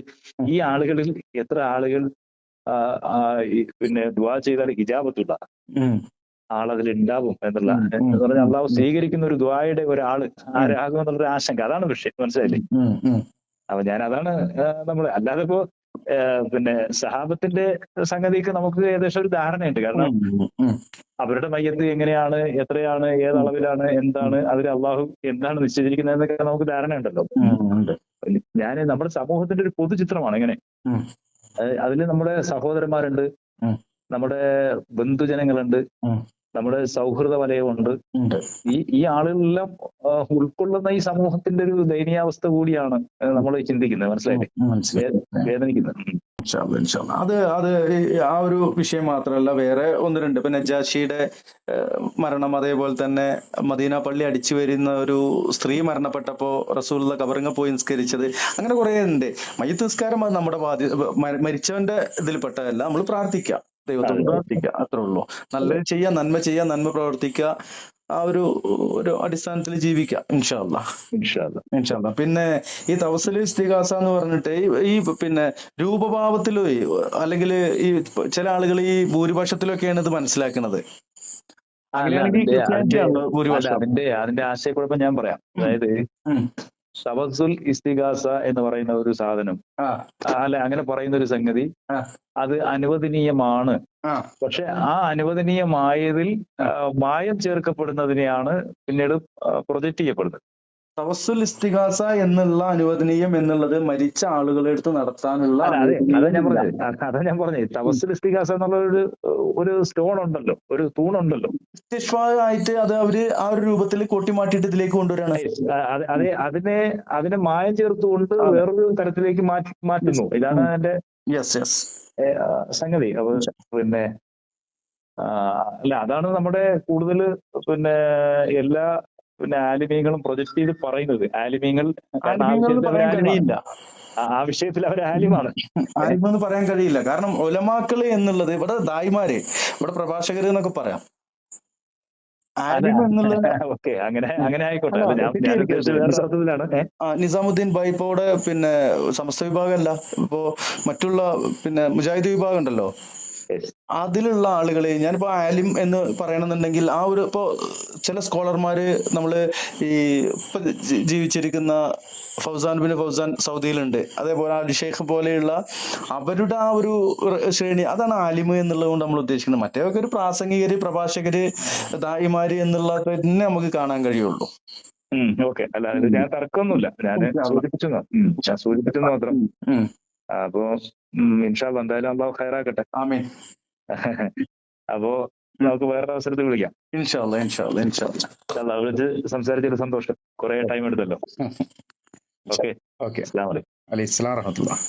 ഈ ആളുകളിൽ എത്ര ആളുകൾ പിന്നെ ദുആ ചെയ്താൽ ഇജാബത്തുള്ള ആളതിൽ ഉണ്ടാവും എന്നുള്ള പറഞ്ഞാൽ അള്ളാഹു സ്വീകരിക്കുന്ന ഒരു ദുആയുടെ ഒരാള് ആരാകും എന്നുള്ളൊരു ആശങ്ക. അതാണ് വിഷയം. മനസ്സിലായില്ലേ? അപ്പൊ ഞാൻ അതാണ് നമ്മൾ അല്ലാതെ ഇപ്പോ പിന്നെ സഹാബത്തിന്റെ സംഗതിക്ക് നമുക്ക് ഏകദേശം ഒരു ധാരണയുണ്ട്. കാരണം അവരുടെ മയ്യത്ത് എങ്ങനെയാണ്, എത്രയാണ്, ഏത് അളവിലാണ്, എന്താണ് അതിൽ അള്ളാഹു എന്താണ് നിശ്ചയിച്ചിരിക്കുന്നത് എന്നൊക്കെ നമുക്ക് ധാരണയുണ്ടല്ലോ. ഞാൻ നമ്മുടെ സമൂഹത്തിന്റെ ഒരു പൊതുചിത്രമാണ് ഇങ്ങനെ. അതിൽ നമ്മുടെ സഹോദരന്മാരുണ്ട്, നമ്മുടെ ബന്ധുജനങ്ങളുണ്ട്, നമ്മുടെ സൗഹൃദ വലയമുണ്ട്. ഈ ആളുകളെല്ലാം ഉൾക്കൊള്ളുന്ന ഈ സമൂഹത്തിന്റെ ഒരു ദയനീയാവസ്ഥ കൂടിയാണ് നമ്മൾ ചിന്തിക്കുന്നത്. മനസ്സിലായില്ലേ? വേദനിക്കുന്നത്. അത് ആ ഒരു വിഷയം മാത്രമല്ല, വേറെ ഒന്ന് രണ്ട്. ഇപ്പൊ നജാഷിയുടെ മരണം, അതേപോലെ തന്നെ മദീന പള്ളി അടിച്ചു വരുന്ന ഒരു സ്ത്രീ മരണപ്പെട്ടപ്പോ റസൂലുള്ള ഖബറിങ്ങ പോയി നിസ്കരിച്ചത്, അങ്ങനെ കുറെ ഉണ്ട്. മയ്യിത്ത് നിസ്കാരം അത് നമ്മുടെ മരിച്ചവന്റെ ഇതിൽപ്പെട്ടതല്ല. നമ്മൾ പ്രാർത്ഥിക്കുക, ദൈവത്തോട് പ്രാർത്ഥിക്കുക, അത്രേ ഉള്ളൂ. നല്ലത് ചെയ്യാ, നന്മ ചെയ്യാ, നന്മ പ്രവർത്തിക്കുക, ആ ഒരു അടിസ്ഥാനത്തിൽ ജീവിക്കാം ഇൻഷാ അല്ലാഹ്. പിന്നെ ഈ തവസ്സുൽ ഇസ്തിഗാസ എന്ന് പറഞ്ഞിട്ട് ഈ പിന്നെ രൂപഭാവത്തിലോ അല്ലെങ്കിൽ ഈ ചില ആളുകൾ ഈ ഭൂരിപക്ഷത്തിലൊക്കെയാണ് ഇത് മനസ്സിലാക്കുന്നത്. അതിന്റെ ആശയക്കുഴപ്പം ഞാൻ പറയാം. അതായത് തവസ്സുൽ ഇസ്തിഗാസ എന്ന് പറയുന്ന ഒരു സാധനം, അല്ല അങ്ങനെ പറയുന്ന ഒരു സംഗതി, അത് അനുവദനീയമാണ്. പക്ഷെ ആ അനുവദനീയമായതിൽ മായം ചേർക്കപ്പെടുന്നതിനെയാണ് പിന്നീട് പ്രൊജക്ട് ചെയ്യപ്പെടുന്നത്. തവസ്സുൽ ഇസ്തിഗാസ എന്നുള്ള അനുവദനീയം എന്നുള്ളത് മരിച്ച ആളുകളെ അടുത്ത് നടത്താനുള്ള, അതാ ഞാൻ പറഞ്ഞത്. തവസ്സുൽ ഇസ്തിഗാസ എന്നുള്ള ഒരു സ്റ്റോൺ ഉണ്ടല്ലോ, ഒരു തൂണുണ്ടല്ലോ, ആയിട്ട് അത് അവര് ആ ഒരു രൂപത്തിൽ കൊട്ടിമാറ്റിയിട്ട് ഇതിലേക്ക് കൊണ്ടുവരാണ്. അതിനെ മായം ചേർത്തുകൊണ്ട് വേറൊരു തരത്തിലേക്ക് മാറ്റുന്നു. ഇതാണ് അതിന്റെ സംഗതി. അപ്പൊ പിന്നെ അല്ല, അതാണ് നമ്മുടെ കൂടുതൽ പിന്നെ എല്ലാ ആലിമീങ്ങളും പ്രൊജക്ട് ചെയ്ത് പറയുന്നത്. ആലിമീങ്ങൾ ആ വിഷയത്തിൽ അവർ ആലിമാണ്. ആലിമെന്ന് പറയാൻ കഴിയില്ല. കാരണം ഉലമാക്കള് എന്നുള്ളത് ഇവിടെ ദായിമാര്, ഇവിടെ പ്രഭാഷകര് എന്നൊക്കെ പറയാം. അങ്ങനെ ആയിക്കോട്ടെ. നിസാമുദ്ദീൻ ബൈപ്പോടെ പിന്നെ സമസ്ത വിഭാഗമല്ല, ഇപ്പോ മറ്റുള്ള പിന്നെ മുജാഹിദ് വിഭാഗം ഉണ്ടല്ലോ, അതിലുള്ള ആളുകളെ ഞാനിപ്പോ ആലിം എന്ന് പറയണമെന്നുണ്ടെങ്കിൽ ആ ഒരു, ഇപ്പോ ചില സ്കോളർമാര് നമ്മള് ഈ ഇപ്പൊ ജീവിച്ചിരിക്കുന്ന ഫൗസാൻ ബിൻ ഫൗസാൻ സൗദിയിലുണ്ട്, അതേപോലെ അലി ഷെയ്ഖ് പോലെയുള്ള അവരുടെ ആ ഒരു ശ്രേണി, അതാണ് ആലിമ് എന്നുള്ളത് കൊണ്ട് നമ്മൾ ഉദ്ദേശിക്കുന്നത്. മറ്റേതൊക്കെ ഒരു പ്രാസംഗികര്, പ്രഭാഷകര്, ദായിമാര് എന്നുള്ള തന്നെ നമുക്ക് കാണാൻ കഴിയുള്ളൂ. അല്ല, ഞാൻ തർക്കമൊന്നുമില്ല, ഞാൻ സൂചിപ്പിച്ചു മാത്രം. അപ്പോ ഇൻഷാ അല്ലാഹ് എന്തായാലും അല്ലാഹു ഖൈറാക്കട്ടെ. ആമീൻ. അപ്പോ നമുക്ക് വേറൊരു അവസരത്തിൽ വിളിക്കാം. ഇൻഷാ അല്ലാഹ്. വിളിച്ച് സംസാരിച്ചതിൽ സന്തോഷം. കുറെ ടൈം എടുത്തല്ലോ. ഓക്കെ. അലൈഹിസ്സലാം വറഹ്മത്തുള്ളാഹി.